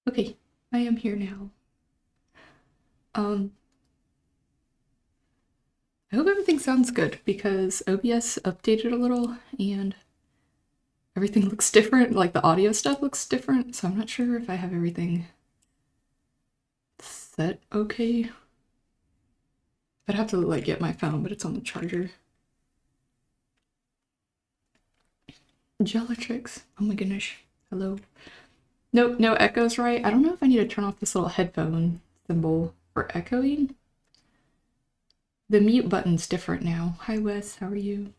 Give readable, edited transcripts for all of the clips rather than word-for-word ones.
Okay, I am here now. Um, I hope everything sounds good because OBS updated a little and everything looks different. Like the audio stuff looks different, so I'm not sure if I have everything set okay. I'd have to like get my phone, but it's on the charger. Jellatrix. Oh my goodness. Hello. Nope, no echoes, right? I don't know if I need to turn off this little headphone symbol for echoing. The mute button's different now. Hi Wes, how are you?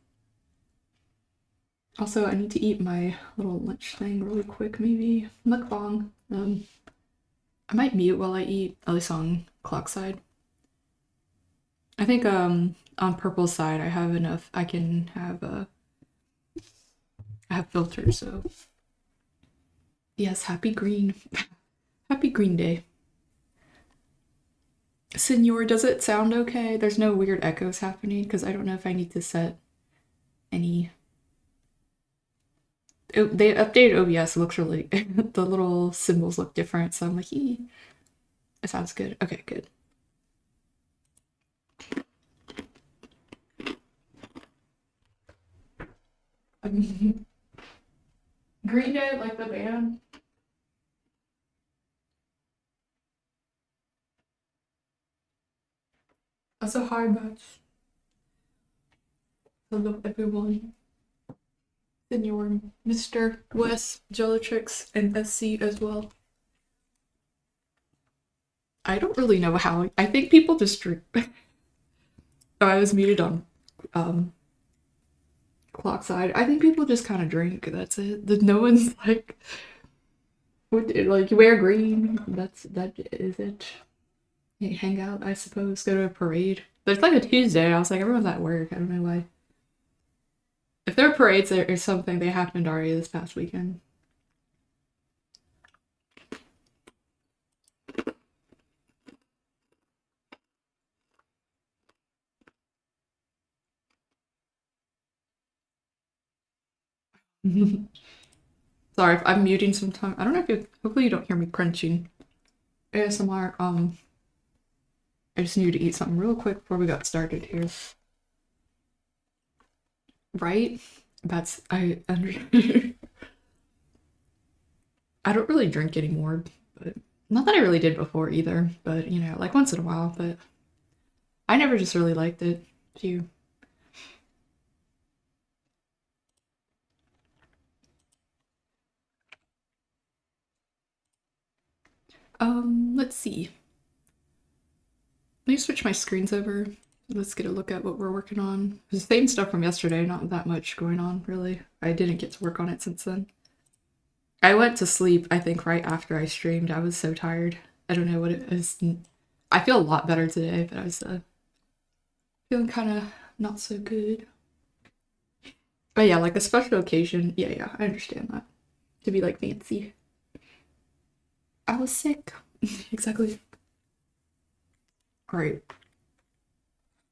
Also, I need to eat my little lunch thing really quick, maybe. Mukbang. I might mute while I eat, at least on clock side. I think on purple side I have enough. I can have I have filters, so yes, happy green. Happy green day. Senor, does it sound okay? There's no weird echoes happening because I don't know if I need to set any. They updated OBS. It looks really the little symbols look different, so I'm like, it sounds good. Okay, good. Green Day, like the band. Also, hi, Bats. Hello, everyone. Senor, Mr. Wes, Jellatrix, and SC as well. I don't really know how. I think people just drink. Oh, I was muted on um, clock side. I think people just kind of drink. That's it. No one's like, like you wear green. That is it. You hang out, I suppose. Go to a parade. But it's like a Tuesday. I was like, everyone's at work. I don't know why. If there are parades, there is something they happened already this past weekend. Sorry if I'm muting sometime. I don't know if you. Hopefully you don't hear me crunching. ASMR. I just needed to eat something real quick before we got started here. Right? That's I under. I don't really drink anymore, but not that I really did before either. But you know, like once in a while. But I never just really liked it. Few. Let's see. Let me switch my screens over. Let's get a look at what we're working on. The same stuff from yesterday, not that much going on, really. I didn't get to work on it since then. I went to sleep, I think, right after I streamed. I was so tired. I don't know what it is. I feel a lot better today, but I was feeling kind of not so good. But yeah, like a special occasion. Yeah, yeah, I understand that. To be like fancy. I was sick. Exactly. All right.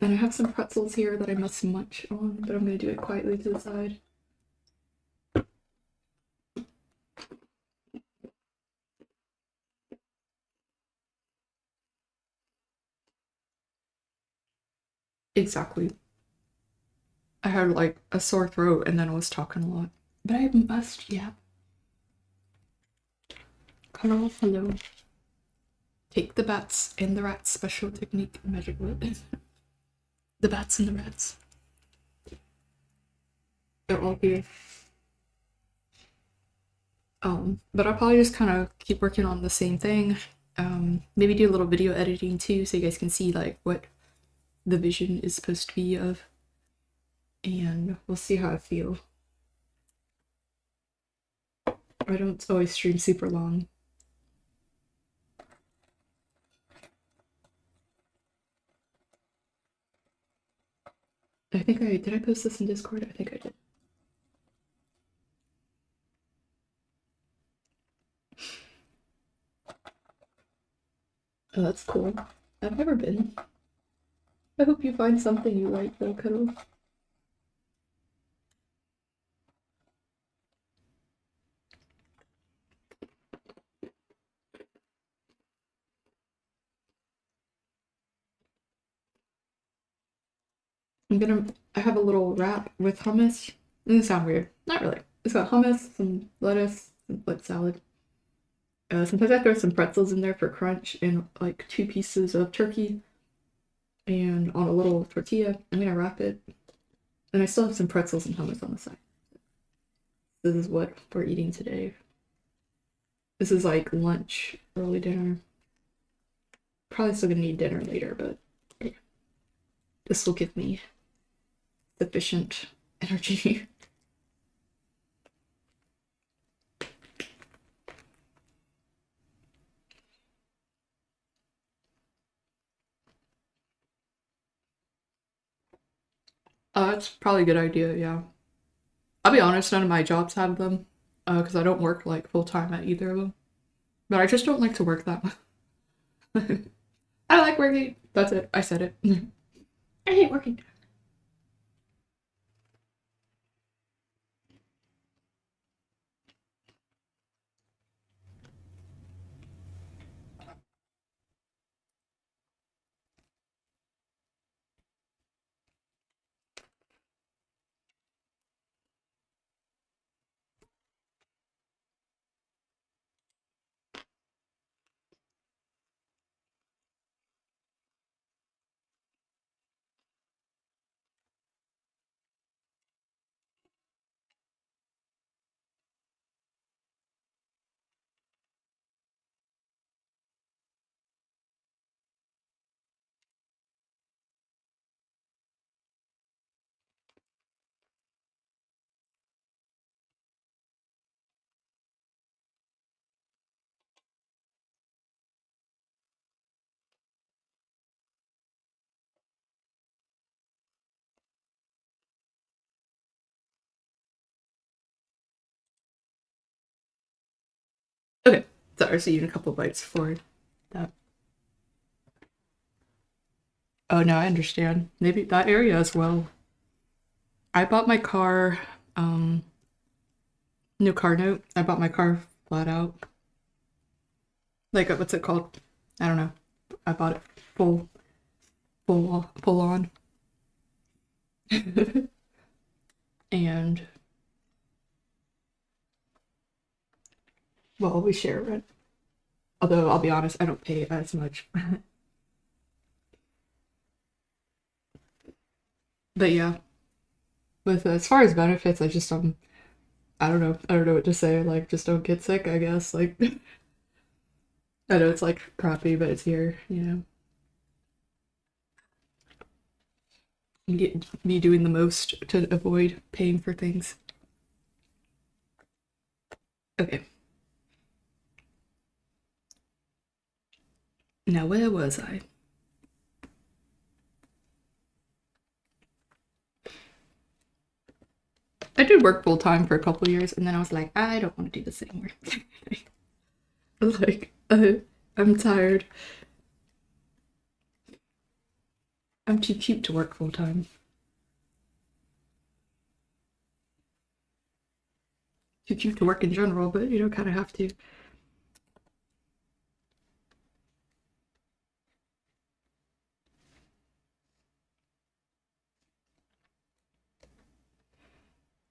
And I have some pretzels here that I must munch on, but I'm gonna do it quietly to the side. Exactly. I had like a sore throat and then I was talking a lot. But I must, yeah. Hello, hello. Take the bats and the rats special technique magic word. The bats and the rats. They're all here. But I'll probably just kind of keep working on the same thing. Maybe do a little video editing too, so you guys can see like what the vision is supposed to be of. And we'll see how I feel. I don't always stream super long. I think did I post this in Discord? I think I did. Oh, that's cool. I've never been. I hope you find something you like though, Cuddle. I have a little wrap with hummus. It doesn't sound weird. Not really. It's got hummus, some lettuce, some like salad. Sometimes I throw some pretzels in there for crunch and like 2 pieces of turkey and on a little tortilla. I'm gonna wrap it. And I still have some pretzels and hummus on the side. This is what we're eating today. This is like lunch, early dinner. Probably still gonna need dinner later, but yeah. This will give me sufficient energy. That's probably a good idea, yeah. I'll be honest, none of my jobs have them, because I don't work like full time at either of them. But I just don't like to work that much. I like working. That's it. I said it. I hate working. Okay, sorry, see you in a couple bites for that. Oh no, I understand. Maybe that area as well. I bought my car, um, new car note. I bought my car flat out. Like, what's it called? I don't know. I bought it full on. And, well, we share rent. Although, I'll be honest, I don't pay as much. But yeah, with as far as benefits, I just I don't know. I don't know what to say. Like, just don't get sick, I guess. Like, I know it's like crappy, but it's here, you know. You get me doing the most to avoid paying for things. Okay, now where was I? I did work full time for a couple years, and then I was like, I don't want to do this anymore. Like, I'm tired. I'm too cute to work full time. Too cute to work in general, but you know, kind of have to.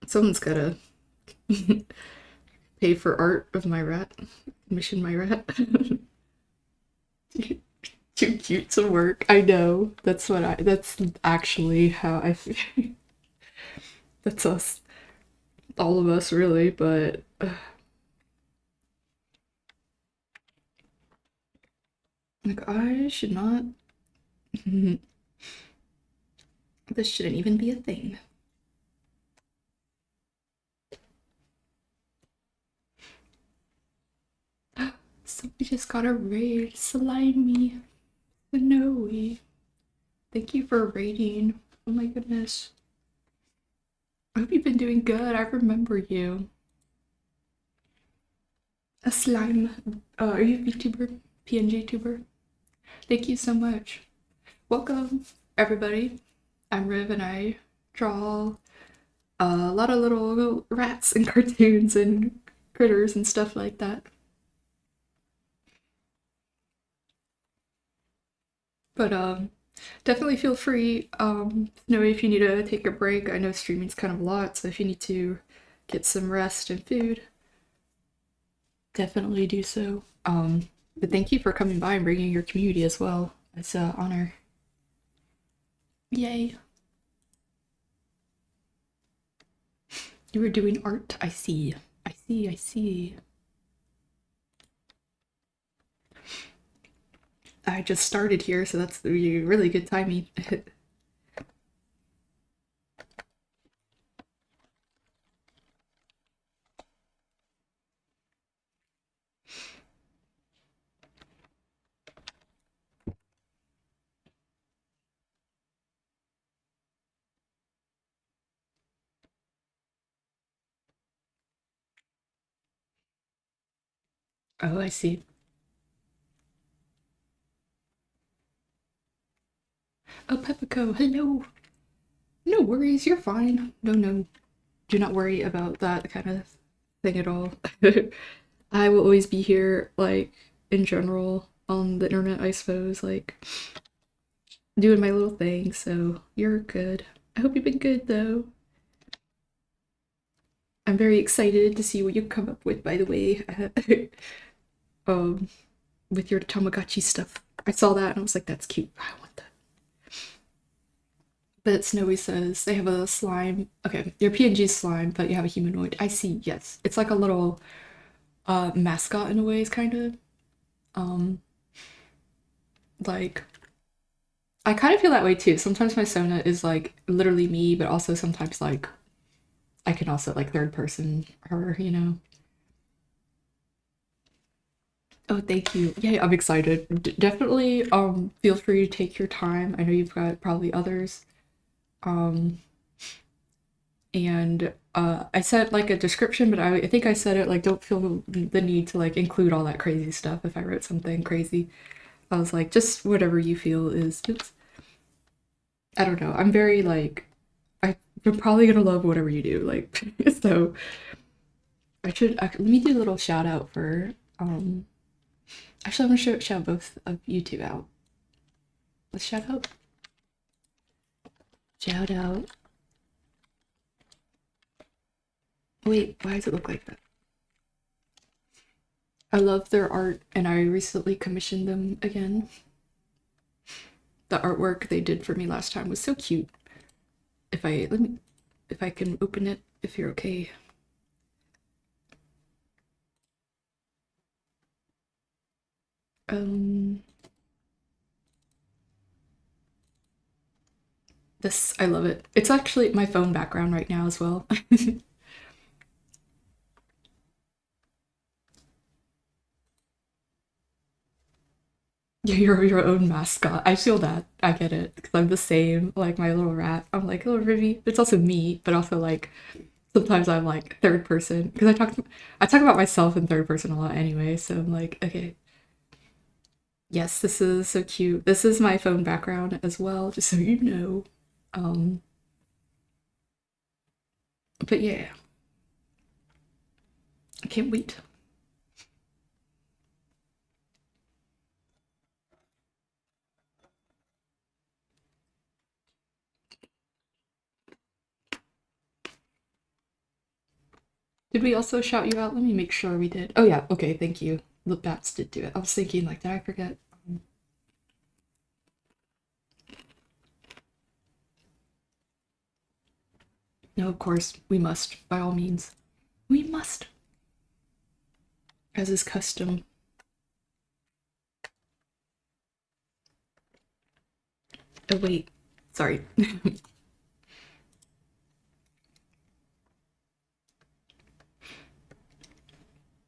Someone's gotta pay for art of my rat, commission my rat. Too cute to work. I know. That's actually how I feel. That's us. All of us, really, but like, I should not. This shouldn't even be a thing. Somebody just got a raid. Slimy. Snowy. Thank you for raiding. Oh my goodness. I hope you've been doing good. I remember you. A slime. Are you a VTuber? PNG tuber? Thank you so much. Welcome, everybody. I'm Riv and I draw a lot of little rats and cartoons and critters and stuff like that. But Definitely feel free. Know if you need to take a break. I know streaming's kind of a lot, so if you need to get some rest and food, definitely do so. But thank you for coming by and bringing your community as well. It's an honor. Yay. You were doing art. I see. I see. I see. I just started here, so that's really good timing. Oh, I see. Oh, Peppico, hello. No worries, you're fine. No, no, do not worry about that kind of thing at all. I will always be here, like, in general, on the internet, I suppose, like, doing my little thing, so you're good. I hope you've been good, though. I'm very excited to see what you come up with, by the way, um, with your Tamagotchi stuff. I saw that and I was like, that's cute. I want that. But Snowy says they have a slime. Okay, your PNG is slime, but you have a humanoid. I see, yes. It's like a little mascot in a way, kind of. Um, like I kind of feel that way too. Sometimes my Sona is like literally me, but also sometimes like I can also like third person her, you know. Oh, thank you. Yeah, I'm excited. Definitely feel free to take your time. I know you've got probably others. Um and I said like a description, but I think I said it like don't feel the need to like include all that crazy stuff if I wrote something crazy. I was like just whatever you feel is it's I don't know. I'm very like I'm probably gonna love whatever you do. Like so let me do a little shout out for actually I'm gonna shout both of you two out. Let's shout out. Shout out. Wait, why does it look like that? I love their art and I recently commissioned them again. The artwork they did for me last time was so cute. If I can open it if you're okay. Um this I love it. It's actually my phone background right now as well. You're your own mascot. I feel that. I get it. Because I'm the same. Like my little rat. I'm like, oh, Rivy. It's also me, but also like sometimes I'm like third person. Because I talk about myself in third person a lot anyway. So I'm like, okay. Yes, this is so cute. This is my phone background as well, just so you know. Um, but yeah, I can't wait. Did we also shout you out? Let me make sure we did. Oh yeah, okay, thank you. The bats did do it. I was thinking like, did I forget? No, of course, we must, by all means. We must, as is custom. Oh wait, sorry.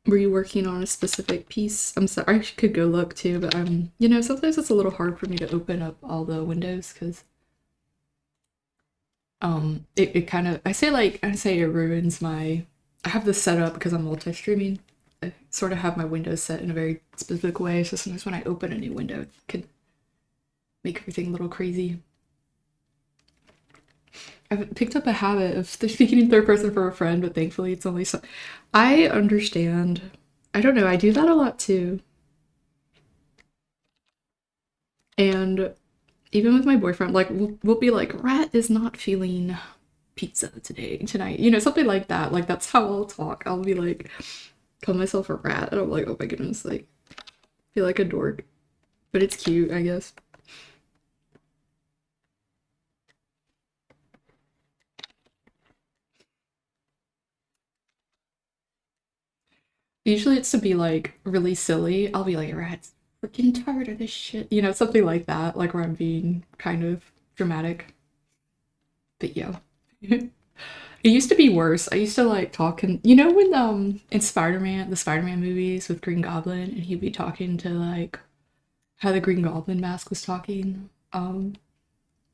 Were you working on a specific piece? I'm sorry, I could go look too, but you know, sometimes it's a little hard for me to open up all the windows because it kind of I say it ruins my I have this set up because I'm multi-streaming. I sort of have my windows set in a very specific way, so sometimes when I open a new window, it can make everything a little crazy. I've picked up a habit of speaking in third person for a friend, but thankfully it's only so. I understand. I don't know. I do that a lot too, and Even with my boyfriend, like we'll be like, Rat is not feeling pizza tonight, something like that. Like that's how I'll talk. I'll be like, call myself a rat, and I'm like, oh my goodness, like feel like a dork, but it's cute, I guess. Usually it's to be like really silly. I'll be like, Rat's freaking tired of this shit, something like that, like where I'm being kind of dramatic. But yeah. It used to be worse. I used to like talking, when in Spider-Man, the Spider-Man movies with Green Goblin, and he'd be talking to like how the Green Goblin mask was talking. I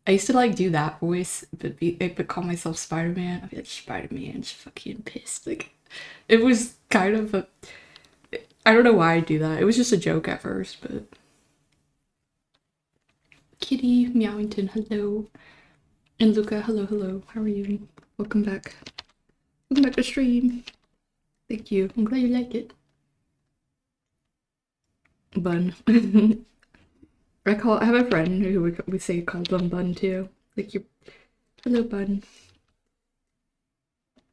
used to like do that voice, but call myself Spider-Man. I'd be like, Spider-Man's fucking pissed. Like it was kind of a, I don't know why I do that. It was just a joke at first, but Kitty Meowington, hello. And Luca, hello, hello. How are you? Welcome back. Welcome back to stream. Thank you. I'm glad you like it. Bun. I have a friend who we say call them Bun too. Like you, hello Bun.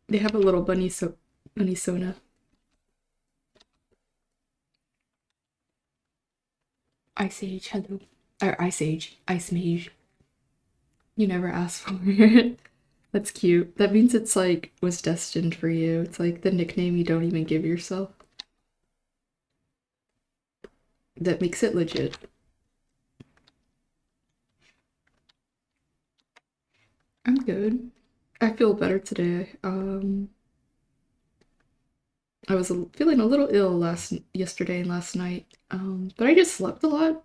They have a little bunny Sona. Ice Age, hello. Or Ice Age, Ice Mage. You never asked for it. That's cute. That means it's like was destined for you. It's like the nickname you don't even give yourself. That makes it legit. I'm good. I feel better today. I was feeling a little ill yesterday and last night. But I just slept a lot.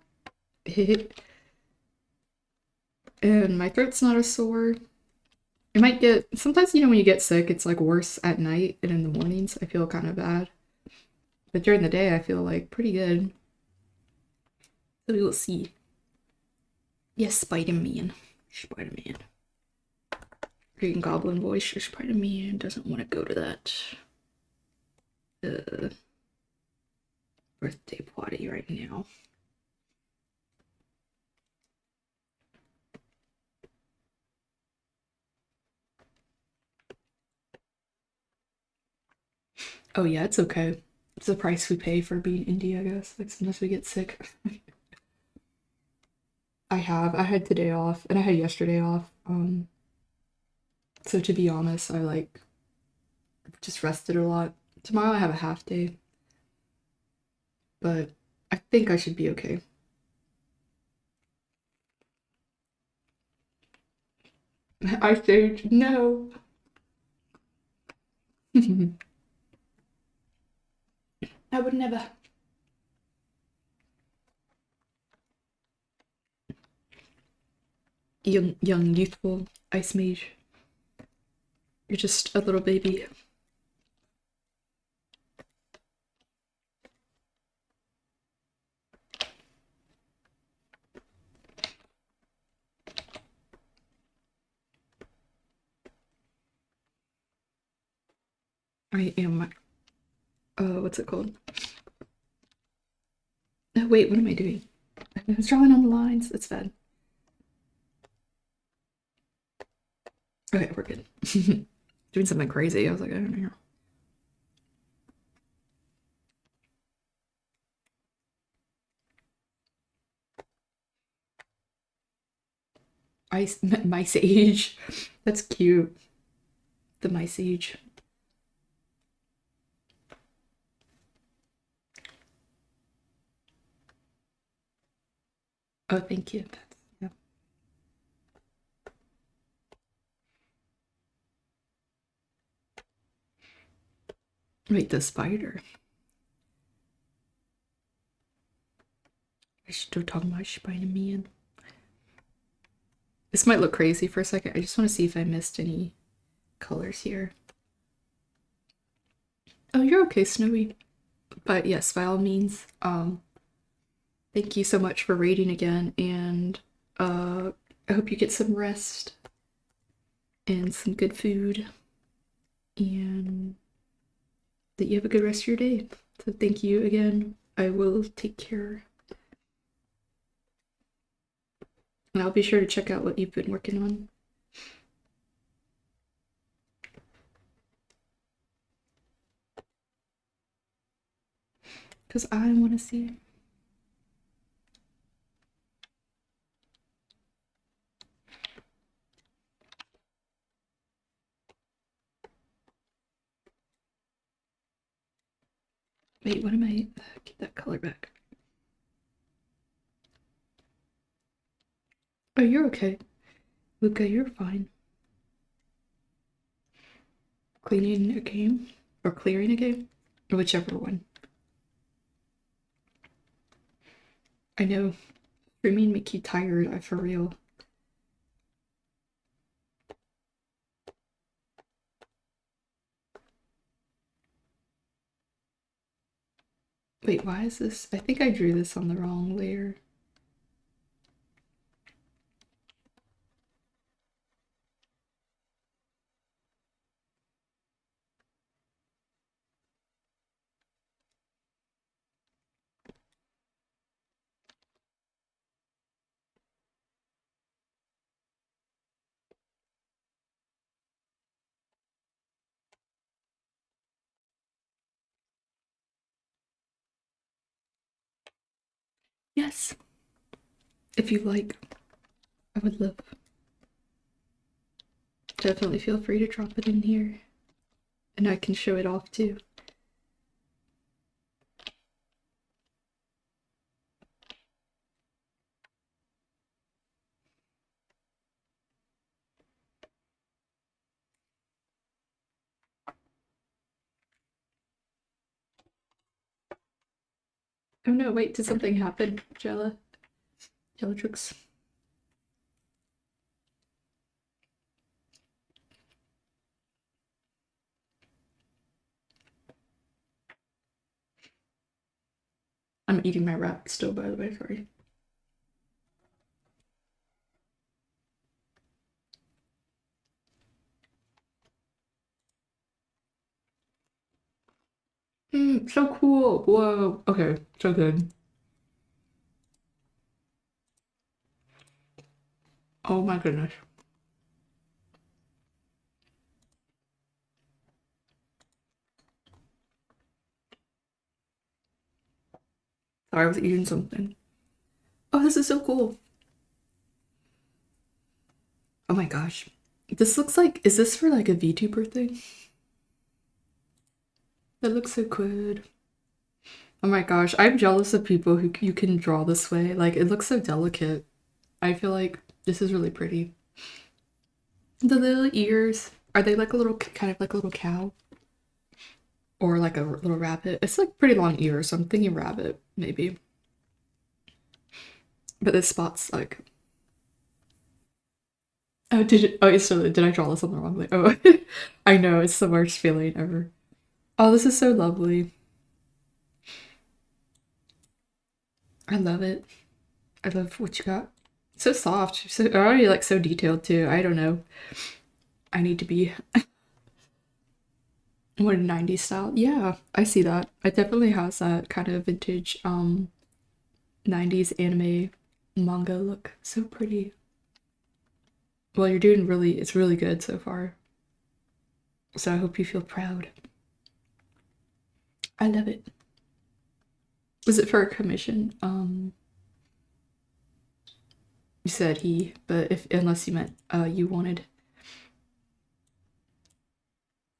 And my throat's not as sore. It might get sometimes, when you get sick, it's like worse at night, and in the mornings I feel kind of bad. But during the day I feel like pretty good. So we will see. Yes, Spider-Man. Spider-Man. Green Goblin voice. Spider-Man doesn't want to go to that birthday party right now. Oh yeah, it's okay. It's the price we pay for being indie, I guess. Like sometimes we get sick. I had today off and I had yesterday off. So to be honest, I like just rested a lot. Tomorrow I have a half day, but I think I should be okay. I saved no. I would never. Young, youthful ice mage. You're just a little baby. I am. What's it called? Oh, wait, what am I doing? I was drawing on the lines. It's bad. Okay, we're good. Doing something crazy. I was like, I don't know. Mice age. That's cute. The mice age. Oh, thank you. Yeah. Wait, the spider. I should talk about Spider-Man. This might look crazy for a second. I just want to see if I missed any colors here. Oh, you're okay, Snowy. But yes, by all means, thank you so much for raiding again, and I hope you get some rest and some good food, and that you have a good rest of your day. So thank you again. I will take care. And I'll be sure to check out what you've been working on. Because I want to see. Wait, what am I? Get that color back. Oh, you're okay. Luca, you're fine. Cleaning a game? Or clearing a game? Or whichever one. I know. Streaming make you tired, I for real. Wait, why is this? I think I drew this on the wrong layer. Yes. If you like, I would love. Definitely feel free to drop it in here. And I can show it off too. Oh no, wait, did something happen, Jellatrix? I'm eating my wrap still, by the way, sorry. So cool. Whoa. Okay, so good. Oh my goodness. Sorry, I was eating something. Oh, this is so cool. Oh my gosh. This looks like, is this for like a VTuber thing? That looks so good. Oh my gosh, I'm jealous of people who you can draw this way. Like, it looks so delicate. I feel like this is really pretty. The little ears, are they like a little, kind of like a little cow? Or like a little rabbit? It's like pretty long ears, so I'm thinking rabbit, maybe. But this spot's like, oh, so did I draw this on the wrong way? Oh, I know, it's the worst feeling ever. Oh, this is so lovely. I love it. I love what you got. So soft. So already like so detailed too. I don't know. I need to be more 90s style. Yeah, I see that. It definitely has that kind of vintage 90s anime manga look. So pretty. Well, you're doing really, it's really good so far. So I hope you feel proud. I love it. Was it for a commission? You said he, but if unless you meant you wanted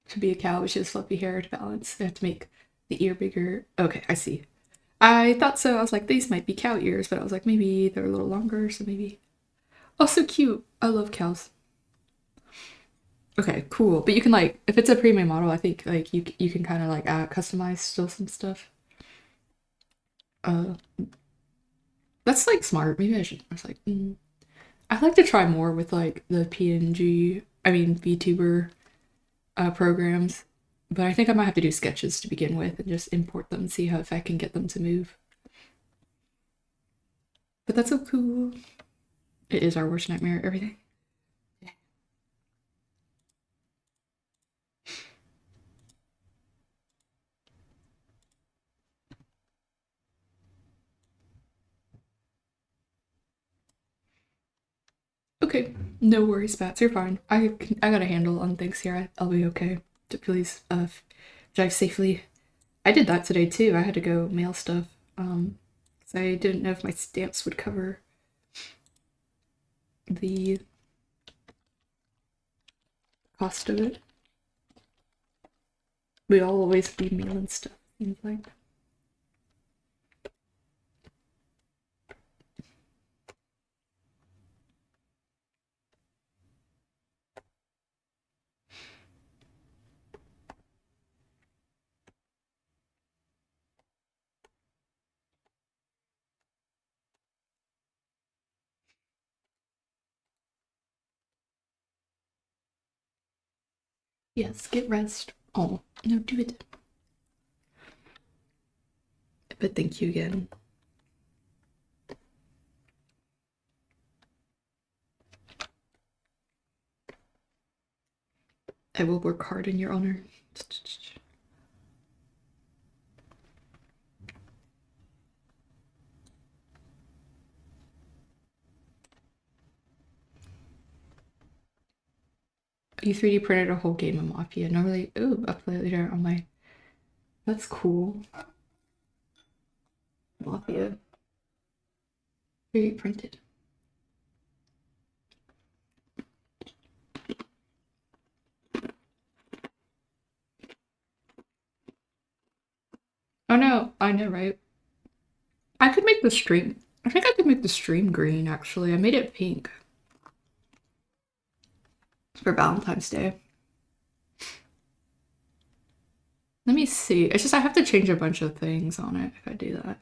to be a cow, which is fluffy hair to balance. They have to make the ear bigger. Okay, I see. I thought so. I was like, these might be cow ears, but I was like, maybe they're a little longer, so maybe. Oh, so cute. I love cows. Okay, cool. But you can like, if it's a pre-made model, I think like you can kind of like customize still some stuff. Uh, that's like smart. Maybe I should. I was like, I'd like to try more with like the PNG. I mean VTuber programs, but I think I might have to do sketches to begin with and just import them and see how if I can get them to move. But that's so cool. It is our worst nightmare. Everything. Okay, no worries, Bats. You're fine. I got a handle on things here. I'll be okay. Please, drive safely. I did that today too. I had to go mail stuff. 'Cause I didn't know if my stamps would cover the cost of it. We all always be mailing stuff, seems like. Yes, get rest. Oh, no, do it. But thank you again. I will work hard in your honor. You 3D printed a whole game of Mafia. Normally, ooh, I'll play it later on my. That's cool. Mafia. 3D printed. Oh no, I know, right? I could make the stream. I think I could make the stream green actually. I made it pink for Valentine's Day. Let me see. It's just I have to change a bunch of things on it if I do that.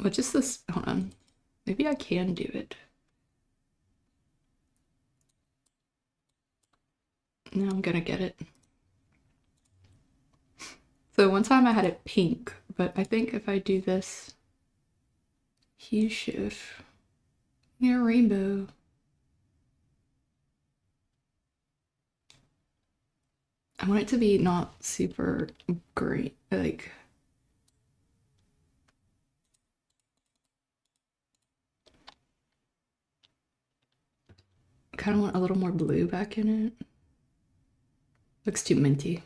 What is this? Hold on. Maybe I can do it. Now I'm gonna get it. So one time I had it pink, but I think if I do this hue shift, yeah, rainbow. I want it to be not super great, like I kind of want a little more blue back in it. Looks too minty.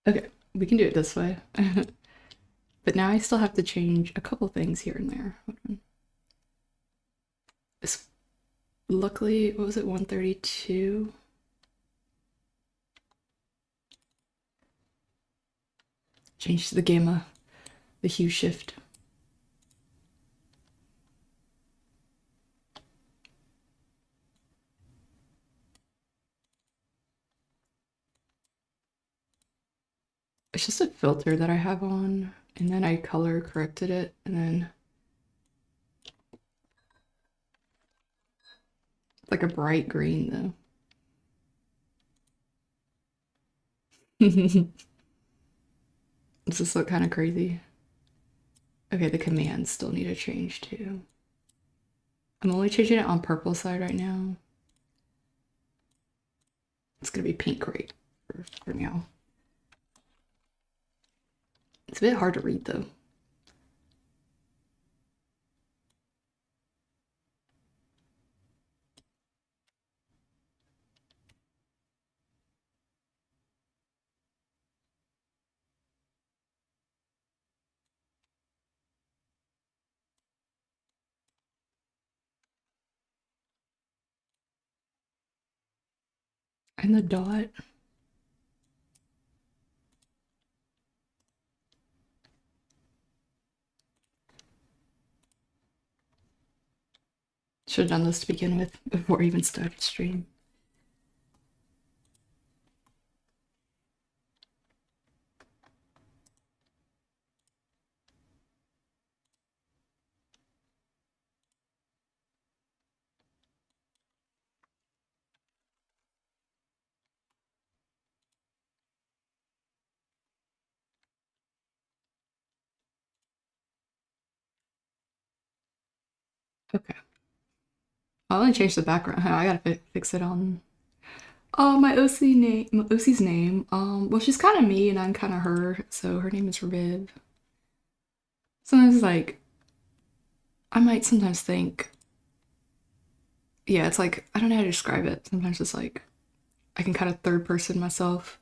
Okay, we can do it this way. But now I still have to change a couple things here and there. Hold on. It's, luckily, what was it, 132? Change to the gamma, the hue shift. It's just a filter that I have on, and then I color corrected it, and then it's like a bright green though. Does this look kind of crazy? Okay, the commands still need to change too. I'm only changing it on purple side right now. It's gonna be pink right for now. It's a bit hard to read though. And the dot. Should have done this to begin with before I even started stream. Okay. I'll only change the background. I gotta fix it on. Oh, my OC name, my OC's name. Well, she's kind of me and I'm kind of her, so her name is Riv. Sometimes, like, I might sometimes think, yeah, it's like I don't know how to describe it. Sometimes it's like I can kind of third person myself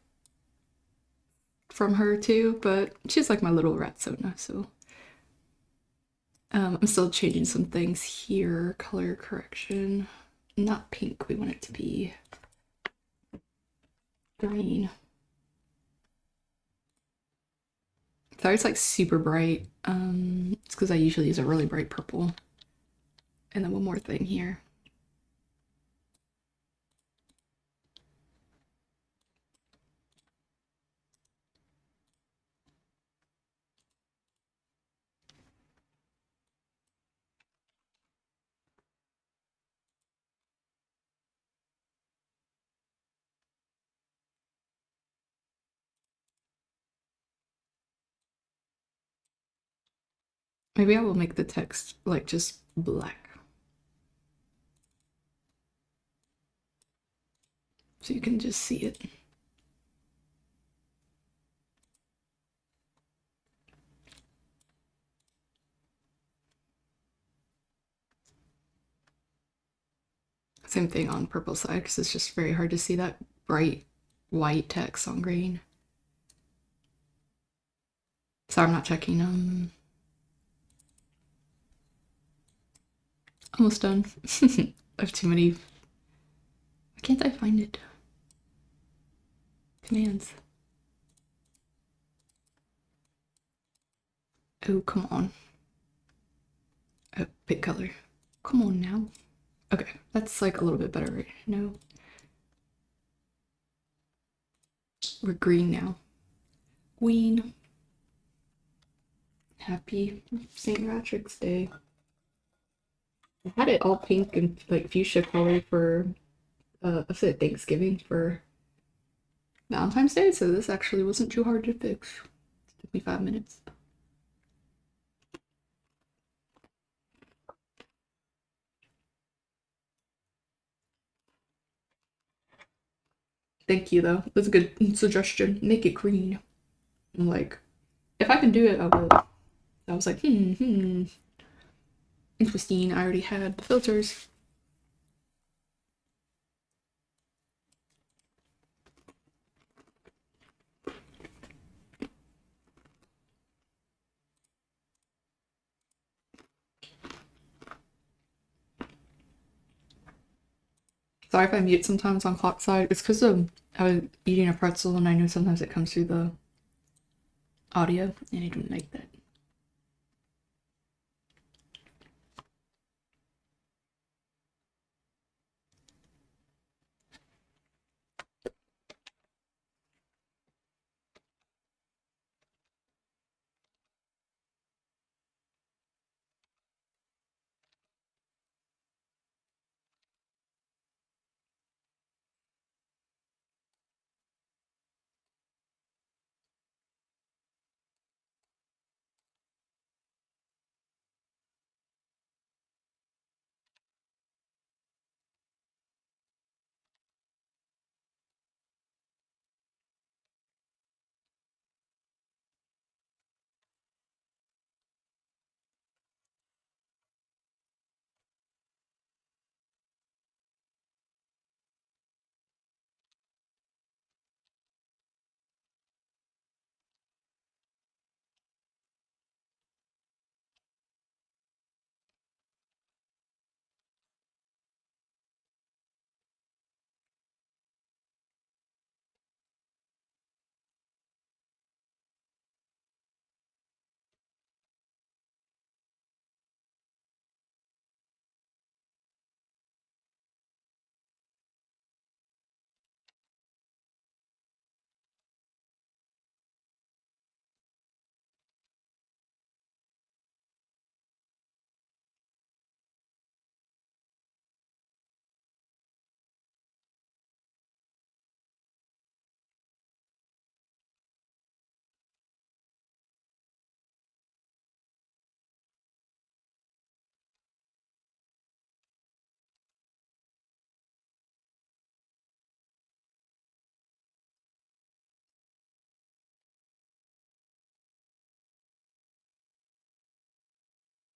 from her too, but she's like my little rat Sona, so I'm still changing some things here. Color correction. Not pink, we want it to be green. Sorry, it's like super bright. It's because I usually use a really bright purple. And then one more thing here. Maybe I will make the text like just black. So you can just see it. Same thing on purple side because it's just very hard to see that bright white text on green. Sorry, I'm not checking. Almost done. I have too many. Why can't I find it? Commands. Oh, come on. Oh, pick color. Come on now. Okay, that's like a little bit better right now. We're green now. Green. Happy St. Ratrick's Day. I had it all pink and like fuchsia color for I said Thanksgiving for Valentine's Day, so this actually wasn't too hard to fix. It took me 5 minutes. Thank you though. That's a good suggestion. Make it green. I'm like, if I can do it, I will. I was like, interesting. I already had the filters. Sorry if I mute sometimes on clock side. It's because I was eating a pretzel and I know sometimes it comes through the audio and I don't like that.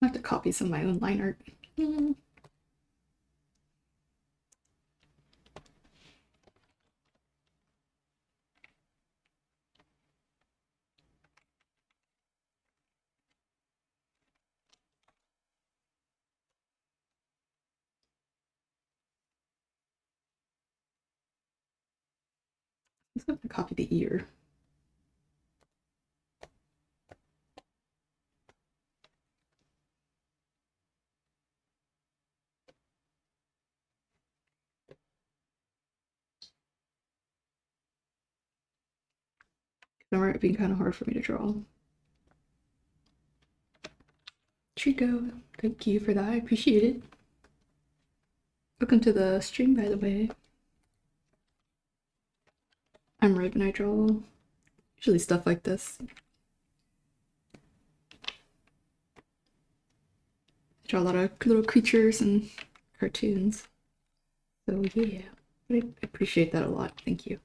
I have to copy some of my own line art. I just have to copy the ear. It being kind of hard for me to draw. Chico, thank you for that. I appreciate it. Welcome to the stream, by the way. I'm right when I draw. Usually stuff like this. I draw a lot of little creatures and cartoons. So yeah, I appreciate that a lot. Thank you.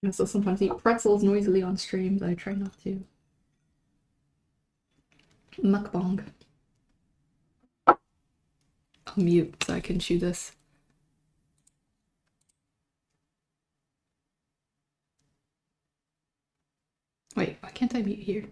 I also sometimes eat pretzels noisily on streams. I try not to. Mukbang. I'll mute so I can chew this. Wait, why can't I mute here?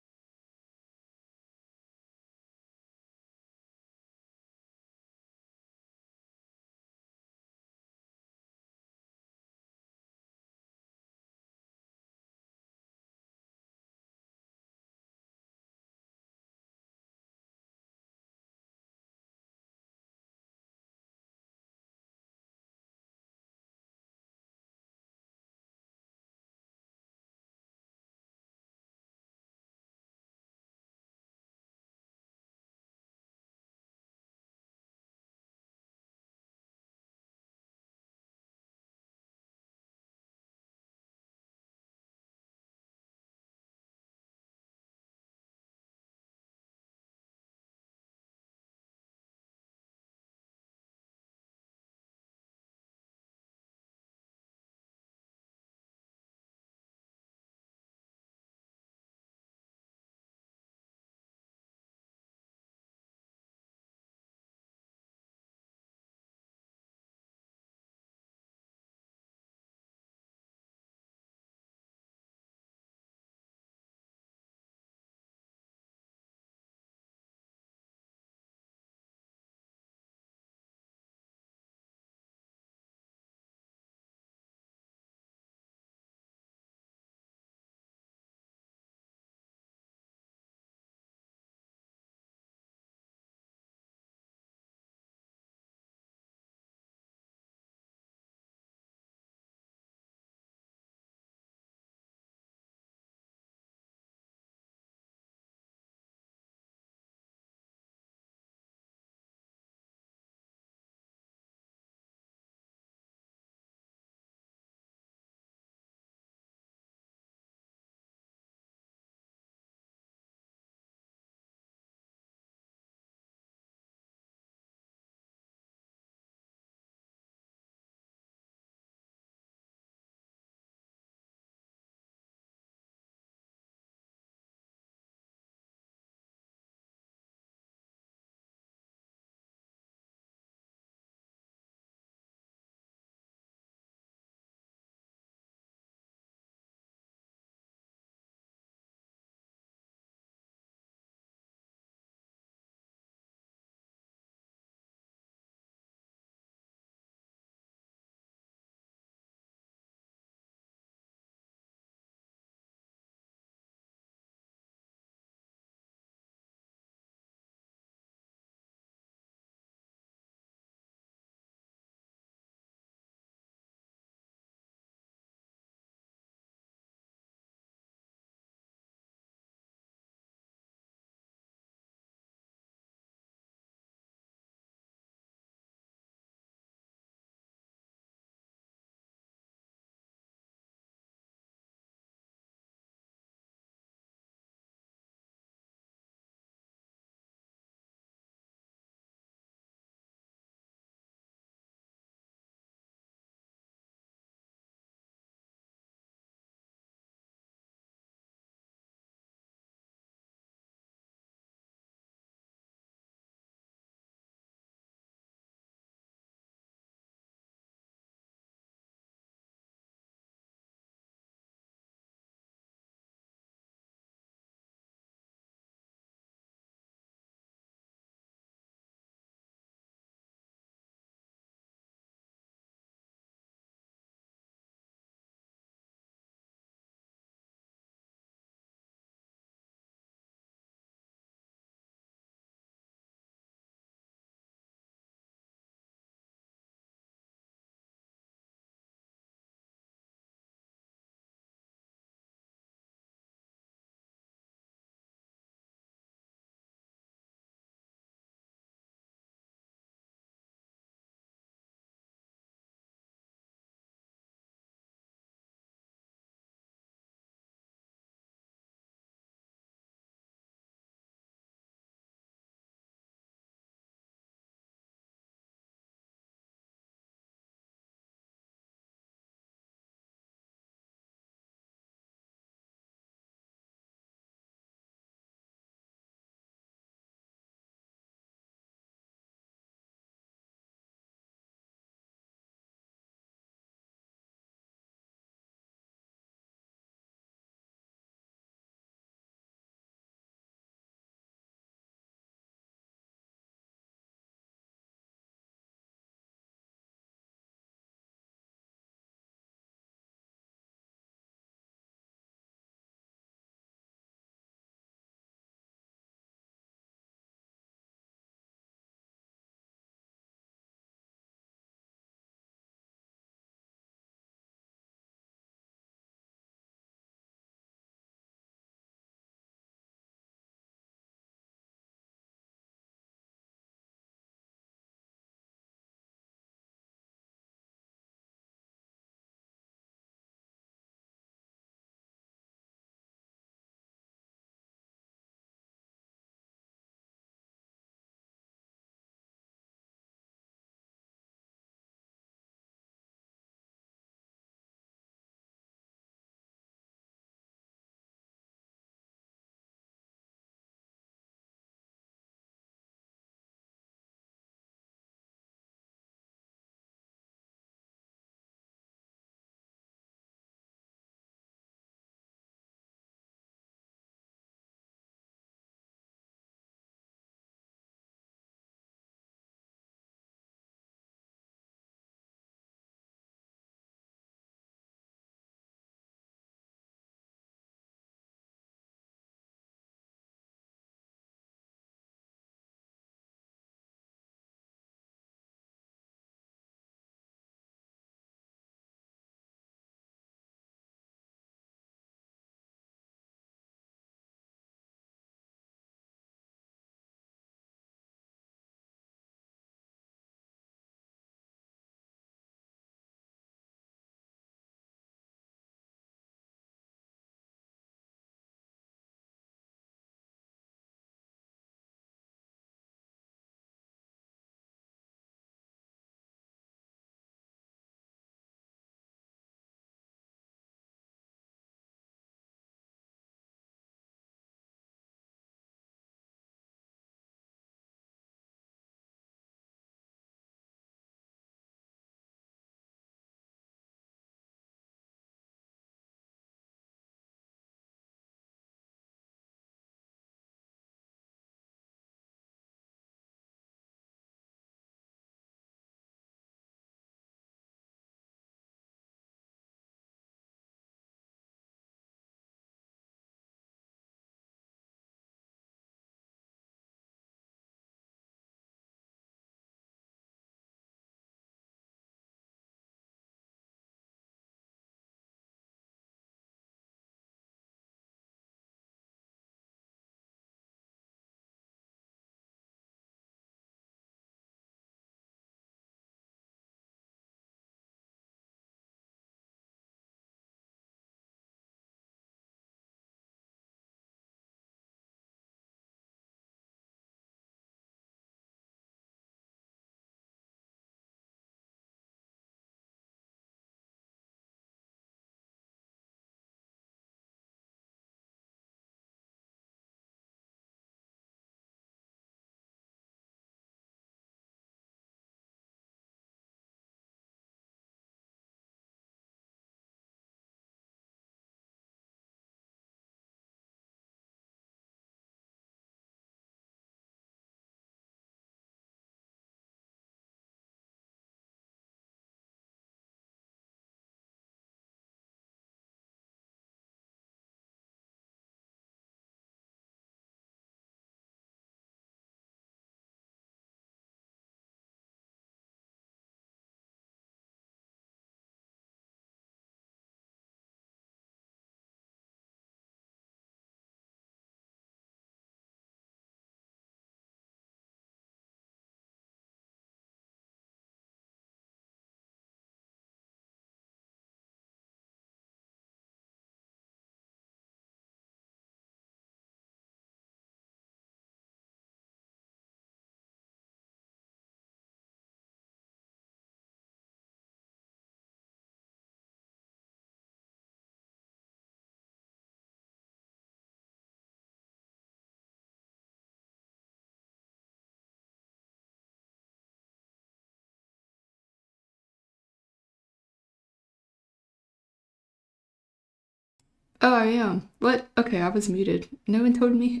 Oh, I am. What? Okay, I was muted. No one told me.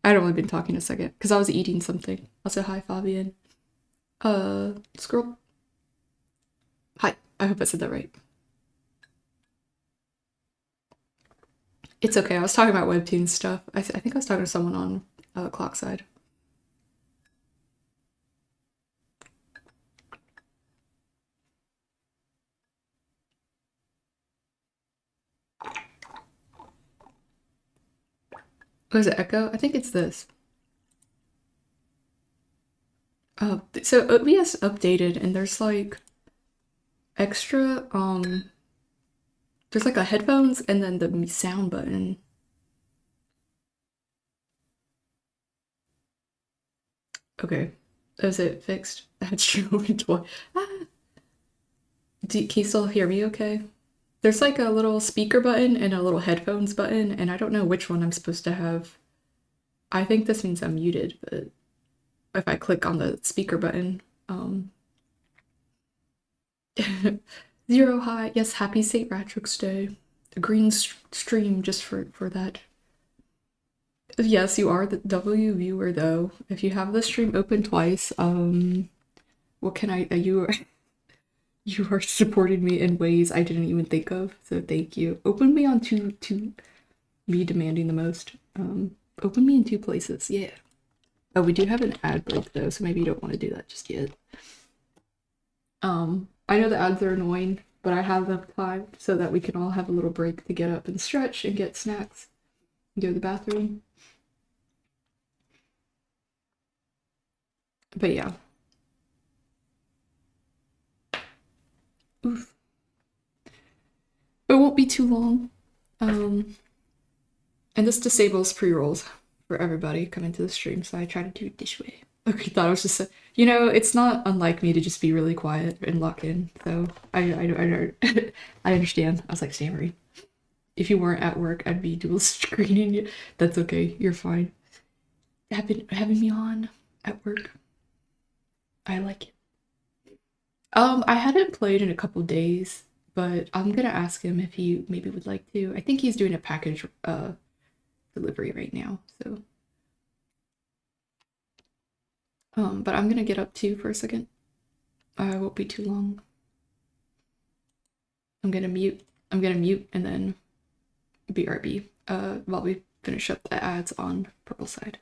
I'd only been talking a second because I was eating something. Also, hi, Fabian. Scroll. Hi. I hope I said that right. It's okay. I was talking about webtoon stuff. I think I was talking to someone on Clockside. Was it Echo? I think it's this. So OBS updated, and there's like extra. There's like a headphones and then the sound button. Okay, is it fixed? That's true. Ah. Can you still hear me? Okay. There's like a little speaker button and a little headphones button, and I don't know which one I'm supposed to have. I think this means I'm muted, but if I click on the speaker button, um, zero high. Yes, happy St. Ratrick's Day. A green stream just for that. Yes, you are the W viewer though. If you have the stream open twice, what can I? You are supporting me in ways I didn't even think of. So thank you. Open me on two me demanding the most. Open me in two places. Yeah. Oh, we do have an ad break though, so maybe you don't want to do that just yet. I know the ads are annoying, but I have them timed so that we can all have a little break to get up and stretch and get snacks and go to the bathroom. But yeah. Oof. It won't be too long. Um, and this disables pre-rolls for everybody coming to the stream, so I try to do it this way. Okay, thought it was just it's not unlike me to just be really quiet and lock in. So I understand. I was like stammering. If you weren't at work, I'd be dual screening you. That's okay. You're fine. Having me on at work. I like it. I hadn't played in a couple days, but I'm gonna ask him if he maybe would like to. I think he's doing a package delivery right now, so but I'm gonna get up too for a second. I won't be too long. I'm gonna mute. I'm gonna mute and then BRB. While we finish up the ads on Purple Side.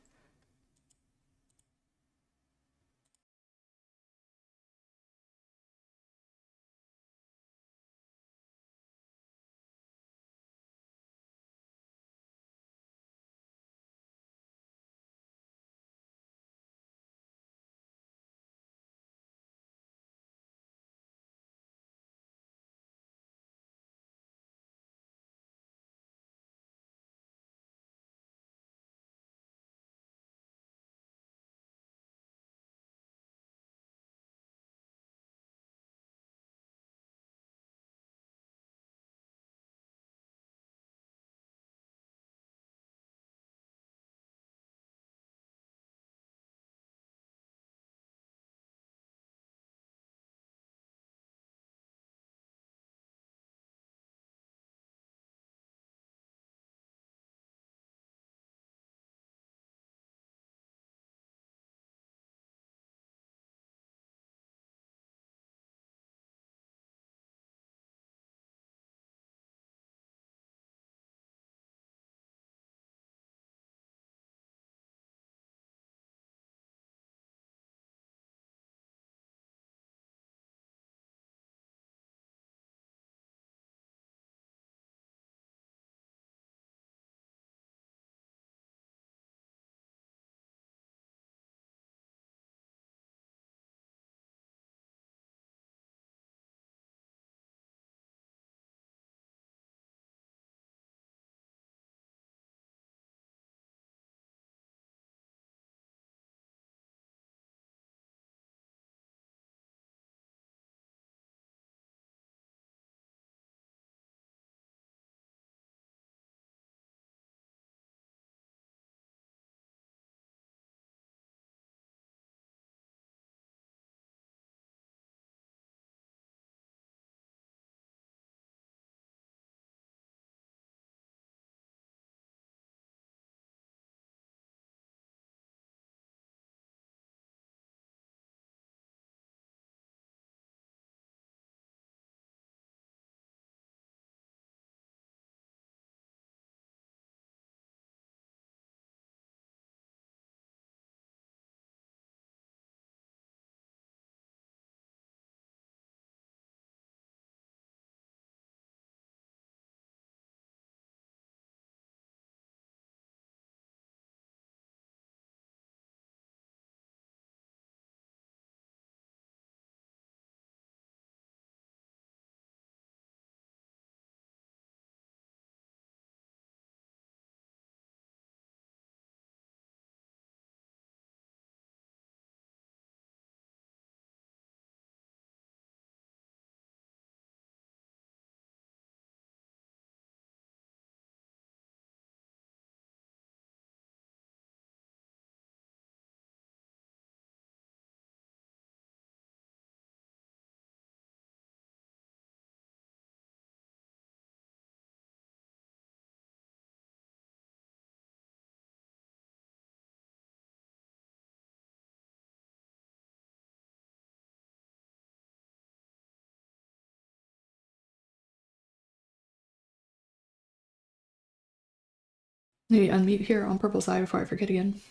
Maybe unmute here on purple side before I forget again.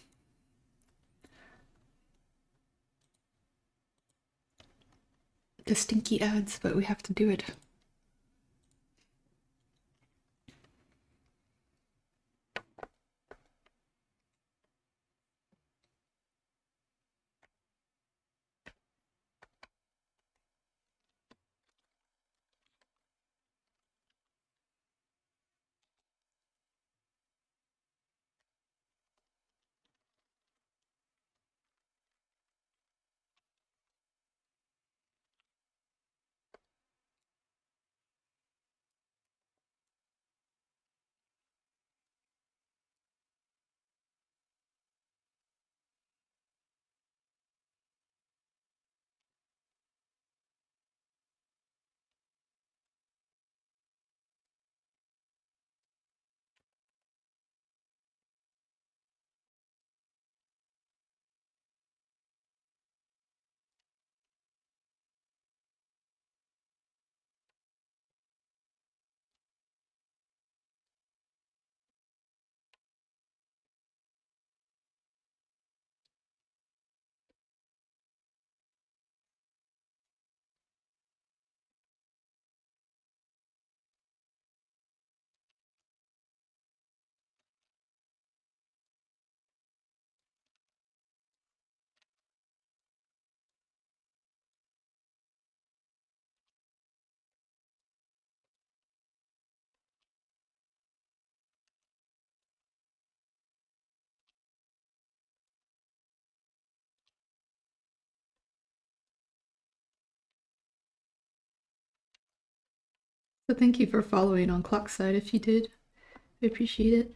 The stinky ads, but we have to do it. So thank you for following on Clockside if you did. I appreciate it.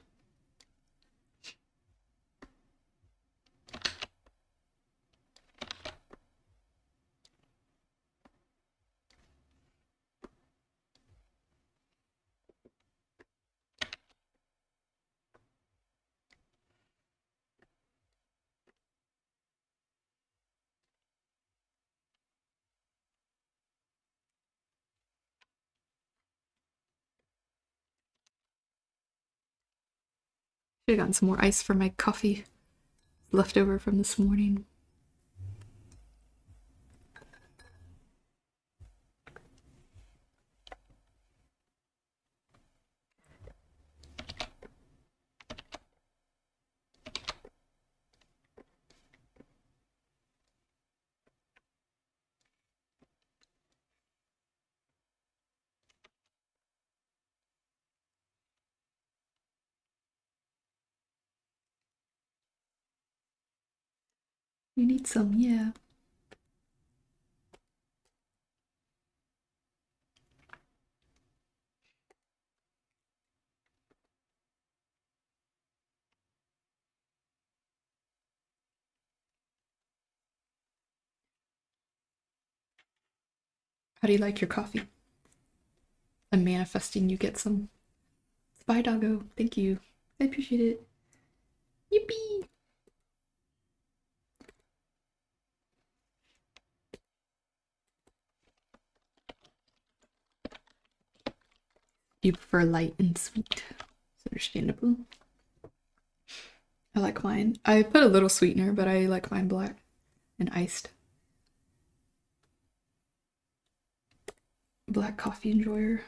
Should have gotten some more ice for my coffee left over from this morning. You need some, yeah. How do you like your coffee? I'm manifesting you get some. Spy doggo, thank you. I appreciate it. Yippee! You prefer light and sweet. It's understandable. I like mine. I put a little sweetener, but I like mine black and iced. Black coffee enjoyer.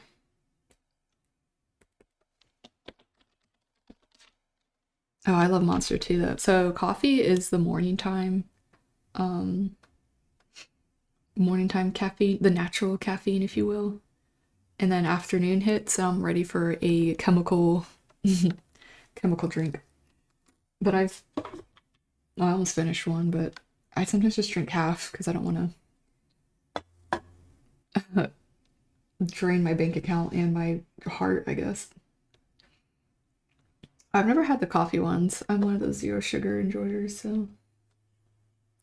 Oh, I love Monster too, though. So coffee is the morning time caffeine, the natural caffeine, if you will. And then afternoon hits, I'm ready for a chemical drink. But I almost finished one, but I sometimes just drink half because I don't want to drain my bank account and my heart, I guess. I've never had the coffee ones. I'm one of those zero sugar enjoyers, so.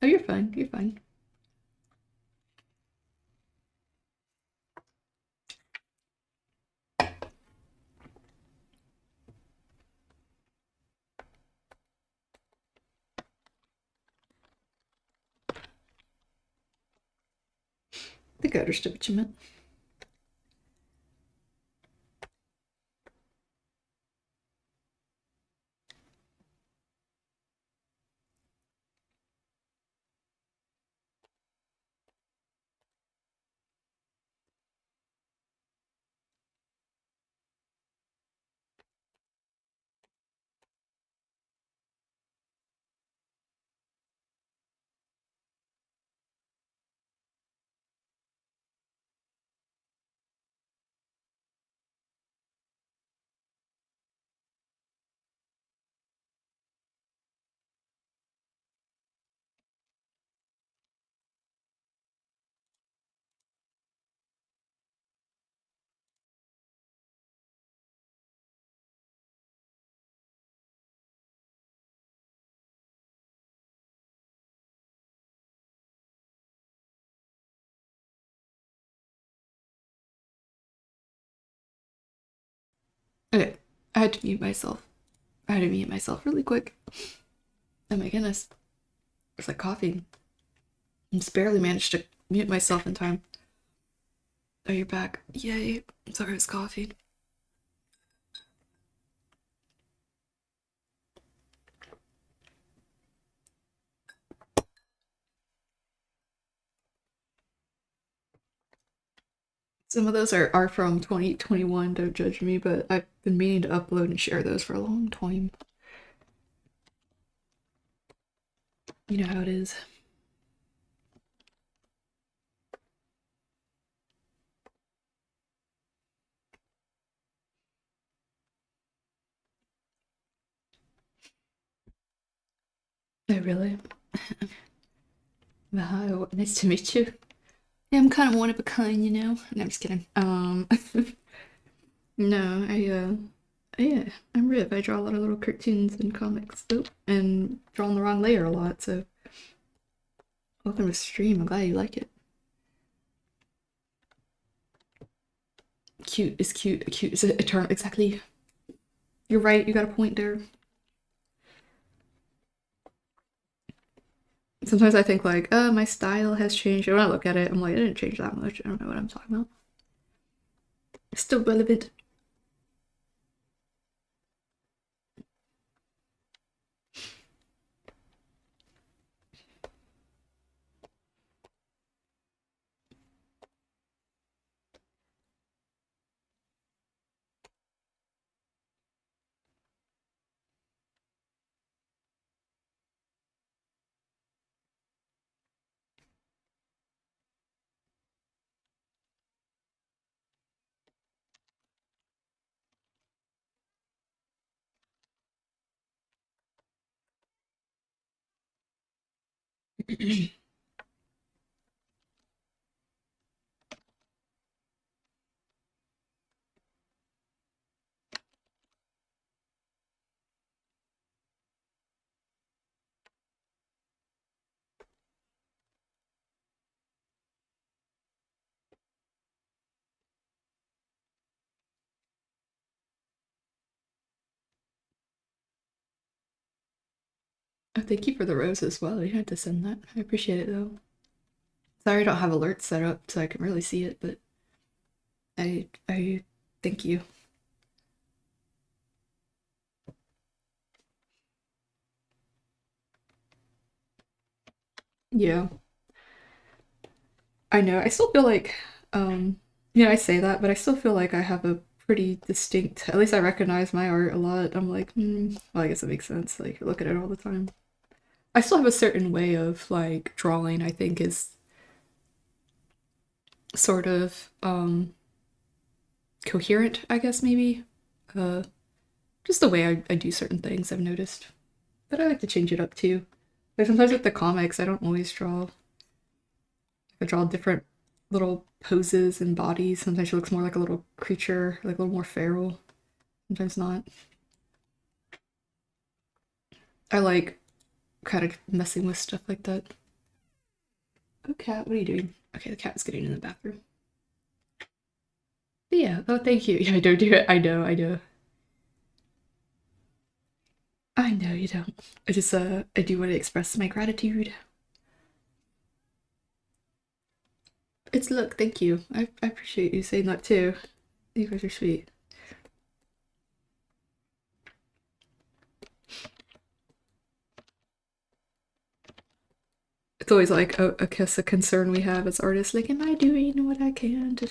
Oh, you're fine. You're fine. I think I understood what you meant. Okay, I had to mute myself. I had to mute myself really quick. Oh my goodness. It's like coughing. I just barely managed to mute myself in time. Oh, you're back. Yay. Sorry, I was coughing. Some of those are from 2021, don't judge me, but I've been meaning to upload and share those for a long time. You know how it is. Oh, really? Hi, nice to meet you. Yeah, I'm kind of one of a kind, you know? No, I'm just kidding. No, yeah, I'm Riv. I draw a lot of little cartoons and comics. Oh, and drawing the wrong layer a lot, so welcome to the stream. I'm glad you like it. Cute is cute. Cute is eternal. Exactly. You're right. You got a point there. Sometimes I think like, my style has changed. And when I look at it, I'm like, it didn't change that much. I don't know what I'm talking about. It's still relevant. Oh, thank you for the rose as well. You had to send that. I appreciate it though. Sorry I don't have alerts set up so I can really see it, but I thank you. Yeah. I know. I still feel like, I say that, but I still feel like I have a pretty distinct, at least I recognize my art a lot. I'm like, well, I guess it makes sense. Like, look at it all the time. I still have a certain way of like drawing, I think is sort of coherent, I guess maybe. Uh just the way I do certain things I've noticed. But I like to change it up too. Like sometimes with the comics, I don't always draw. I draw different little poses and bodies. Sometimes she looks more like a little creature, like a little more feral. Sometimes not. I like kind of messing with stuff like that. Oh, cat, what are you doing? Okay, the cat is getting in the bathroom. But yeah, oh, thank you. Yeah, I don't do it. I know, I know. I know you don't. I do want to express my gratitude. Look, thank you. I appreciate you saying that too. You guys are sweet. It's always like a kiss, a concern we have as artists. Like, am I doing what I can to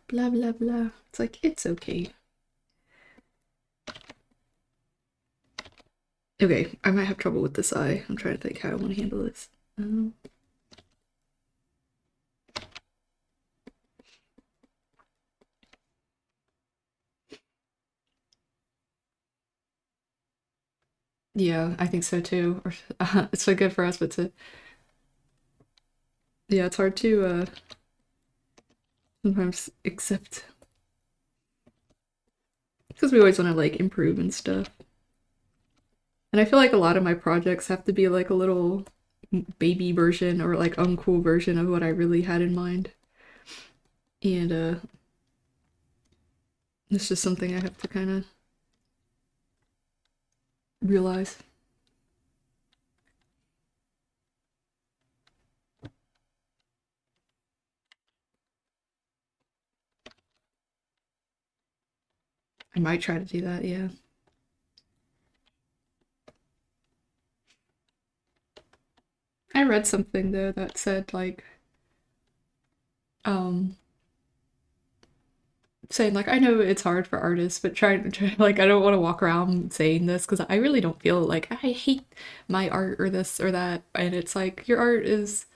blah blah blah? It's like it's okay. Okay, I might have trouble with this eye. I'm trying to think how I want to handle this. Yeah, I think so too. Or it's so good for us, but yeah, it's hard to sometimes accept because we always want to like improve and stuff. And I feel like a lot of my projects have to be like a little baby version or like uncool version of what I really had in mind. And It's just something I have to kind of realize. I might try to do that, yeah. I read something though that said like um saying like I know it's hard for artists, but try like I don't want to walk around saying this because I really don't feel like I hate my art or this or that. And it's like your art is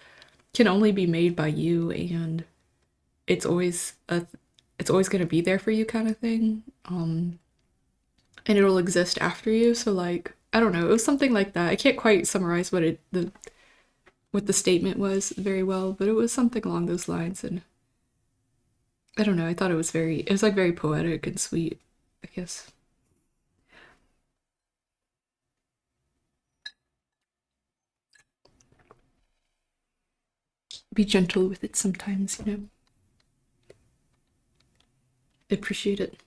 can only be made by you, and it's always a it's always gonna be there for you kind of thing. And it'll exist after you. So like I don't know, it was something like that. I can't quite summarize what the statement was very well, but it was something along those lines. And I don't know, I thought it was like very poetic and sweet, I guess. Be gentle with it sometimes, you know. Appreciate it.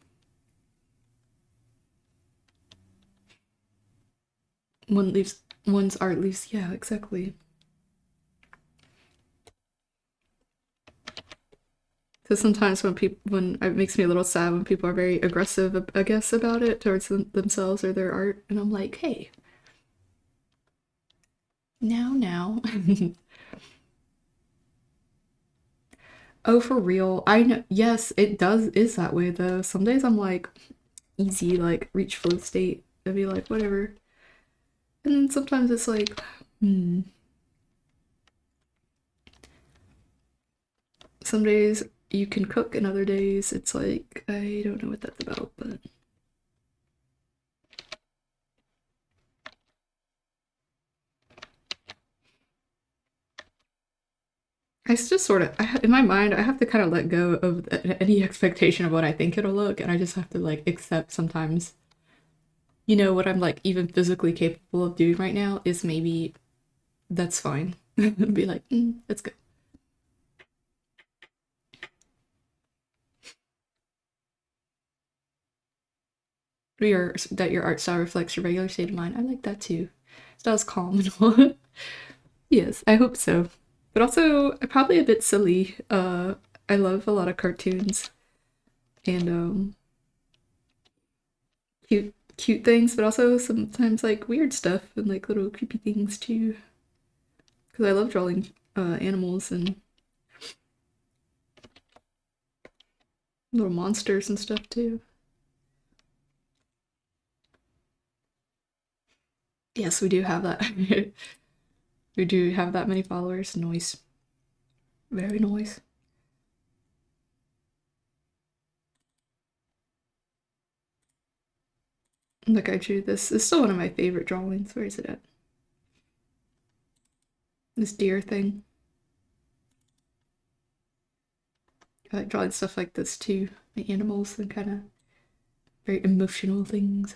One's art leaves, yeah, exactly. Because sometimes when it makes me a little sad when people are very aggressive, I guess, about it towards themselves or their art, and I'm like, hey, now. Oh, for real. I know. Yes, it does. Is that way though. Some days I'm like easy, like reach flow state and be like whatever, and then sometimes it's like, hmm. Some days you can cook, and other days it's like I don't know what that's about, but I just sort of, in my mind, I have to kind of let go of any expectation of what I think it'll look, and I just have to like accept sometimes, what I'm like even physically capable of doing right now is maybe that's fine. Be like, let's go. That your art style reflects your regular state of mind. I like that too. So that was calm and all. Yes, I hope so. But also, probably a bit silly. I love a lot of cartoons and cute things, but also sometimes like weird stuff and like little creepy things too. Because I love drawing animals and little monsters and stuff too. Yes, we do have that. We do have that many followers. Noise. Very noise. Like I drew this. It's still one of my favorite drawings. Where is it at? This deer thing. I like drawing stuff like this too. The animals and kind of very emotional things.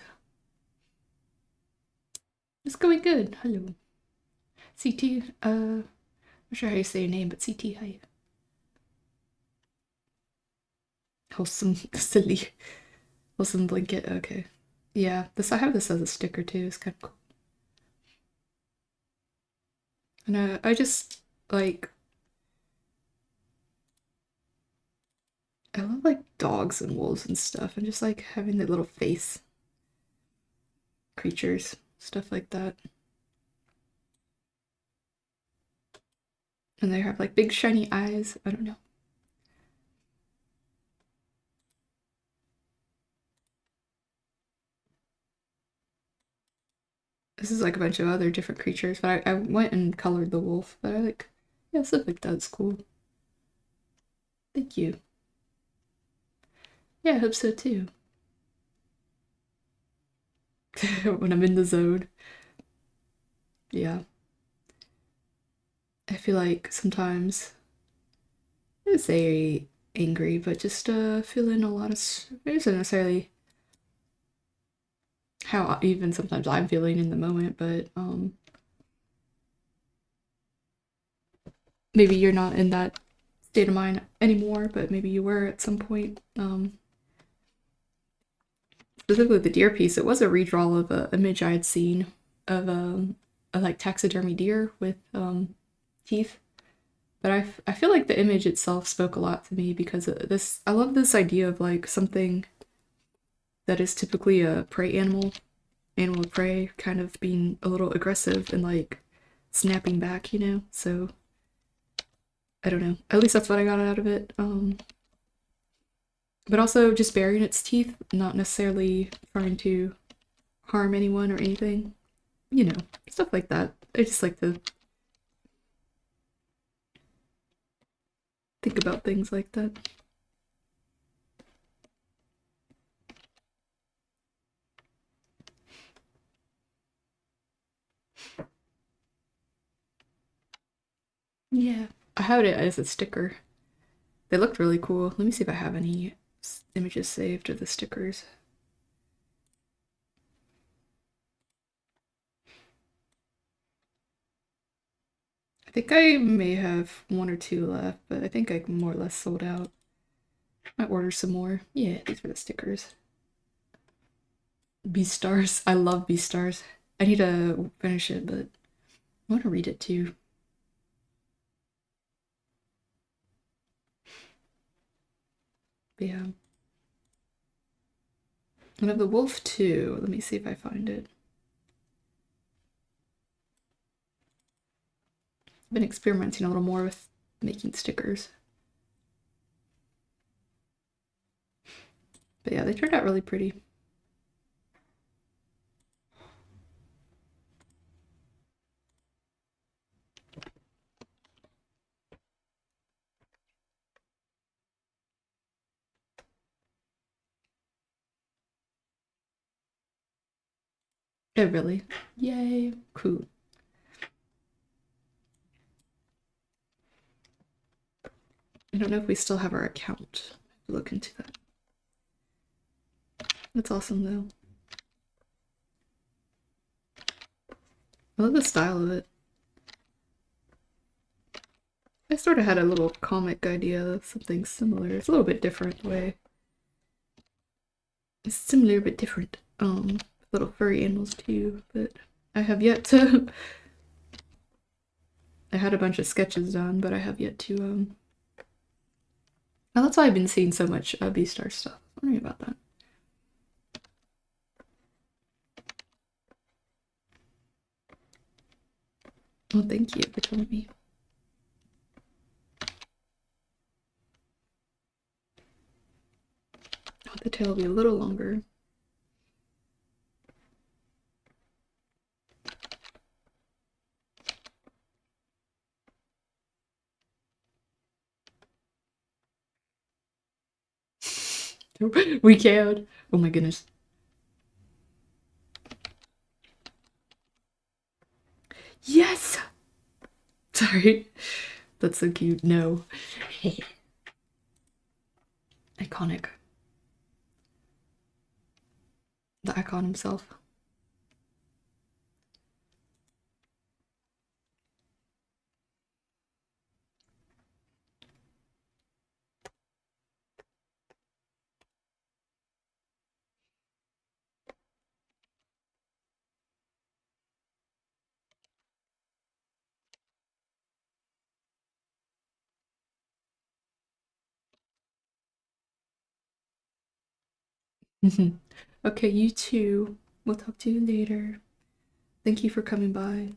It's going good. Hello. CT, I'm not sure how you say your name, but CT, hi. Wholesome, silly. Wholesome blanket, okay. Yeah, I have this as a sticker too, it's kind of cool. And I just, like, I love, like, dogs and wolves and stuff, and just, like, having the little face creatures, stuff like that. And they have, like, big shiny eyes, I don't know. This is, like, a bunch of other different creatures, but I went and colored the wolf, but I, like, yeah, stuff like that's cool. Thank you. Yeah, I hope so too. When I'm in the zone. Yeah. I feel like sometimes I would say angry, but just feeling a lot of it isn't necessarily how even sometimes I'm feeling in the moment, but maybe you're not in that state of mind anymore, but maybe you were at some point. specifically the deer piece, it was a redraw of an image I had seen of a like taxidermy deer with teeth. But I feel like the image itself spoke a lot to me because this I love this idea of like something that is typically a prey animal, animal of prey, kind of being a little aggressive and like snapping back, you know? So I don't know. At least that's what I got out of it. But also just baring its teeth, not necessarily trying to harm anyone or anything. You know, stuff like that. I just like to think about things like that. Yeah. I have it as a sticker. They looked really cool. Let me see if I have any images saved of the stickers. I think I may have one or two left, but I think I more or less sold out. Might order some more. Yeah, these were the stickers. Beastars. I love Beastars. I need to finish it, but I want to read it too. But yeah. And of the wolf too. Let me see if I find it. I've been experimenting a little more with making stickers. But yeah, they turned out really pretty. Oh, really? Yay. Cool. I don't know if we still have our account. Look into that. That's awesome though. I love the style of it. I sort of had a little comic idea of something similar. It's a little bit different way. It's similar but different. Little furry animals too, but I have yet to I had a bunch of sketches done, but I have yet to oh, that's why I've been seeing so much Beastar stuff. I'm wondering about that. Well, thank you for telling me. Oh, the tail will be a little longer. We can. Oh my goodness. Yes! Sorry. That's so cute. No. Iconic. The icon himself. Okay, you too. We'll talk to you later. Thank you for coming by.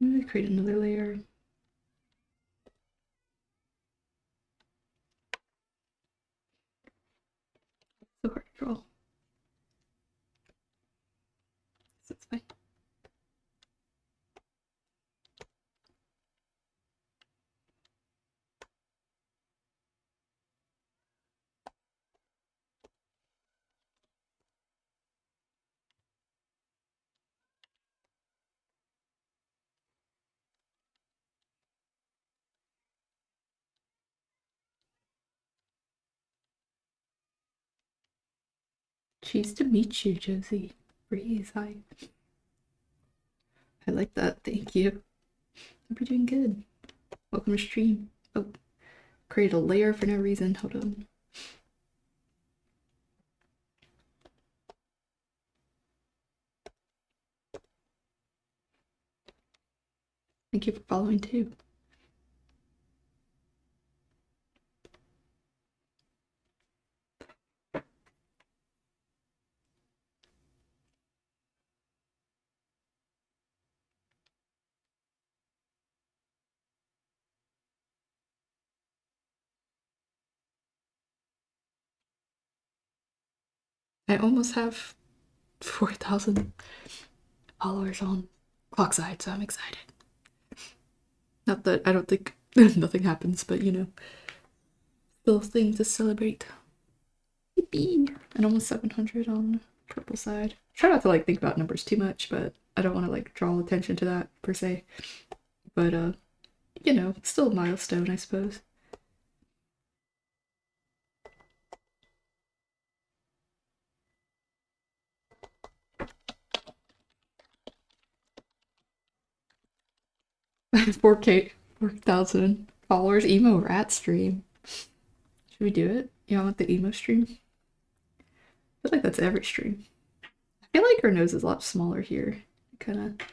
I'm gonna create another layer. So hard to draw. That's fine. Cheese to meet you, Josie. Breeze, hi. I like that, thank you. Hope you're doing good. Welcome to stream. Oh, create a layer for no reason. Hold on. Thank you for following too. I almost have 4,000 followers on Clockside, so I'm excited. Not that I don't think nothing happens, but you know, still thing to celebrate. Yippee! And almost 700 on purple side. Try not to like think about numbers too much, but I don't want to like draw attention to that per se. But you know, still a milestone, I suppose. $4K, 4,000 followers. Emo rat stream. Should we do it? You want the emo stream? I feel like that's every stream. I feel like her nose is a lot smaller here. Kind of.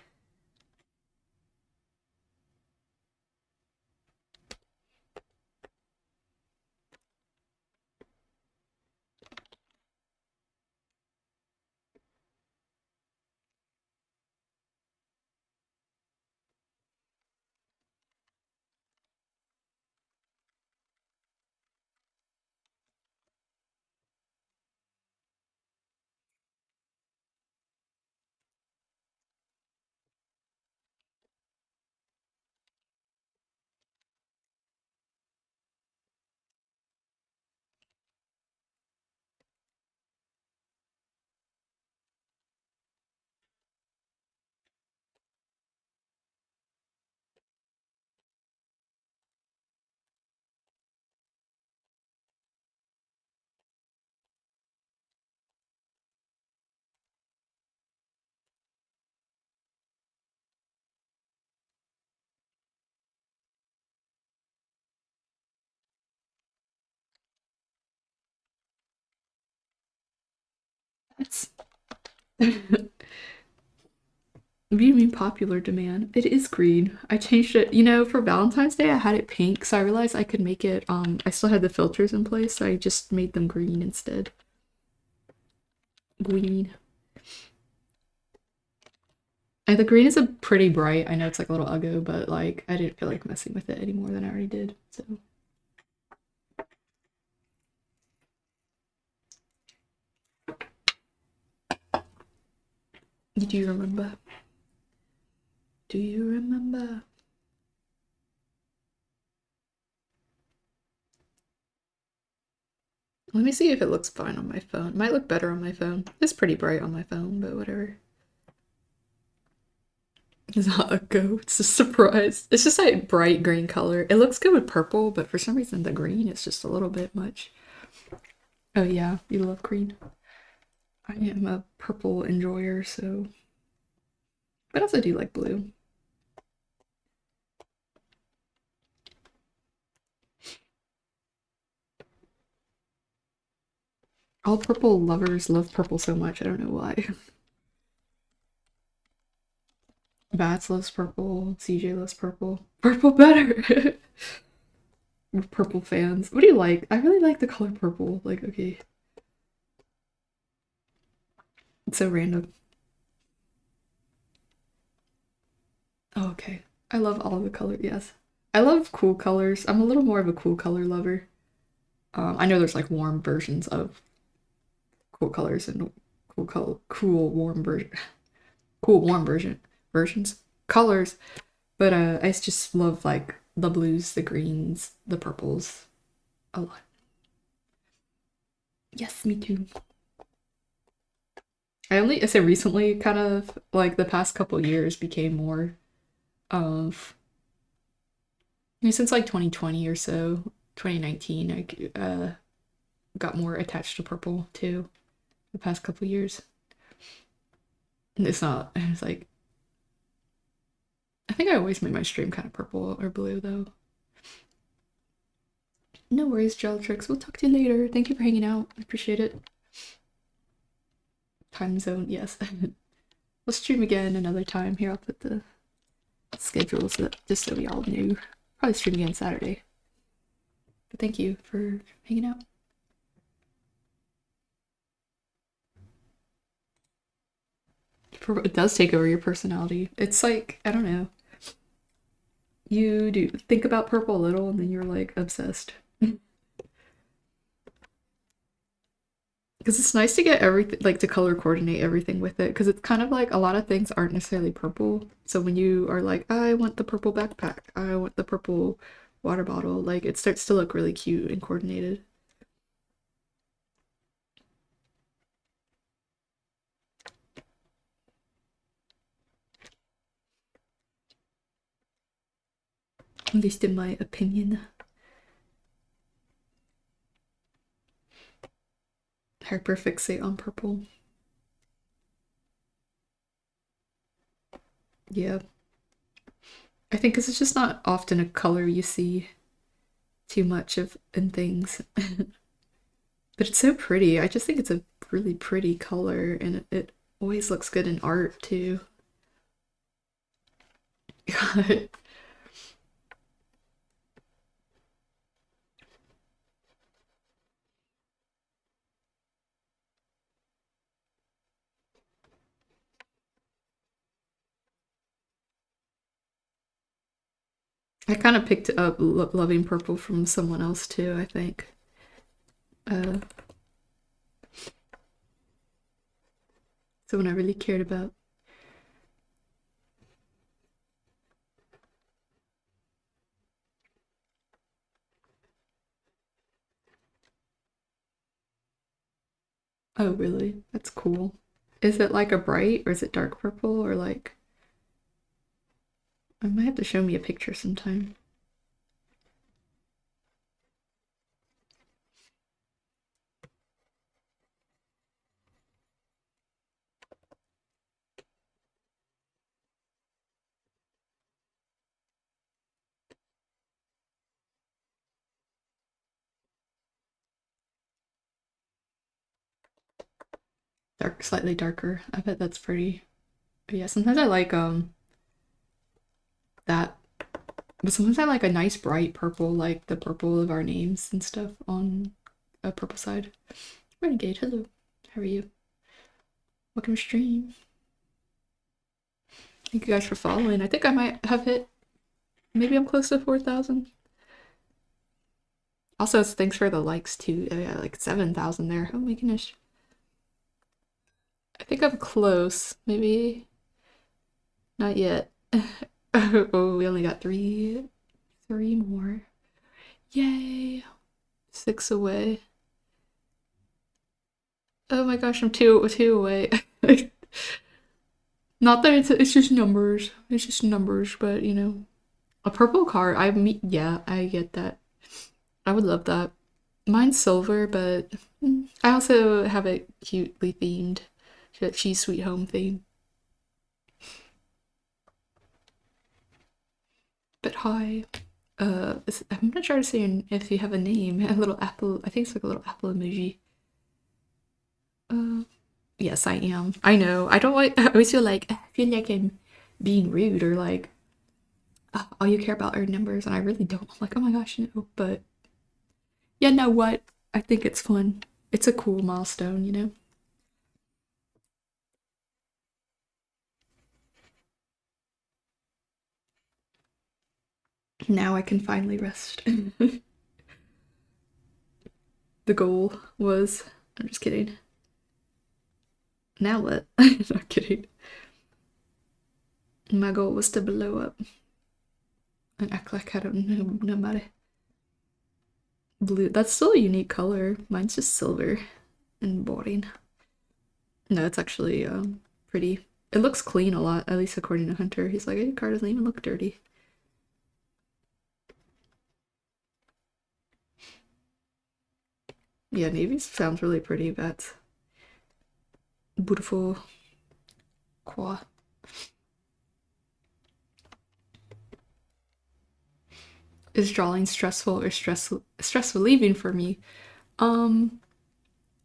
That's. What do you mean popular demand? It is green. I changed it, you know, for Valentine's Day I had it pink, so I realized I could make it I still had the filters in place, so I just made them green instead. Green. And the green is a pretty bright. I know it's like a little uggo, but like I didn't feel like messing with it any more than I already did. So do you remember? Do you remember? Let me see if it looks fine on my phone. It might look better on my phone. It's pretty bright on my phone, but whatever. It's not a go. It's a surprise. It's just a bright green color. It looks good with purple, but for some reason the green is just a little bit much. Oh yeah, you love green. I am a purple enjoyer, so. But also do like blue. All purple lovers love purple so much. I don't know why. Bats loves purple. CJ loves purple. Purple better. Purple fans. What do you like? I really like the color purple. Like, okay. It's so random. Oh, okay. I love all the colors. Yes. I love cool colors. I'm a little more of a cool color lover. I know there's like warm versions of cool colors and cool warm version, cool warm versions, colors. But I just love like the blues, the greens, the purples a lot. Yes, me too. I say recently, kind of like the past couple years, became more of, I mean, since like 2020 or so, 2019, got more attached to purple too. The past couple years, and it's not. It's like I think I always make my stream kind of purple or blue though. No worries, Ratrick. We'll talk to you later. Thank you for hanging out. I appreciate it. Time zone, yes. We'll stream again another time. Here, I'll put the schedules just so we all knew. Probably stream again Saturday. But thank you for hanging out. It does take over your personality. It's like, I don't know. You do think about purple a little and then you're like obsessed. Because it's nice to get everything, like to color coordinate everything with it. Because it's kind of like a lot of things aren't necessarily purple. So when you are like, I want the purple backpack, I want the purple water bottle, like it starts to look really cute and coordinated. At least in my opinion. Hyperfixate on purple. Yeah. I think 'cause it's just not often a color you see too much of in things. But it's so pretty. I just think it's a really pretty color and it always looks good in art too. God. I kind of picked up Loving Purple from someone else too, I think. Uh, Someone I really cared about. Oh, really? That's cool. Is it like a bright or is it dark purple or like I might have to show me a picture sometime. Dark, slightly darker. I bet that's pretty. But yeah, sometimes I like that, but sometimes I like a nice bright purple, like the purple of our names and stuff on a purple side. Renegade, hello. How are you? Welcome to stream. Thank you guys for following. I think I might have hit, maybe I'm close to 4,000. Also, thanks for the likes too. Oh, yeah, like 7,000 there. Oh my goodness. I think I'm close. Maybe not yet. Oh, we only got three more. Yay. 6 away. Oh my gosh, I'm two away. Not that it's just numbers. It's just numbers, but you know, a purple car. Yeah, I get that. I would love that. Mine's silver, but I also have it cutely themed. That Cheese Sweet Home theme. But hi. I'm not sure to say if you have a name. A little apple. I think it's like a little apple emoji. Uh, yes, I am. I know. I don't like. I always feel like I'm being rude or like all you care about are numbers, and I really don't. I'm like, oh my gosh, no. But yeah, know what? I think it's fun. It's a cool milestone, you know. Now I can finally rest. The goal was. I'm just kidding. Now what? Not kidding. My goal was to blow up and act like I don't know nobody. Blue. That's still a unique color. Mine's just silver and boring. No, it's actually pretty. It looks clean a lot, at least according to Hunter. He's like, hey, your car doesn't even look dirty. Yeah, navy sounds really pretty. That's beautiful. Qua. Is drawing stressful or stress relieving for me? Um,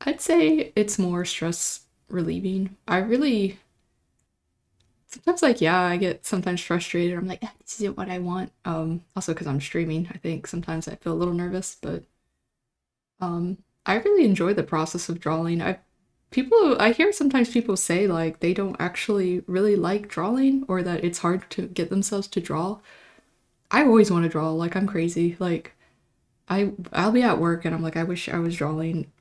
I'd say it's more stress relieving. I really sometimes like yeah, I get sometimes frustrated. I'm like, ah, this isn't what I want. Also because I'm streaming, I think sometimes I feel a little nervous, but I really enjoy the process of drawing. I hear sometimes people say like they don't actually really like drawing or that it's hard to get themselves to draw. I always want to draw, like I'm crazy. Like I'll be at work and I'm like I wish I was drawing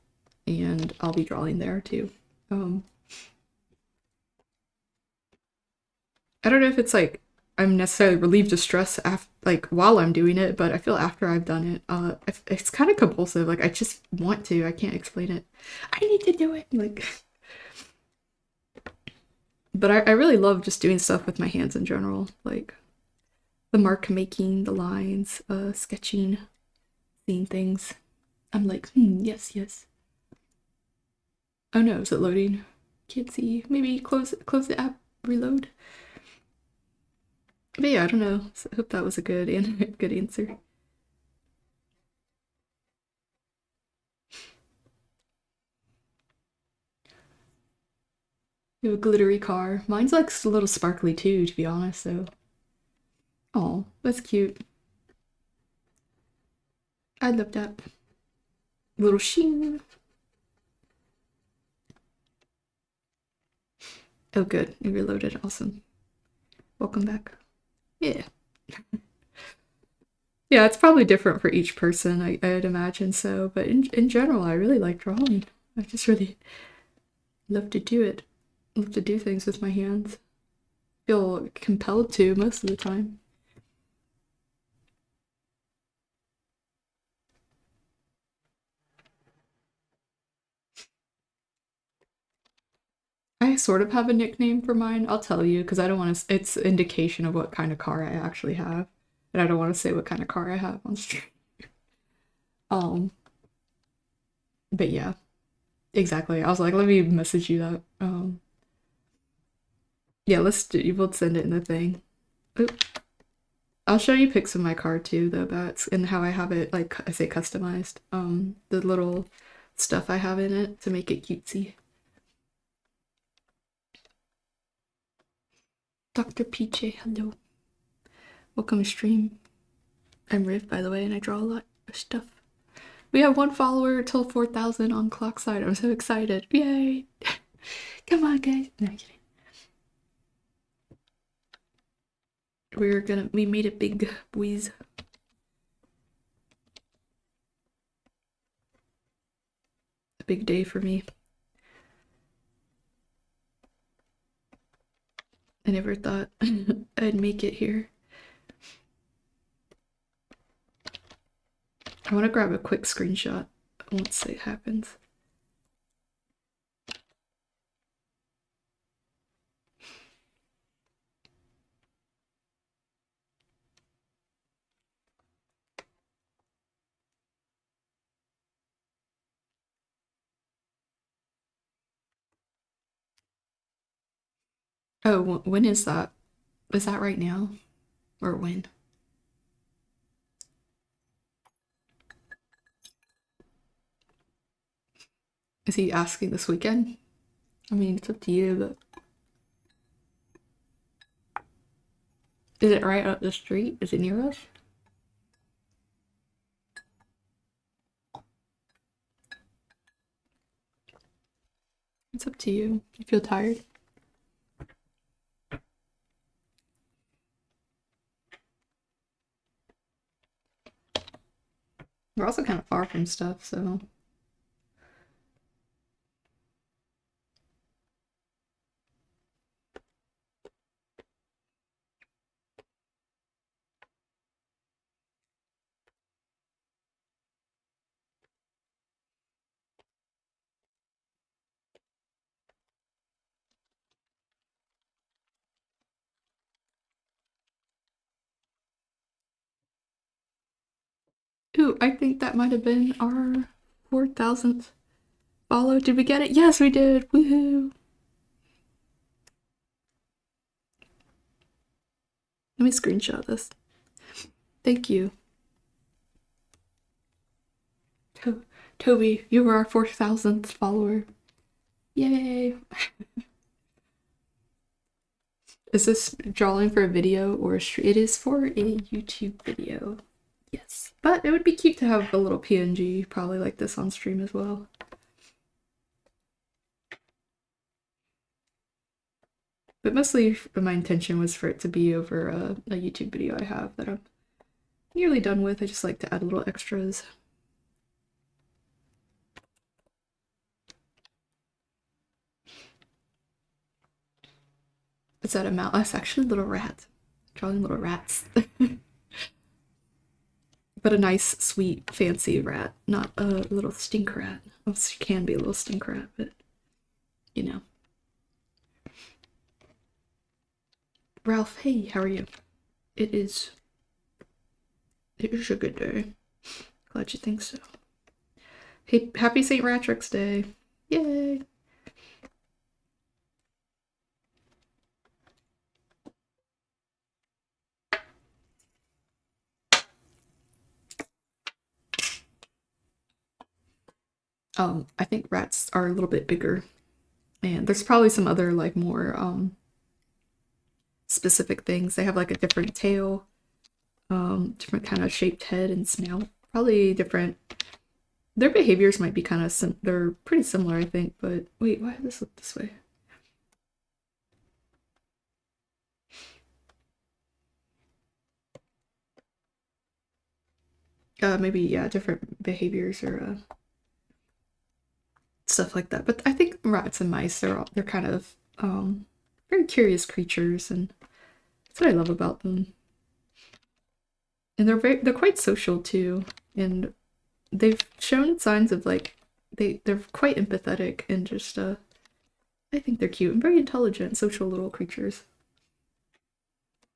and I'll be drawing there too. Um I don't know if it's like I'm necessarily relieved of stress like while I'm doing it, but I feel after I've done it, it's kind of compulsive. Like I just want to. I can't explain it. I need to do it. Like, but I really love just doing stuff with my hands in general, like the mark making, the lines, sketching, seeing things. I'm like, yes, yes. Oh no, is it loading? Can't see. Maybe close the app, reload. But yeah, I don't know. So I hope that was a good good answer. You have a glittery car. Mine's like a little sparkly too, to be honest. So, oh, that's cute. I love that little sheen. Oh, good. You reloaded. Awesome. Welcome back. Yeah. Yeah, it's probably different for each person, I'd imagine so. But in general, I really like drawing. I just really love to do it. Love to do things with my hands. Feel compelled to most of the time. I sort of have a nickname for mine. I'll tell you because I don't want to. It's indication of what kind of car I actually have, and I don't want to say what kind of car I have on stream. Um, but yeah, exactly. I was like, let me message you that. Yeah, we'll send it in the thing. Oop. I'll show you pics of my car too, though, that's and how I have it, like I say, customized. The little stuff I have in it to make it cutesy. Dr. Peachy, hello. Welcome to stream. I'm Riv, by the way, and I draw a lot of stuff. We have one follower till 4,000 on Clockside. I'm so excited. Yay! Come on, guys. No, I'm kidding. We made it big, boys. A big day for me. I never thought I'd make it here. I want to grab a quick screenshot once it happens. Oh, when is that? Is that right now? Or when? Is he asking this weekend? I mean, it's up to you, but. Is it right up the street? Is it near us? It's up to you. You feel tired? also kind of far from stuff, so. Ooh, I think that might have been our 4,000th follow. Did we get it? Yes, we did. Woohoo! Let me screenshot this. Thank you. Toby, you were our 4,000th follower. Yay! Is this drawing for a video or a stream? It is for a YouTube video. Yes. But it would be cute to have a little PNG, probably like this on stream as well. But mostly my intention was for it to be over a YouTube video I have that I'm nearly done with. I just like to add little extras. Is that a mouse? That's actually a little rat. Drawing little rats. But a nice, sweet, fancy rat, not a little stink rat. Well, she can be a little stink rat, but you know. Ralph, hey, how are you? It is a good day. Glad you think so. Hey, happy St. Ratrick's Day. Yay. I think rats are a little bit bigger. And there's probably some other like more specific things. They have like a different tail, different kind of shaped head and snout. Probably different. Their behaviors might be kind of they're pretty similar, I think. But wait, why does this look this way? Maybe yeah, different behaviors or stuff like that. But I think rats and mice they're kind of very curious creatures, and that's what I love about them. And they're quite social too, and they've shown signs of like they're quite empathetic and just I think they're cute and very intelligent, social little creatures.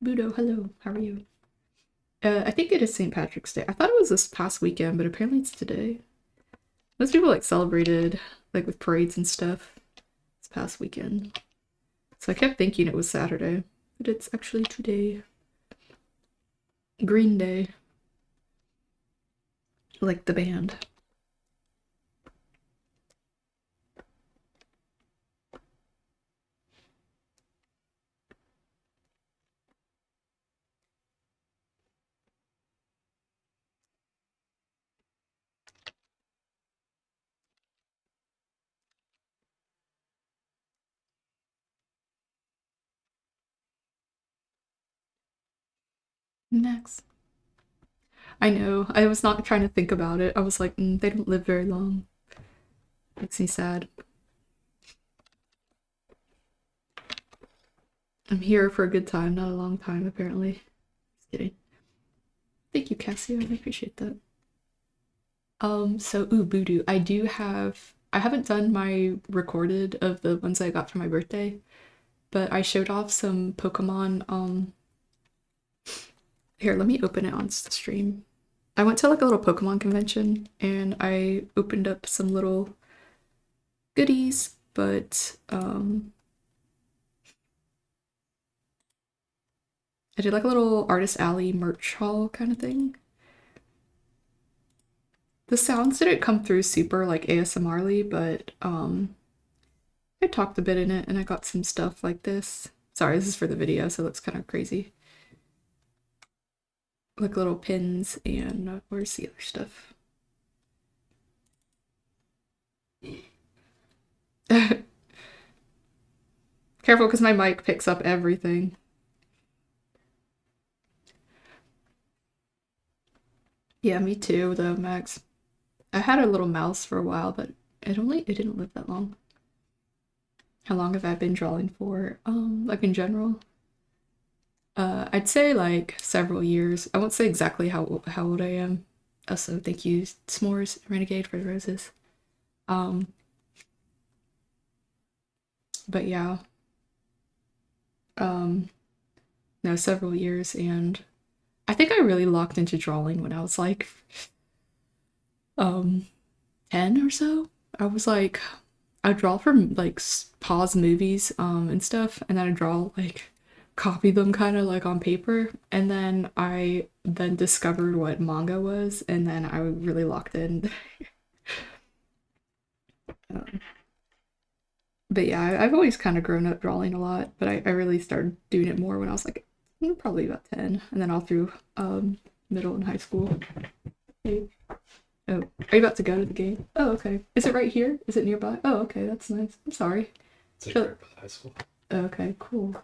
Budo, hello, how are you? I think it is St. Patrick's Day. I thought it was this past weekend, but apparently it's today. Most people like celebrated like with parades and stuff this past weekend. So I kept thinking it was Saturday, but it's actually today. Green Day. Like the band. Next. I know. I was not trying to think about it. I was like, they don't live very long. Makes me sad. I'm here for a good time, not a long time, apparently. Just kidding. Thank you, Cassie. I appreciate that. So Voodoo. I haven't done my recorded of the ones I got for my birthday, but I showed off some Pokemon, here, let me open it on the stream. I went to like a little Pokemon convention and I opened up some little goodies, but I did like a little Artist Alley merch haul kind of thing. The sounds didn't come through super like ASMR-ly, but I talked a bit in it and I got some stuff like this. Sorry, this is for the video, so it looks kind of crazy. Like little pins and where's the other stuff? Careful, because my mic picks up everything. Yeah, me too, though, Max. I had a little mouse for a while, but it didn't live that long. How long have I been drawing for? Like in general? I'd say like several years. I won't say exactly how old I am. Also, thank you, S'mores Renegade, for the roses. Um, but yeah, um, no, several years, and I think I really locked into drawing when I was like, um, 10 or so. I was like, I draw from like pause movies, and stuff, and then I draw like copy them kind of like on paper, and then I then discovered what manga was, and then I really locked in. um, but yeah, I've always kind of grown up drawing a lot, but I really started doing it more when I was like probably about 10, and then all through middle and high school. Hey. Oh, are you about to go to the game? Oh, okay. Is it right here? Is it nearby? Oh, okay, that's nice. I'm sorry. It's like right by the high school. Okay, cool.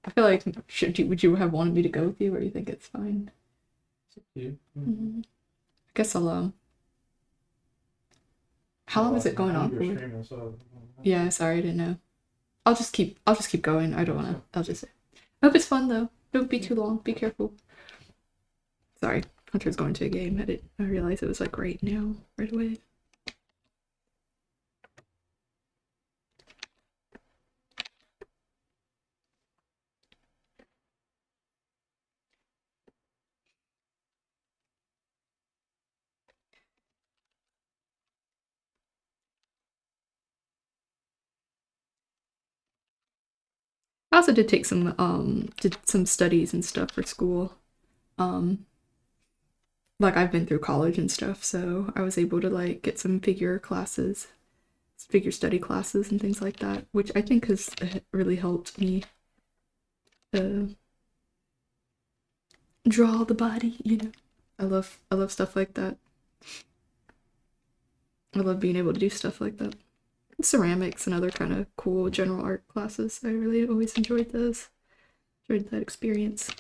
I feel like would you have wanted me to go with you, or you think it's fine? You? I guess I'll How long is it going on for? Yeah, sorry, I didn't know. I'll just keep going. I don't wanna. I'll just. I hope it's fun though. Don't be too long. Be careful. Sorry, Hunter's going to a game. I realized it was like right now, right away. I also did take some studies and stuff for school. Um, like I've been through college and stuff, so I was able to like get some figure study classes and things like that, which I think has really helped me uh, draw the body. I love stuff like that. I love being able to do stuff like that. Ceramics and other kind of cool general art classes. I really always enjoyed those. Enjoyed that experience.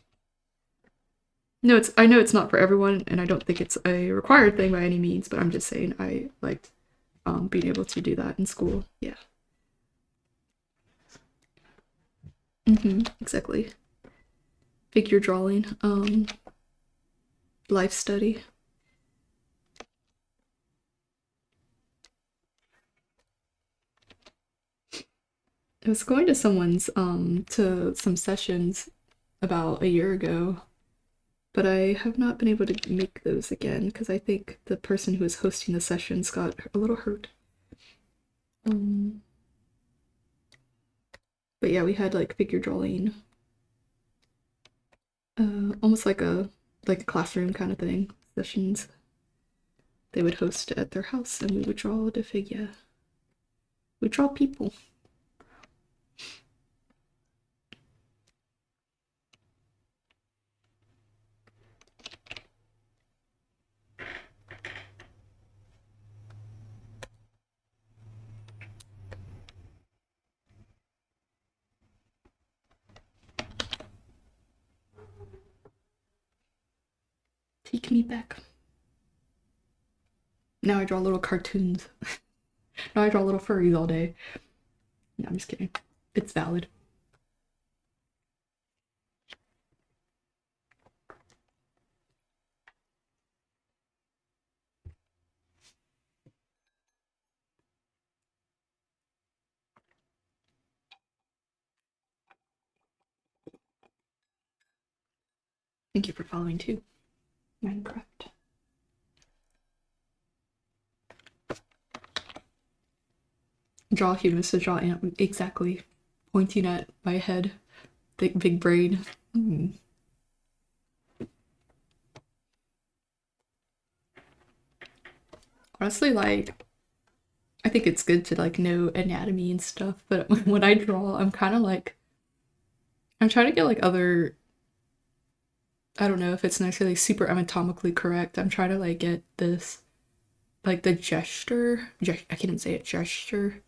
No, I know it's not for everyone, and I don't think it's a required thing by any means, but I'm just saying I liked being able to do that in school. Yeah. Exactly. Figure drawing, life study. I was going to some sessions about a year ago, but I have not been able to make those again because I think the person who was hosting the sessions got a little hurt. But yeah, we had like figure drawing, almost like a classroom kind of thing sessions. They would host at their house, and we would draw the figure. We draw people. Take me back. Now I draw little cartoons. Now I draw little furries all day. No, I'm just kidding. It's valid. Thank you for following too. Minecraft. Draw humans to draw ant. Exactly. Pointing at my head. Big brain. Honestly, like, I think it's good to like know anatomy and stuff, but when I draw, I'm kind of like, I'm trying to get like other. I don't know if it's necessarily super anatomically correct. I'm trying to like get this, like the gesture. I can't even say it. Gesture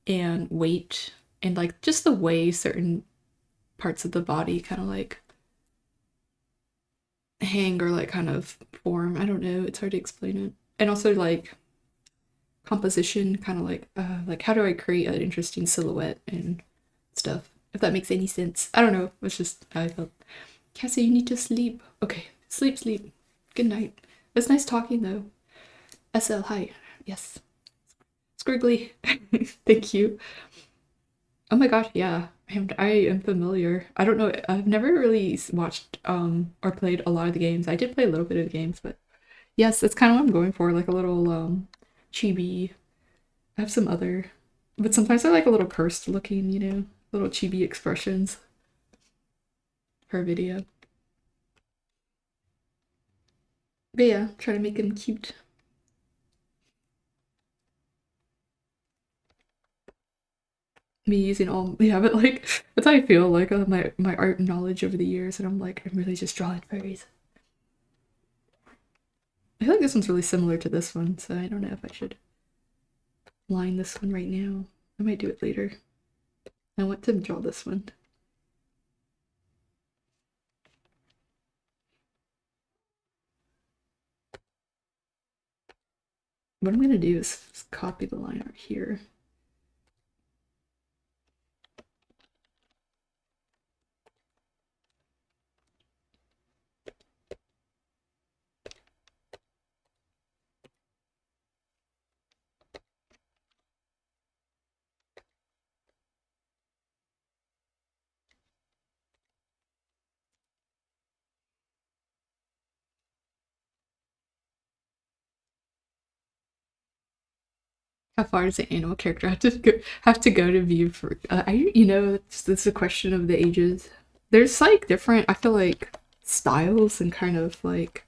and weight and like just the way certain parts of the body kind of like hang or like kind of form. I don't know. It's hard to explain it. and also like composition, kind of like how do I create an interesting silhouette and stuff. If that makes any sense. I don't know. It's just how I felt. Cassie, you need to sleep. Okay, sleep, sleep. Good night. It's nice talking though. SL, hi. Yes. Squiggly. Thank you. Oh my god, yeah. I am familiar. I don't know. I've never really watched or played a lot of the games. I did play a little bit of the games, but yes, that's kind of what I'm going for, like a little chibi. I have some other, but sometimes I like a little cursed looking, little chibi expressions per video. But yeah, try to make them cute. Me using all, yeah, but like that's how I feel like my art knowledge over the years, and I'm really just drawing furries. I feel like this one's really similar to this one, so I don't know if I should line this one right now. I might do it later. I want to draw this one. What I'm gonna do is just copy the line art here. How far does an animal character have to go to view for? It's a question of the ages. There's like different. I feel like styles and kind of like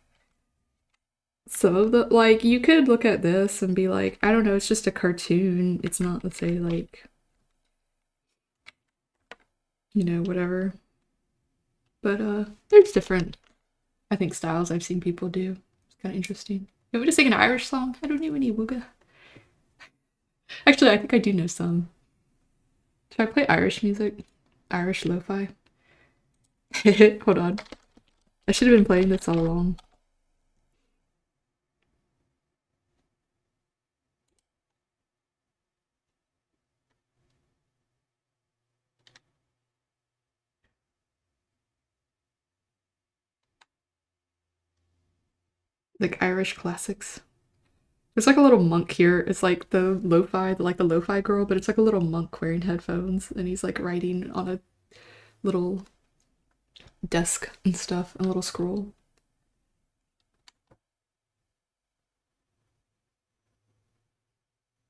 some of the like you could look at this and be like, I don't know, it's just a cartoon. It's not, let's say, like whatever. But there's different, I think, styles I've seen people do. It's kind of interesting. You want me to sing an Irish song? I don't know any wooga. Actually, I think I do know some. Should I play Irish music? Irish lo-fi? Hold on. I should have been playing this all along. Like Irish classics. There's like a little monk here. It's like the lo-fi girl, but it's like a little monk wearing headphones, and he's like writing on a little desk and stuff, a little scroll.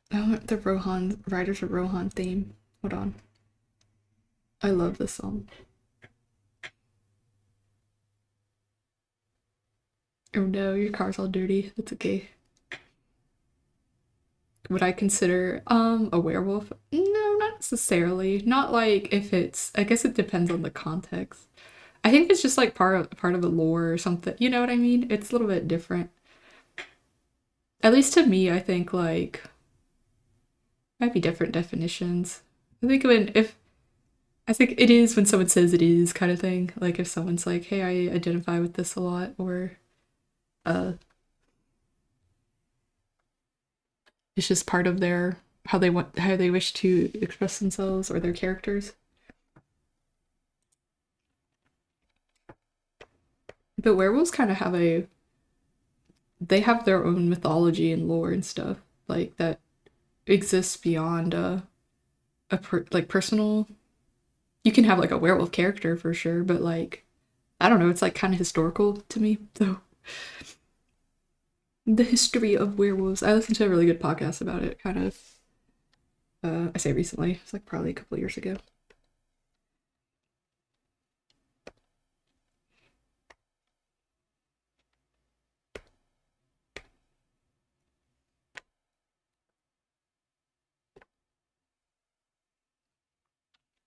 I want the Rohan Riders of Rohan theme. Hold on. I love this song. Oh no, your car's all dirty. That's okay. Would I consider a werewolf? No, not necessarily. Not like if it's, I guess it depends on the context. I think it's just like part of the lore or something. You know what I mean? It's a little bit different. At least to me, I think like might be different definitions. I think when if I think it is when someone says it is kind of thing. Like if someone's like, "Hey, I identify with this a lot," or uh it's just part of their how they wish to express themselves or their characters. But werewolves kind of have a they have their own mythology and lore and stuff like that exists beyond like personal. You can have like a werewolf character for sure, but like I don't know, it's like kind of historical to me. So the history of werewolves. I listened to a really good podcast about it. Kind of, I say recently. It's like probably a couple years ago.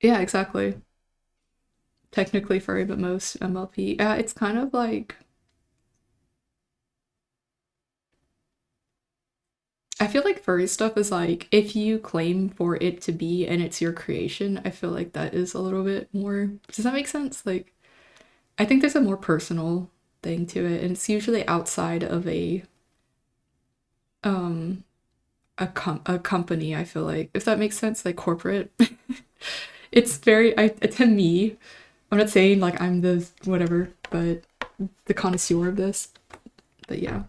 Yeah, exactly. Technically furry, but most MLP. It's kind of like I feel like furry stuff is like if you claim for it to be and it's your creation, I feel like that is a little bit more. Does that make sense? Like I think there's a more personal thing to it, and it's usually outside of a um a company, I feel like, if that makes sense, like corporate. It's very to me, I'm not saying like I'm the whatever, but the connoisseur of this. But yeah.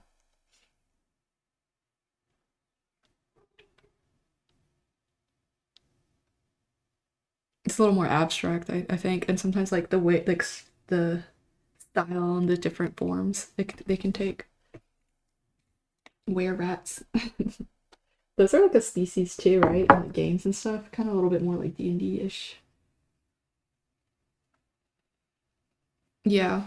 It's a little more abstract, I think, and sometimes like the way like the style and the different forms they can take. Were rats. Those are like a species too, right? In like games and stuff, kind of a little bit more like D&D ish. Yeah,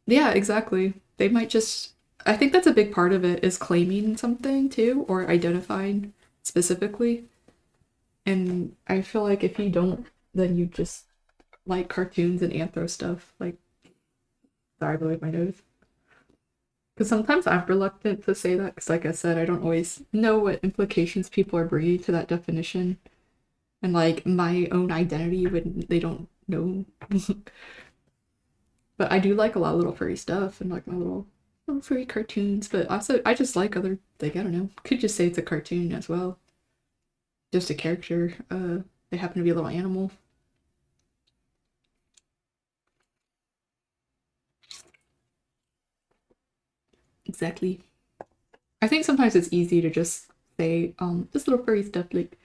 yeah, exactly. They might just. I think that's a big part of it is claiming something too, or identifying specifically. And I feel like if you don't, then you just like cartoons and anthro stuff. Like, sorry, I my nose. Because sometimes I'm reluctant to say that, because, like I said, I don't always know what implications people are bringing to that definition, and like my own identity when they don't know. But I do like a lot of little furry stuff and like my little furry cartoons. But also, I just like other like I don't know. Could just say it's a cartoon as well, just a character. They happen to be a little animal. Exactly. I think sometimes it's easy to just say this little furry stuff. Like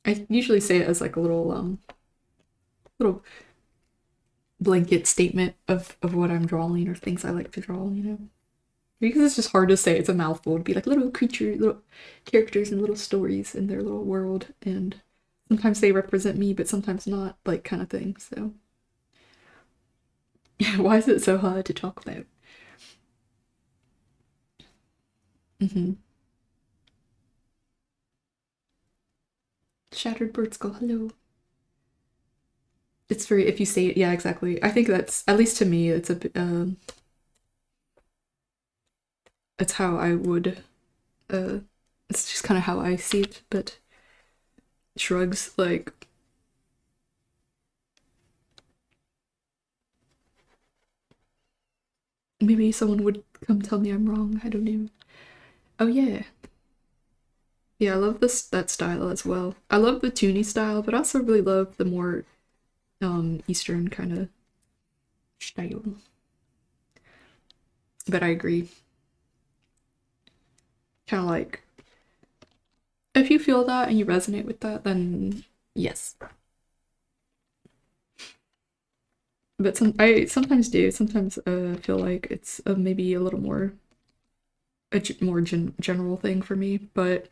I usually say it as like a little blanket statement of what I'm drawing or things I like to draw. Because it's just hard to say. It's a mouthful. It'd be like little creature, little characters and little stories in their little world, and sometimes they represent me, but sometimes not, like kind of thing. So, why is it so hard to talk about? Mm-hmm. Shattered bird skull. Hello. It's very if you say it. Yeah, exactly. I think that's at least to me. It's how I would. Uh, it's just kind of how I see it. But shrugs like maybe someone would come tell me I'm wrong. I don't know. Oh yeah. Yeah, I love this that style as well. I love the toony style, but I also really love the more Eastern kind of style. But I agree. Kind of like if you feel that and you resonate with that, then yes. But I sometimes do. Sometimes feel like it's maybe a little more more general thing for me. But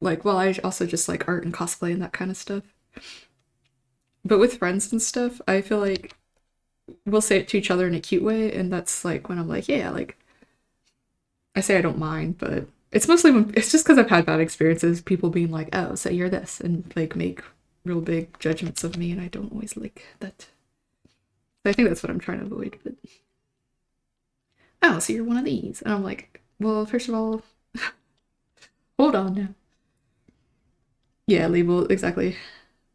like, well, I also just like art and cosplay and that kind of stuff. But with friends and stuff, I feel like we'll say it to each other in a cute way, and that's like when I'm like, yeah, like I say I don't mind, but it's mostly when it's just because I've had bad experiences, people being like, oh, so you're this, and like make real big judgments of me, and I don't always like that. I think that's what I'm trying to avoid. But oh, so you're one of these, and I'm like, well, first of all, hold on now. Yeah, label exactly.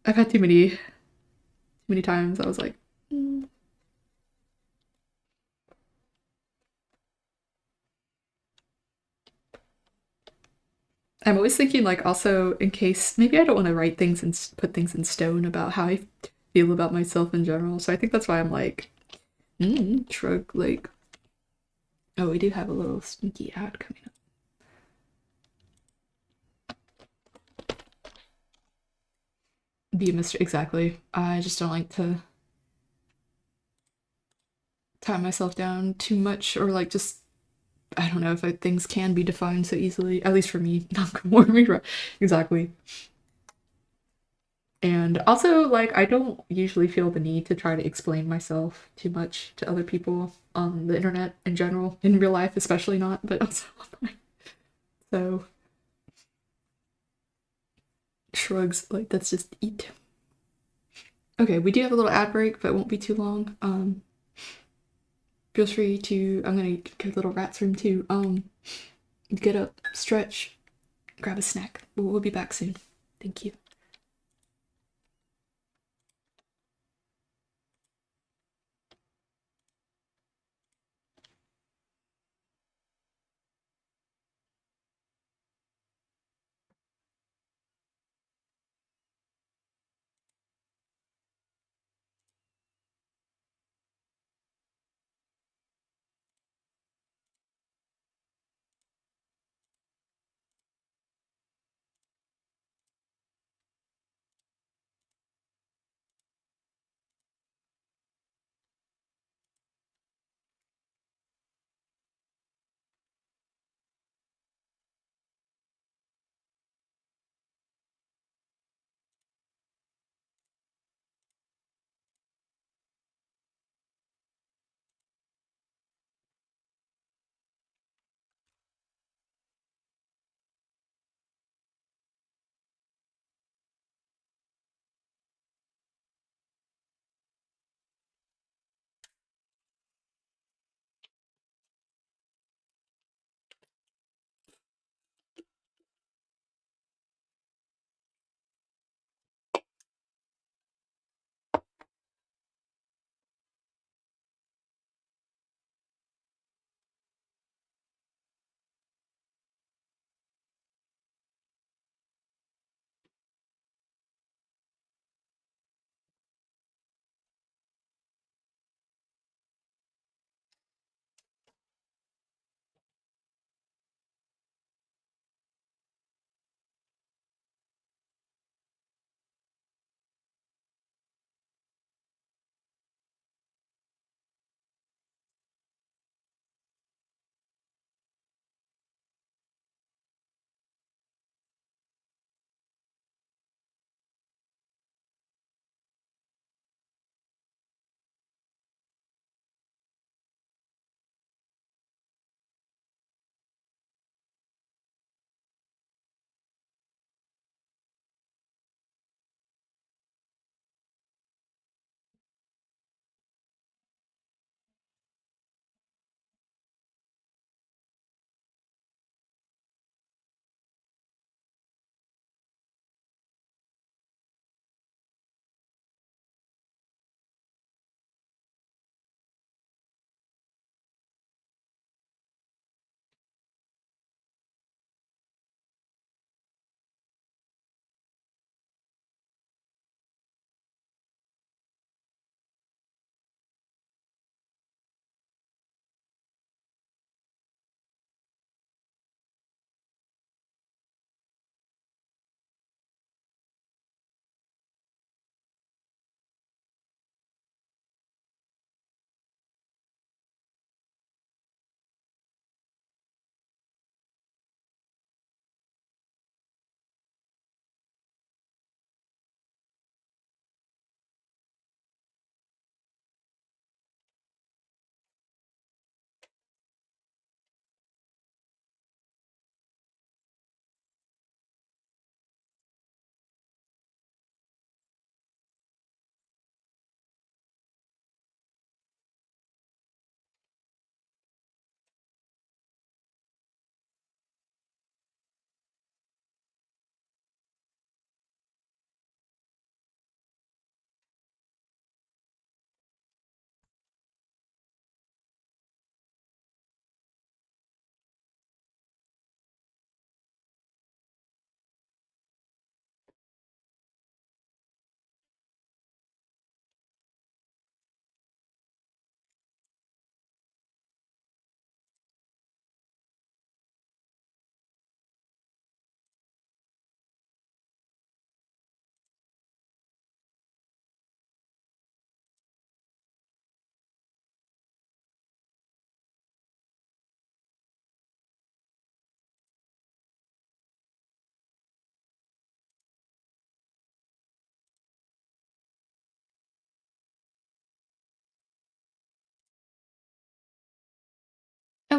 I've had too many times. I was like, mm. I'm always thinking like also in case maybe I don't want to write things and put things in stone about how I feel about myself in general. So I think that's why I'm like, shrug. Like, oh, we do have a little sneaky ad coming up. Be a mystery, exactly. I just don't like to tie myself down too much, or like just I don't know if things can be defined so easily. At least for me, not more me, right? Exactly. And also, like, I don't usually feel the need to try to explain myself too much to other people on the internet in general, in real life, especially not, but also online. So, shrugs, like, that's just eat. Okay, we do have a little ad break, but it won't be too long. Feel free to, I'm gonna give little rats room too. Get up, stretch, grab a snack. We'll be back soon. Thank you.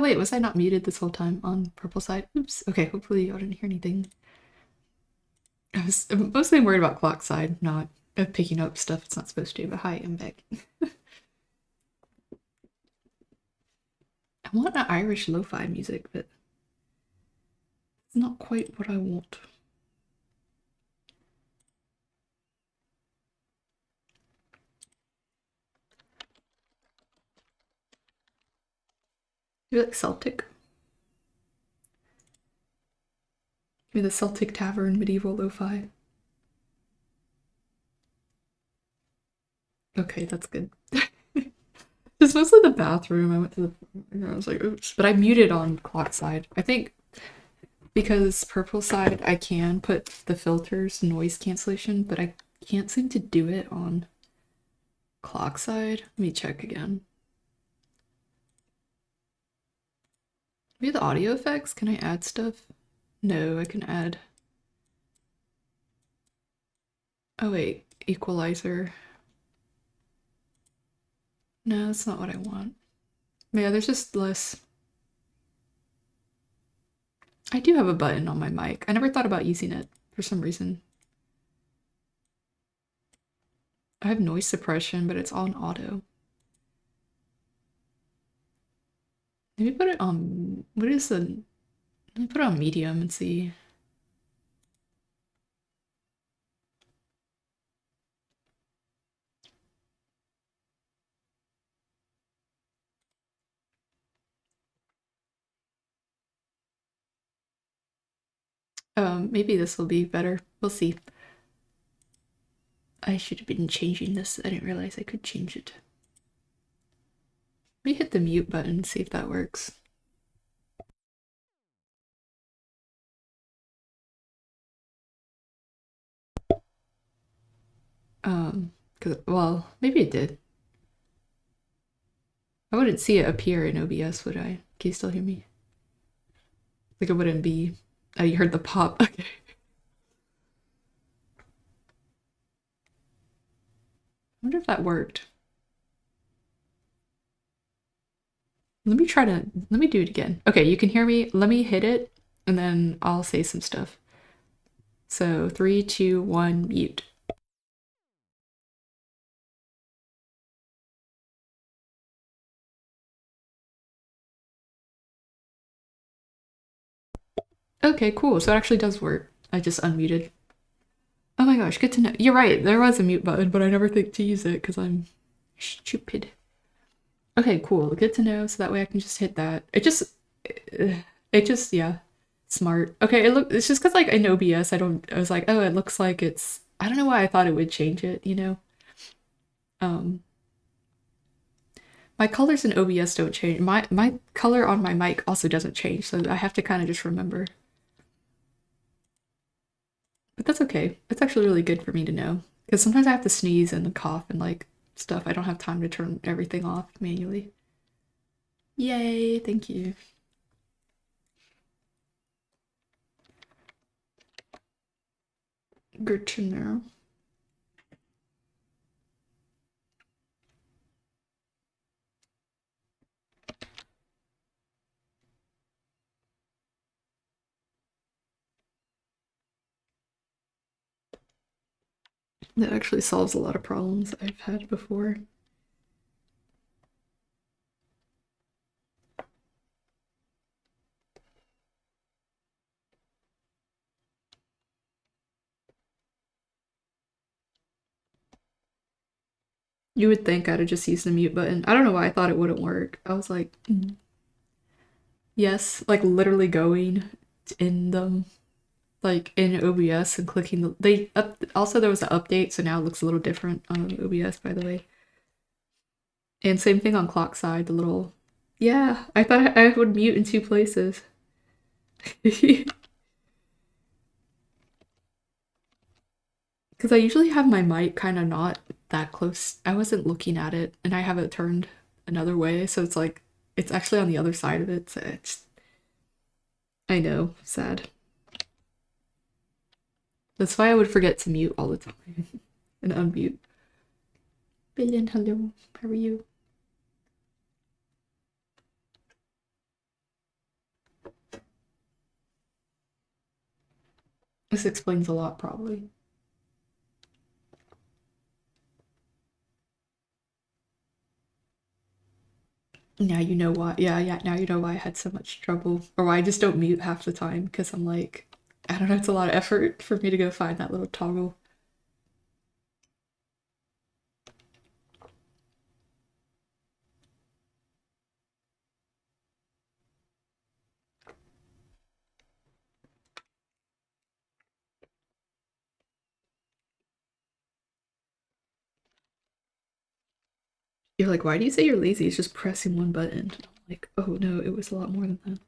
wait, was I not muted this whole time on purple side? Oops. Okay, hopefully y'all didn't hear anything. I was mostly worried about clock side, not picking up stuff it's not supposed to, but hi, I'm back. I want an Irish lo-fi music, but it's not quite what I want. Maybe like Celtic? Maybe the Celtic Tavern medieval lo-fi. Okay, that's good. It's mostly the bathroom. I went to I was like, oops. But I muted on clock side. I think because purple side, I can put the filters noise cancellation, but I can't seem to do it on clock side. Let me check again. Maybe the audio effects? Can I add stuff? No, I can add. Oh wait, equalizer. No, that's not what I want. Yeah, there's just less. I do have a button on my mic. I never thought about using it for some reason. I have noise suppression, but it's on auto. Maybe put it on, what is the, let me put it on medium and see. Maybe this will be better. We'll see. I should have been changing this. I didn't realize I could change it. Let me hit the mute button and see if that works. Well, maybe it did. I wouldn't see it appear in OBS, would I? Can you still hear me? Like it wouldn't be. Oh, you heard the pop. Okay. I wonder if that worked. Let me do it again. Okay, you can hear me. Let me hit it and then I'll say some stuff. So 3, 2, 1, mute. Okay, cool. So it actually does work. I just unmuted. Oh my gosh, good to know. You're right, there was a mute button, but I never think to use it because I'm stupid. Okay, cool. Good to know. So that way I can just hit that. Yeah, smart. Okay, it's just because like in OBS, I was like, oh, it looks like it's, I don't know why I thought it would change it, you know? Um, my colors in OBS don't change. My color on my mic also doesn't change, so I have to kind of just remember. But that's okay. It's actually really good for me to know. Because sometimes I have to sneeze and cough and like stuff. I don't have time to turn everything off manually. Yay, thank you. Good to know. That actually solves a lot of problems I've had before. You would think I'd have just used the mute button. I don't know why I thought it wouldn't work. I was like, yes, like literally going in them, like in OBS and clicking also there was an update, so now it looks a little different on OBS, by the way. And same thing on clock side, the little, yeah, I thought I would mute in two places. Because I usually have my mic kind of not that close. I wasn't looking at it and I have it turned another way. So it's like, it's actually on the other side of it. So it's, I know, sad. That's why I would forget to mute all the time and unmute. Billion, hello. How are you? This explains a lot, probably. Now you know why. Yeah, yeah, now you know why I had so much trouble. Or why I just don't mute half the time, because I'm like, I don't know, it's a lot of effort for me to go find that little toggle. You're like, why do you say you're lazy? It's just pressing one button. I'm like, oh no, it was a lot more than that.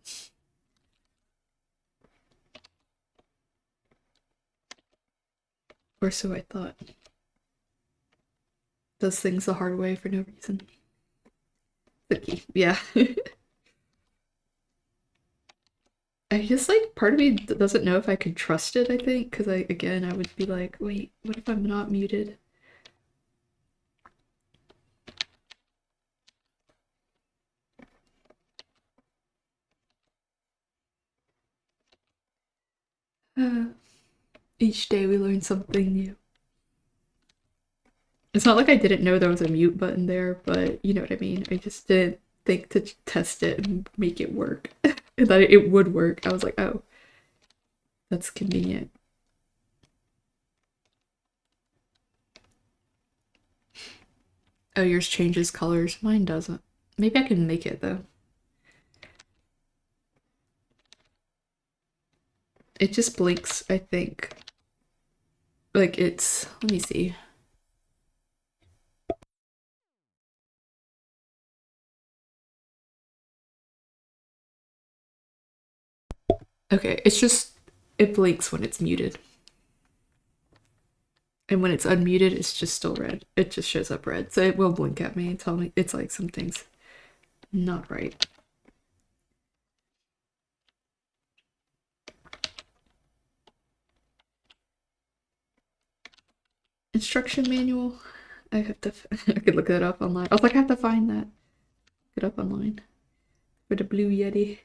Or so I thought. Does things the hard way for no reason. Cookie, yeah. I just like part of me doesn't know if I could trust it, I think, because I would be like, wait, what if I'm not muted? Uh, each day we learn something new. It's not like I didn't know there was a mute button there, but you know what I mean. I just didn't think to test it and make it work. And that it would work. I was like, oh, that's convenient. Oh, yours changes colors. Mine doesn't. Maybe I can make it though. It just blinks, I think. Like it's, let me see. Okay, it's just, it blinks when it's muted. And when it's unmuted, it's just still red. It just shows up red. So it will blink at me and tell me it's like something's not right. Instruction manual. I have to, I could look that up online. I was like, I have to find that. Look it up online. For the Blue Yeti.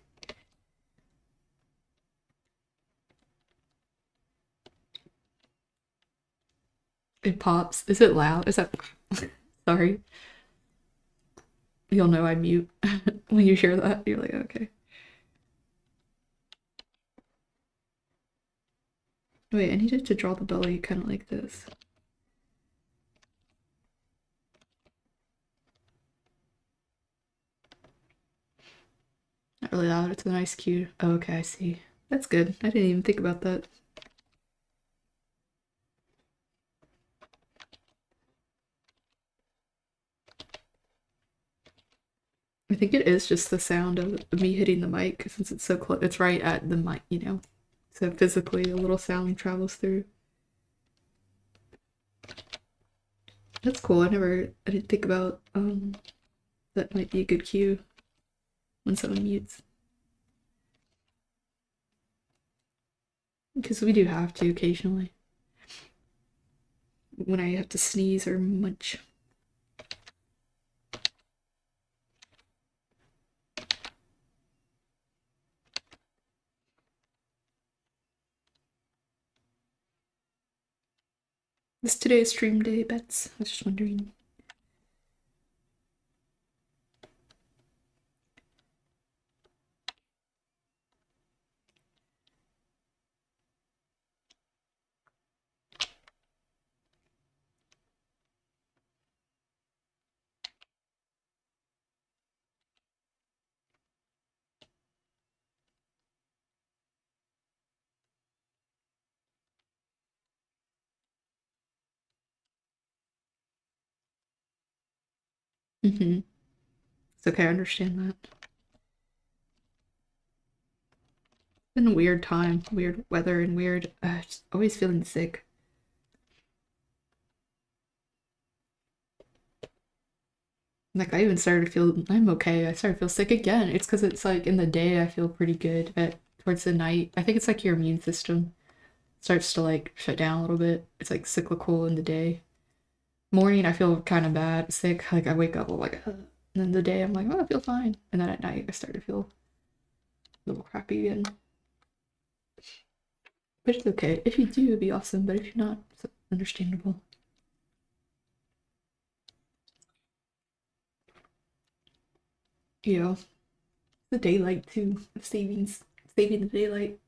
It pops. Is it loud? Is that, sorry. You'll know I mute when you hear that. You're like, okay. Wait, I needed to draw the belly kind of like this. Not really loud. It's a nice cue. Oh, okay, I see. That's good. I didn't even think about that. I think it is just the sound of me hitting the mic since it's so close. It's right at the mic, you know. So physically, a little sound travels through. That's cool. I didn't think about that might be a good cue when someone mutes. Because we do have to occasionally. When I have to sneeze or munch. Is today a stream day, Bets? I was just wondering. Mm-hmm. It's okay, I understand that. It's been a weird time, weird weather, and weird. Just always feeling sick. Like I even started to feel I'm okay. I started to feel sick again. It's because it's like in the day I feel pretty good, but towards the night I think it's like your immune system starts to like shut down a little bit. It's like cyclical in the day. Morning I feel kind of bad, sick. Like I wake up I'm like, and then the day I'm like, oh, I feel fine. And then at night I start to feel a little crappy again. But it's okay. If you do, it'd be awesome. But if you're not, it's understandable. Yeah. The daylight too. Saving the daylight.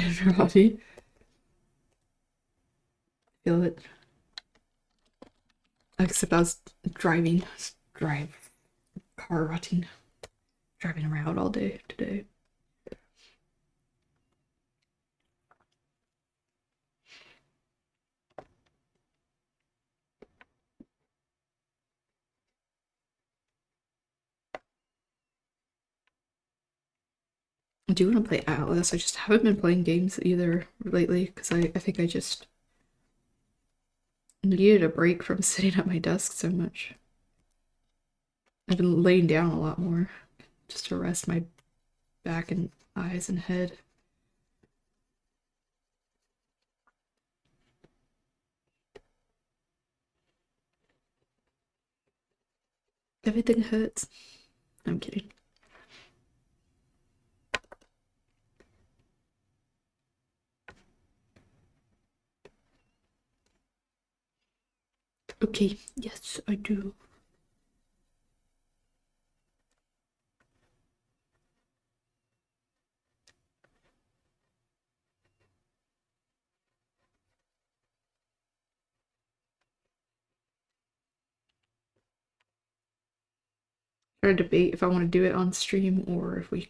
Better hobby. Feel it. Except I was drive car rotting, driving around all day today. I do want to play Atlas. I just haven't been playing games either lately because I think I just needed a break from sitting at my desk so much. I've been laying down a lot more just to rest my back and eyes and head. Everything hurts. I'm kidding. Okay, yes, I do. Trying to debate if I want to do it on stream or if we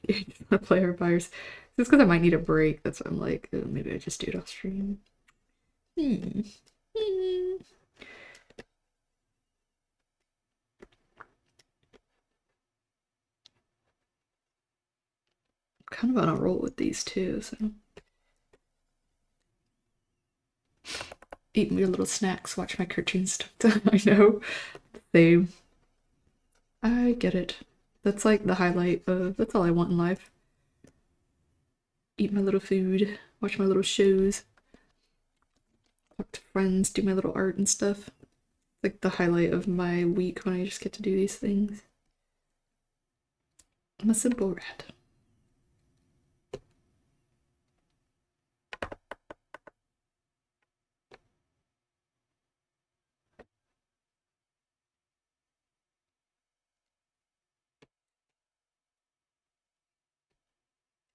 want to play our buyers. Just because I might need a break. That's why I'm like, oh, maybe I just do it on stream. Hmm. Kind of on a roll with these two, so eat your little snacks, watch my cartoons. I know, same. I get it. That's like the highlight of. That's all I want in life. Eat my little food, watch my little shows, talk to friends, do my little art and stuff. Like the highlight of my week when I just get to do these things. I'm a simple rat.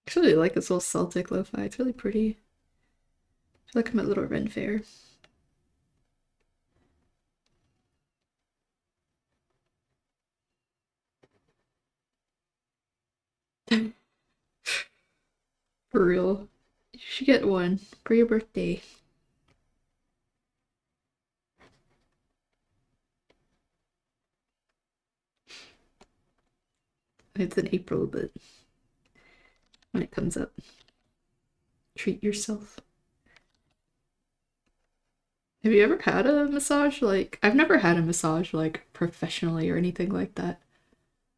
I actually like this little Celtic lo-fi. It's really pretty. I feel like I'm at Little Ren Fair. For real. You should get one for your birthday. It's in April, but when it comes up, treat yourself. Have you ever had a massage? Like, I've never had a massage, like, professionally or anything like that.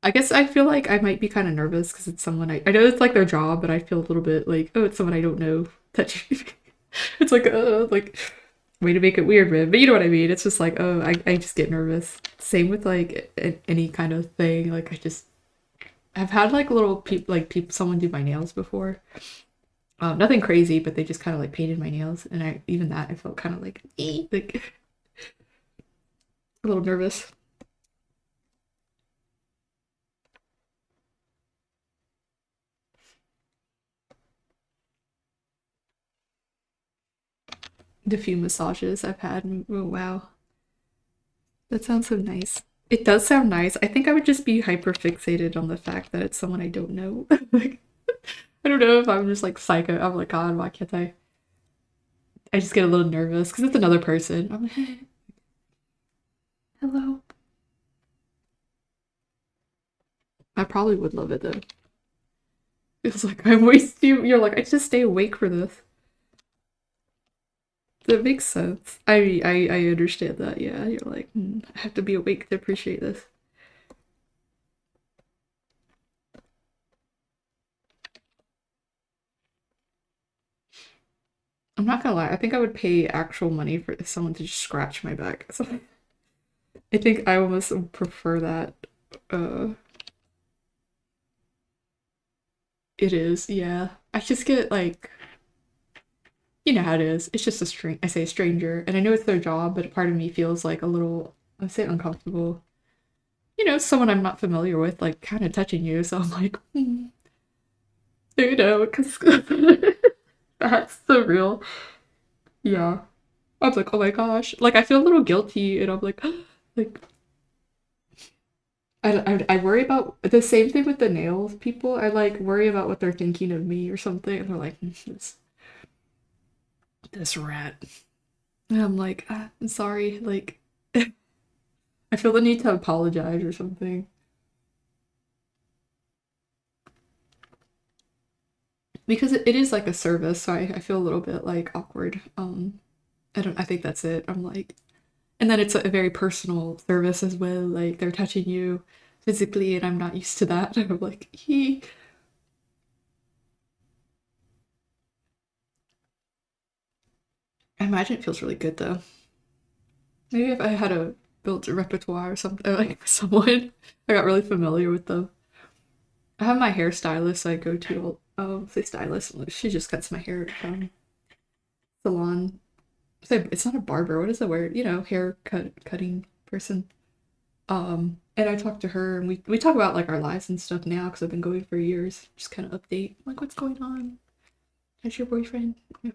I guess I feel like I might be kind of nervous because it's someone I know it's like their job, but I feel a little bit like, oh, it's someone I don't know. Touching me. It's like way to make it weird, man. But you know what I mean. It's just like, oh, I just get nervous. Same with like any kind of thing. Like I've had like little people someone do my nails before. Nothing crazy, but they just kind of like painted my nails, and even that I felt kind of like like a little nervous. The few massages I've had, oh wow, that sounds so nice. It does sound nice. I think I would just be hyper fixated on the fact that it's someone I don't know. Like, I don't know if I'm just like psycho. I'm like, God, why can't I? I just get a little nervous because it's another person. I'm like, hey, hello. I probably would love it though. It's like I waste you. You're like I just stay awake for this. That makes sense. I understand that. Yeah, you're like I have to be awake to appreciate this. I'm not gonna lie, I think I would pay actual money for someone to just scratch my back. So I think I almost prefer that. Uh, it is, yeah. I just get like, you know how it is. It's just a I say a stranger, and I know it's their job, but a part of me feels like a little, I say uncomfortable. You know, someone I'm not familiar with, like kind of touching you. So I'm like, you know, because that's the real, yeah. I was like, oh my gosh, like I feel a little guilty, and I'm like, like I worry about the same thing with the nails people. I like worry about what they're thinking of me or something, and they're like, this rat. And I'm like, I'm sorry. Like, I feel the need to apologize or something because it is like a service, so I feel a little bit like awkward. I don't. I think that's it. I'm like, and then it's a very personal service as well. Like they're touching you physically, and I'm not used to that. I'm like, he. I imagine it feels really good though. Maybe if I had a built a repertoire or something, like someone, I got really familiar with them. I have my hairstylist I go to. Say stylist. She just cuts my hair from salon. So it's not a barber. What is the word? You know, cutting person. And I talk to her, and we talk about like our lives and stuff now because I've been going for years. Just kind of update like what's going on. How's your boyfriend? Yeah.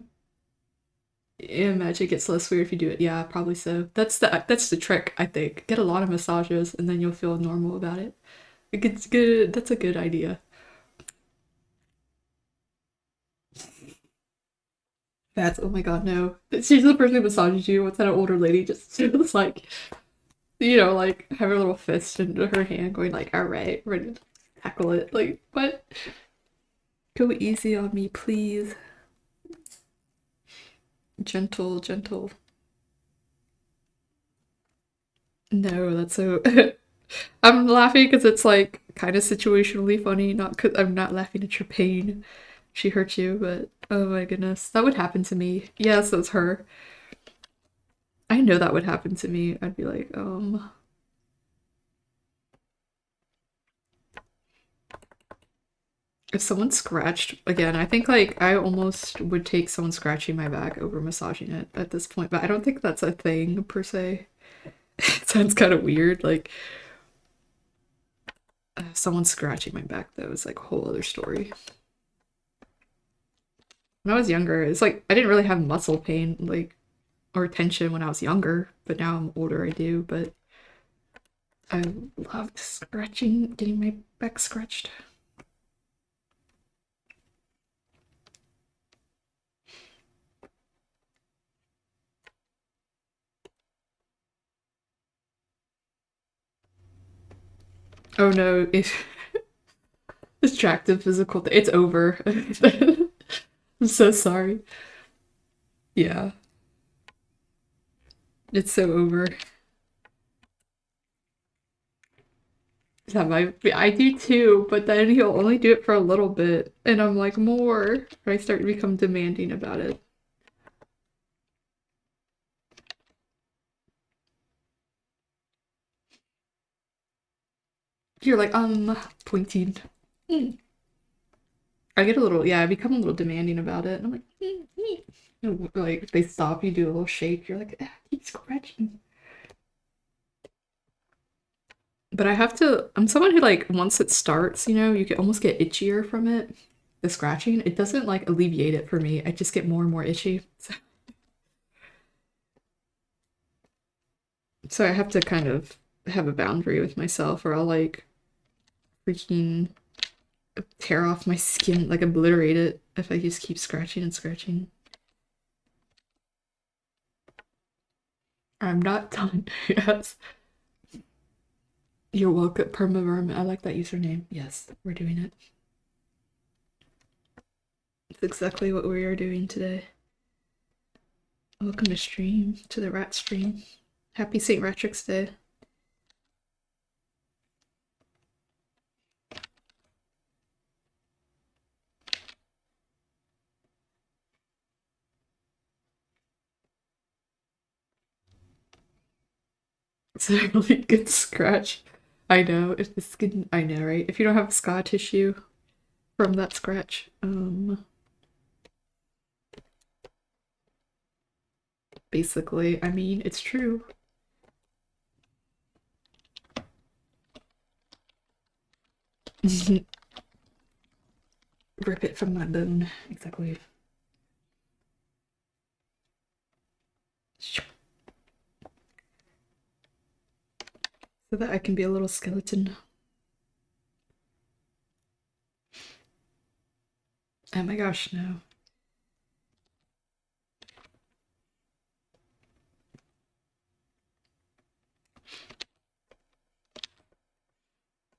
Imagine it gets less weird if you do it. Yeah, probably so. That's the trick, I think. Get a lot of massages, and then you'll feel normal about it. It gets good. That's a good idea. That's oh my god, no. She's the person who massages you. What's that older lady just was like, you know, like have her little fist into her hand, going like, "All right, ready to tackle it." Like, what? Go easy on me, please. Gentle, gentle. No, that's so. I'm laughing because it's like kind of situationally funny, not because I'm not laughing at your pain. She hurt you, but oh my goodness, that would happen to me. Yes, that's her. I know that would happen to me. I'd be like, if someone scratched again, I think like I almost would take someone scratching my back over massaging it at this point, but I don't think that's a thing per se. It sounds kind of weird, like someone scratching my back though is like a whole other story. When I was younger, it's like I didn't really have muscle pain like or tension when I was younger, but now I'm older I do, but I loved scratching, getting my back scratched. Oh no, it's distractive physical it's over. I'm so sorry. Yeah, it's so over. Yeah, I do too, but then he'll only do it for a little bit, and I'm like more. I start to become demanding about it. You're like pointing. Mm. I get a little yeah, I become a little demanding about it, and I'm like like if they stop, you do a little shake. You're like keep scratching. But I have to. I'm someone who like once it starts, you know, you can almost get itchier from it. The scratching, it doesn't like alleviate it for me. I just get more and more itchy. So I have to kind of have a boundary with myself, or I'll like freaking tear off my skin, like obliterate it if I just keep scratching and scratching. I'm not done. Yes. You're welcome, Permaverm. I like that username. Yes, we're doing it. It's exactly what we are doing today. Welcome to stream, to the rat stream. Happy St. Ratrick's Day. It's a really good scratch. I know, if the skin, I know, right? If you don't have scar tissue from that scratch, basically, I mean, it's true. Rip it from my bone, exactly. So that I can be a little skeleton. Oh my gosh, no.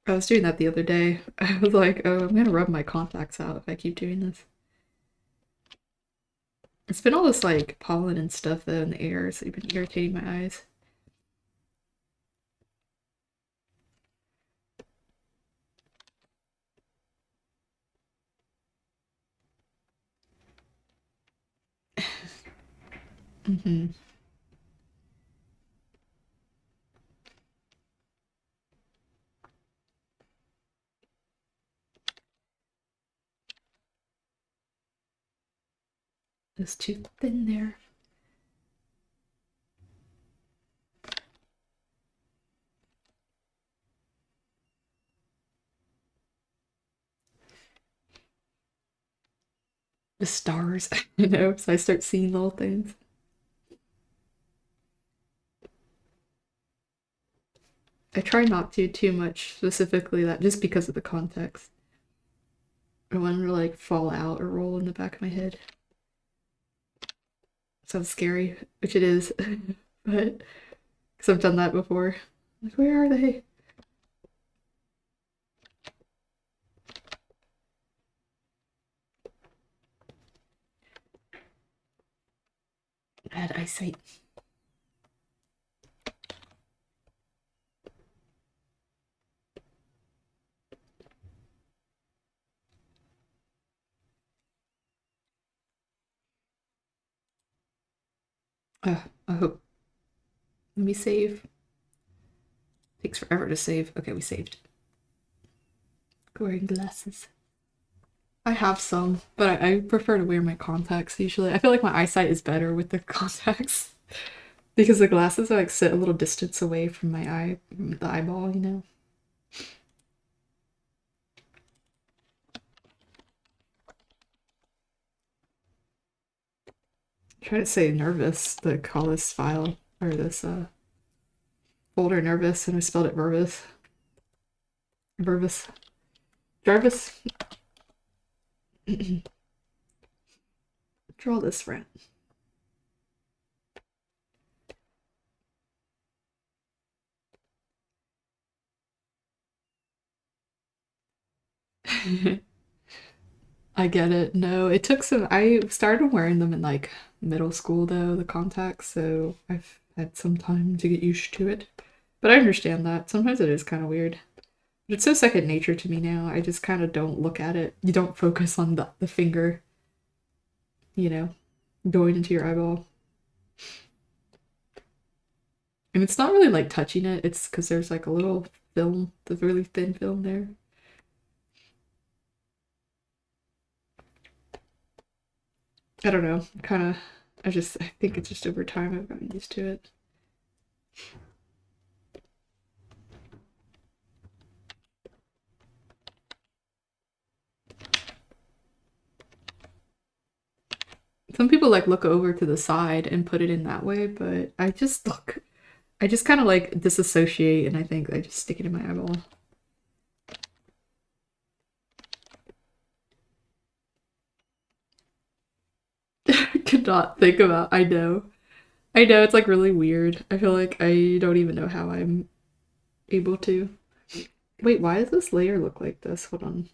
I was doing that the other day. I was like, oh, I'm gonna rub my contacts out if I keep doing this. It's been all this like pollen and stuff though in the air, so it's been irritating my eyes. Mm-hmm. It's too thin there. The stars, you know, so I start seeing little things. I try not to too much, specifically that just because of the context. I want to like fall out or roll in the back of my head. Sounds scary, which it is, but because I've done that before. Like, where are they? Bad eyesight. I hope. Let me save. Takes forever to save. Okay, we saved. Wearing glasses. I have some, but I prefer to wear my contacts usually. I feel like my eyesight is better with the contacts because the glasses like sit a little distance away from my eye, the eyeball, you know. I try to say nervous to call this file or this folder nervous, and I spelled it verbous. Verbous. Jarvis. Draw this friend. I get it. No, it took some. I started wearing them in like middle school though, the contacts, so I've had some time to get used to it. But I understand that. Sometimes it is kind of weird. But it's so second nature to me now. I just kind of don't look at it. You don't focus on the finger, you know, going into your eyeball. And it's not really like touching it, it's because there's like a little film, the really thin film there. I don't know. Kind of, I think it's just over time I've gotten used to it. Some people like look over to the side and put it in that way, but I just kind of like disassociate and I think I just stick it in my eyeball. I could not think about, I know. I know, it's like really weird. I feel like I don't even know how I'm able to. Wait, why does this layer look like this? Hold on.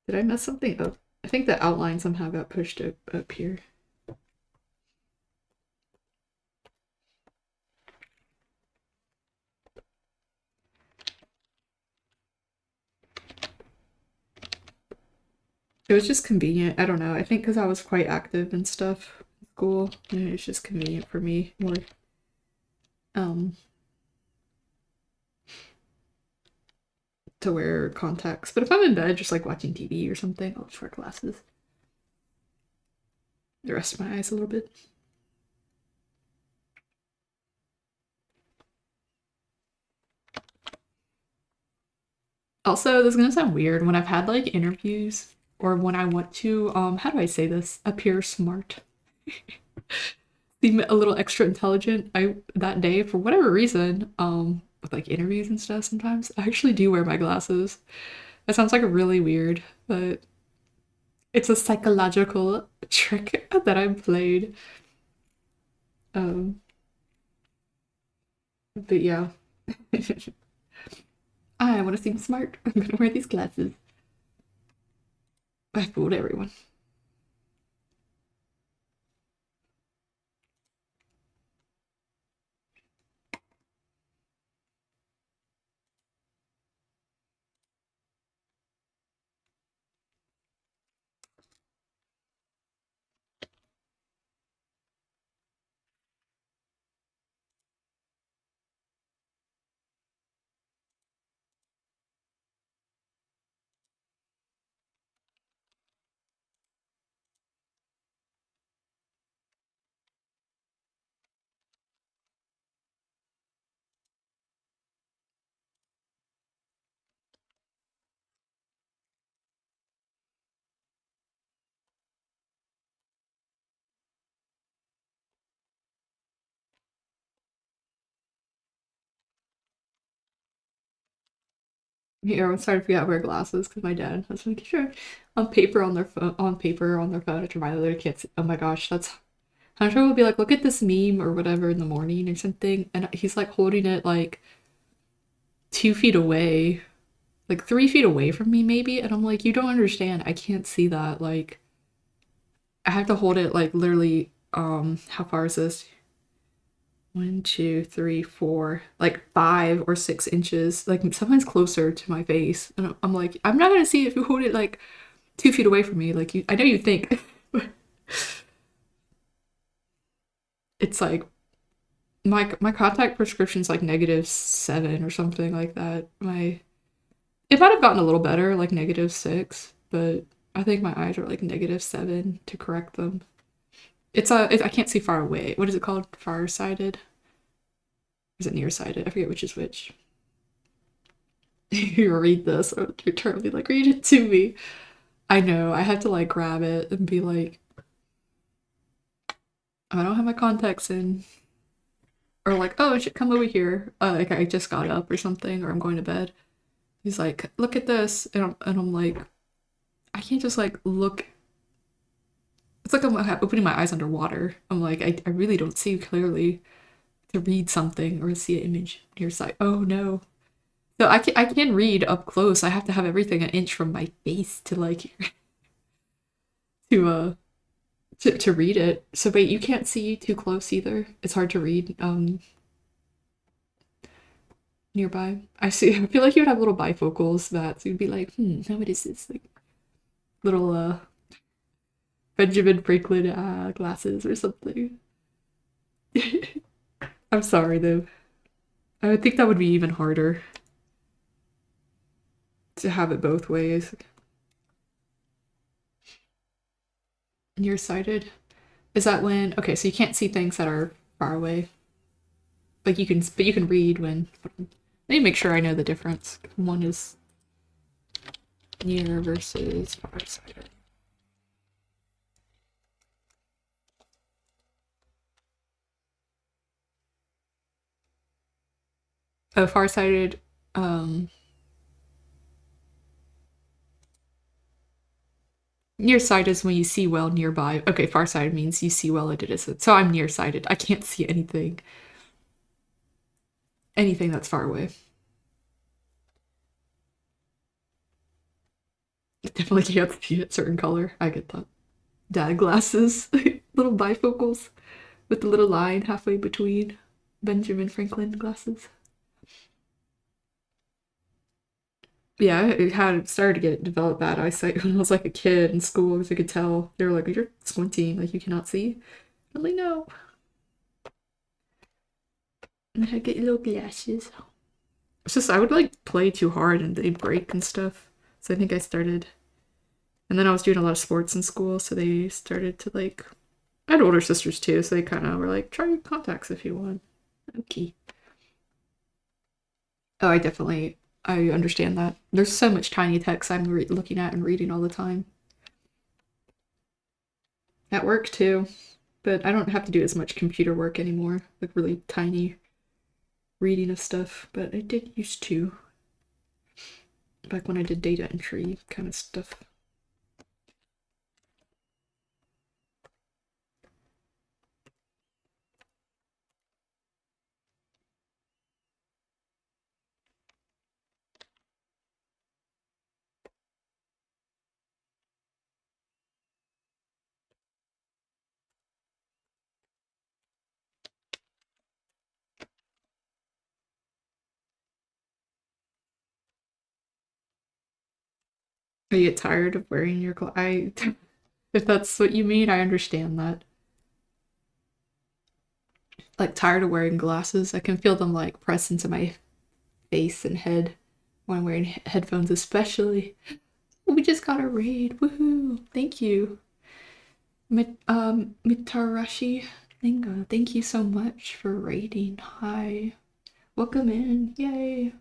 Did I mess something up? I think the outline somehow got pushed up here. It was just convenient. I don't know. I think because I was quite active and stuff in school, and it's just convenient for me more. um, to wear contacts. But if I'm in bed just like watching TV or something, I'll just wear glasses. The rest of my eyes a little bit. Also, this is gonna sound weird when I've had like interviews or when I want to how do I say this? Appear smart. Seem a little extra intelligent. I that day for whatever reason, with like interviews and stuff sometimes, I actually do wear my glasses. That sounds like really weird, but it's a psychological trick that I played. Um, but yeah. I want to seem smart. I'm gonna wear these glasses. I fooled everyone. Everyone started to forget to wear glasses because my dad was like, sure, on paper on their phone to remind other kids. Oh my gosh, that's Hunter will be like, look at this meme or whatever in the morning or something, and he's like holding it like 2 feet away, like 3 feet away from me maybe, and I'm like, you don't understand. I can't see that. Like, I have to hold it like literally. How far is this? 1, 2, 3, 4, like 5 or 6 inches, like sometimes closer to my face. And I'm like, I'm not gonna see if you hold it like 2 feet away from me. Like you, I know you think, but it's like my contact prescription's like -7 or something like that. My it might have gotten a little better, like -6, but I think my eyes are like -7 to correct them. I can't see far away. What is it called? Farsighted? Is it nearsighted? I forget which is which. You read this, or you're totally like, read it to me. I know, I had to like grab it and be like, I don't have my contacts in. Or like, oh, I should come over here. Like I just got up or something, or I'm going to bed. He's like, look at this. And I'm like, I can't just like look. It's like I'm opening my eyes underwater. I'm like, I really don't see clearly to read something or see an image near sight. Oh no. So I can read up close. I have to have everything an inch from my face to like to to read it. So wait, you can't see too close either. It's hard to read nearby. I see. I feel like you would have little bifocals that so you'd be like, now what is this? Like little Benjamin Franklin glasses or something. I'm sorry though. I would think that would be even harder to have it both ways. Nearsighted. Is that when okay, so you can't see things that are far away. Like you can but you can read when let me make sure I know the difference. One is near versus farsighted. Oh, farsighted. Um, Nearsighted is when you see well nearby. Okay, farsighted means you see well at a distance. So I'm nearsighted. I can't see anything that's far away. Definitely can't see a certain color. I get that. Dad glasses, little bifocals with the little line halfway between Benjamin Franklin glasses. Yeah, I had started to get develop bad eyesight when I was like a kid in school because I could tell they were like, "You're squinting, like you cannot see." I'm like, "No." I get your little glasses. It's just I would like play too hard and they'd break and stuff. So I think I started, and then I was doing a lot of sports in school, so they started to like. I had older sisters too, so they kind of were like, try your contacts if you want. Okay. Oh, I understand that. There's so much tiny text I'm looking at and reading all the time. At work too, but I don't have to do as much computer work anymore, like really tiny reading of stuff, but I did used to. Back when I did data entry kind of stuff. I get tired of wearing your I if that's what you mean, I understand that. Like tired of wearing glasses. I can feel them like press into my face and head when I'm wearing headphones especially. We just got a raid. Woohoo. Thank you. Mitarashi Linga, thank you so much for raiding. Hi. Welcome in. Yay.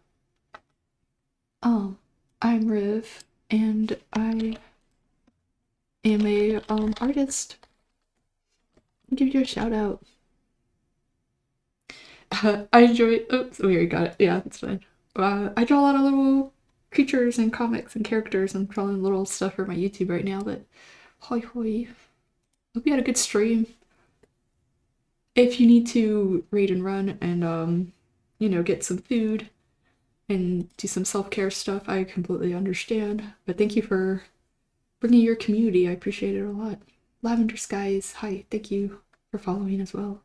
Um, I'm Riv and I am a artist. I'll give you a shout out. I enjoy. Oops, we already got it. Yeah, that's fine. I draw a lot of little creatures and comics and characters. I'm drawing little stuff for my YouTube right now, but hoi hoi. Hope you had a good stream. If you need to raid and run and get some food and do some self-care stuff, I completely understand. But thank you for bringing your community. I appreciate it a lot. Lavender Skies, hi, thank you for following as well.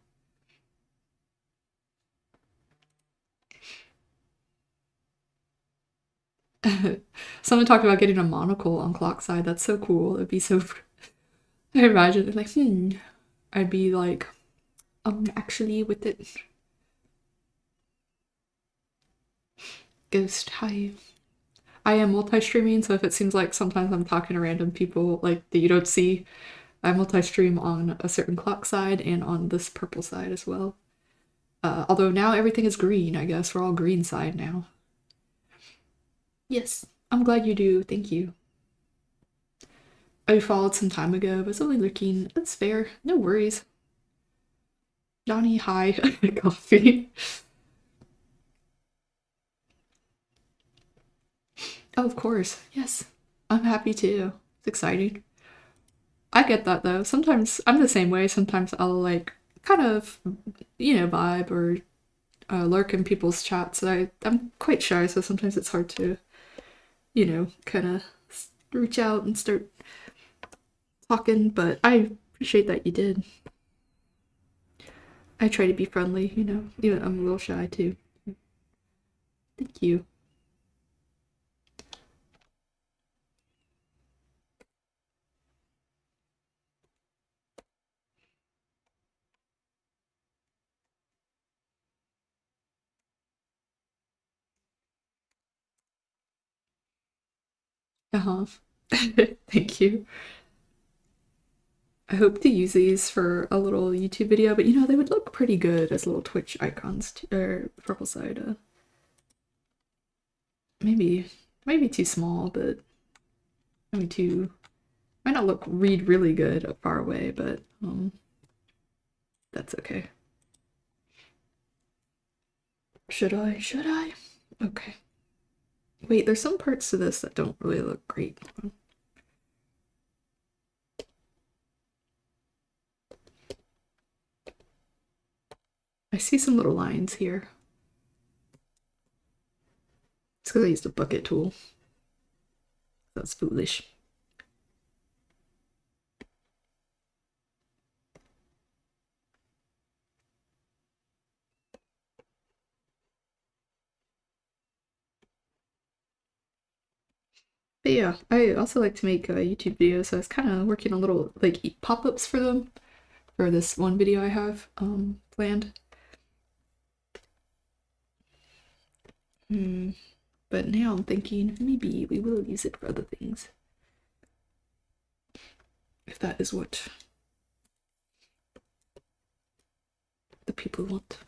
Someone talked about getting a monocle on Clockside. That's so cool. It'd be so. I imagine like, I'd be like, actually with it. Ghost, hi. I am multi-streaming, so if it seems like sometimes I'm talking to random people like that you don't see, I multi-stream on a certain clock side and on this purple side as well. Although now everything is green, I guess we're all green side now. Yes, I'm glad you do. Thank you. I followed some time ago, but it's only looking. That's fair. No worries. Johnny, hi. Coffee. Oh, of course. Yes. I'm happy too. It's exciting. I get that though. Sometimes I'm the same way. Sometimes I'll like kind of, vibe or lurk in people's chats. I'm quite shy, so sometimes it's hard to, kind of reach out and start talking. But I appreciate that you did. I try to be friendly, Even I'm a little shy too. Thank you. Uh huh. Thank you. I hope to use these for a little YouTube video, but they would look pretty good as little Twitch icons or purple side. Maybe too small, but maybe too might not read really good far away, but that's okay. Should I? Should I? Okay. Wait, there's some parts to this that don't really look great. I see some little lines here. It's because I used a bucket tool. That's foolish. But yeah, I also like to make YouTube videos, so I was kind of working on little like pop-ups for them for this one video I have planned. Hmm. But now I'm thinking maybe we will use it for other things. If that is what the people want.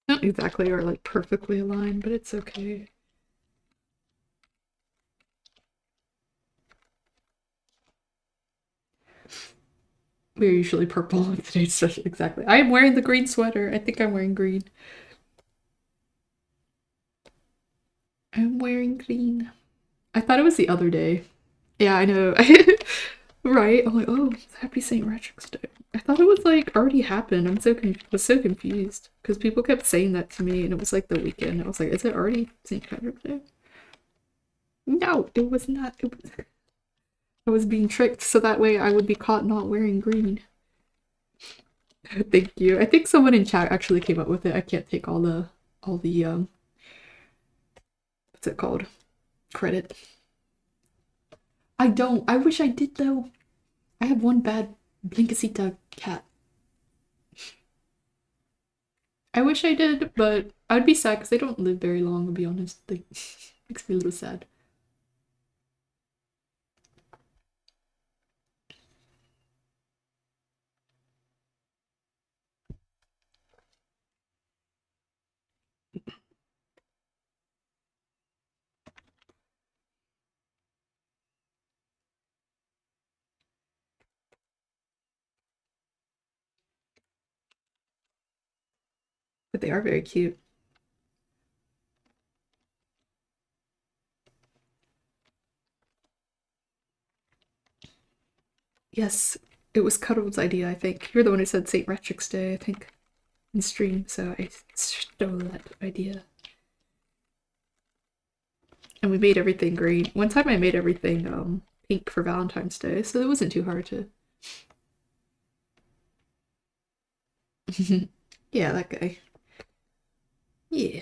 Not exactly or like perfectly aligned, but it's okay. We're usually purple on today's session. Exactly. I am wearing the green sweater. I think I'm wearing green. I'm wearing green. I thought it was the other day. Yeah, I know. Right? I'm like, oh, happy St. Ratrick's Day. I thought it was like already happened. Was so confused because people kept saying that to me, and it was like the weekend. I was like, is it already St. Patrick's Day? No, it was not. I was being tricked so that way I would be caught not wearing green. Thank you. I think someone in chat actually came up with it. I can't take all the what's it called? Credit. I don't. I wish I did though. I have one bad Blinkasita cat. I wish I did, but I'd be sad because they don't live very long, to be honest. They makes me a little sad. But they are very cute. Yes, it was Cuddle's idea, I think. You're the one who said St. Ratrick's Day, I think, in stream, so I stole that idea. And we made everything green. One time I made everything pink for Valentine's Day, so it wasn't too hard to. Yeah, that guy. Yeah.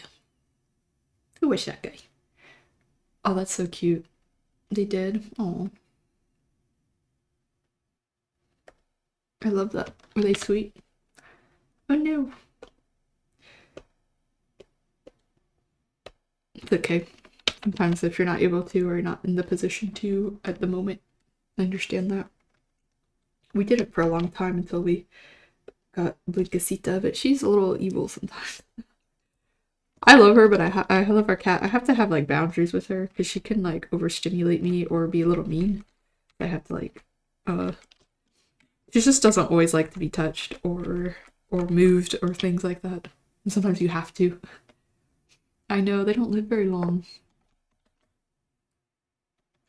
Who was that guy? Oh, that's so cute. They did. Oh, I love that. Were they sweet? Oh no. It's okay. Sometimes if you're not able to or not in the position to at the moment, I understand that. We did it for a long time until we got Blinkasita, but she's a little evil sometimes. I love her, but I love our cat. I have to have like boundaries with her because she can like overstimulate me or be a little mean. I have to like uh she just doesn't always like to be touched or moved or things like that. And sometimes you have to. I know they don't live very long.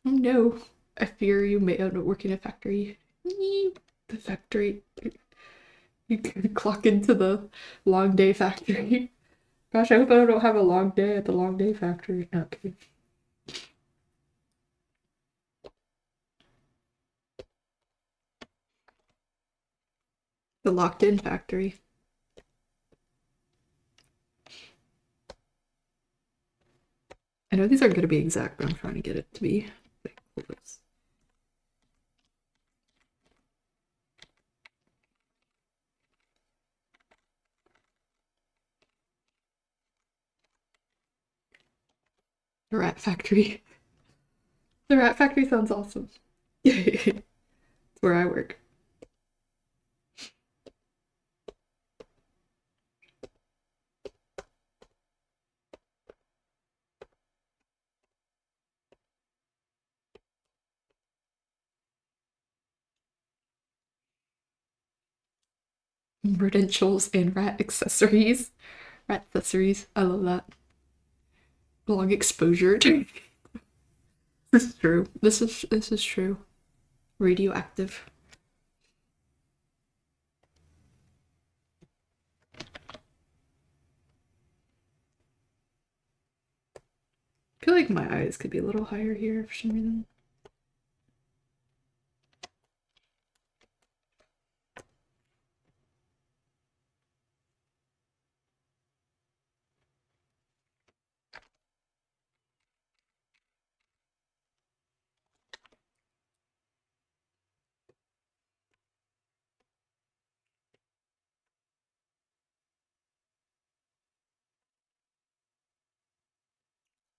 Oh no. I fear you may end up working a factory. The factory. You could clock into the long day factory. Gosh, I hope I don't have a long day at the long day factory. Okay. The locked in factory. I know these aren't going to be exact, but I'm trying to get it to be like close. The rat factory. The rat factory sounds awesome. It's where I work. Credentials and rat accessories. Rat accessories. I love that. Long exposure. This is true. This is true. Radioactive. I feel like my eyes could be a little higher here for some reason.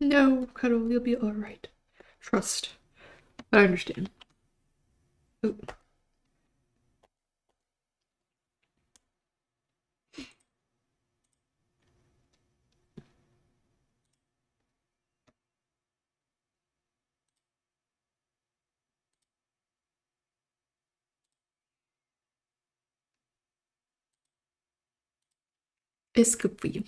No, Cuddle, you'll be alright. Trust. I understand. Oh. It's good for you.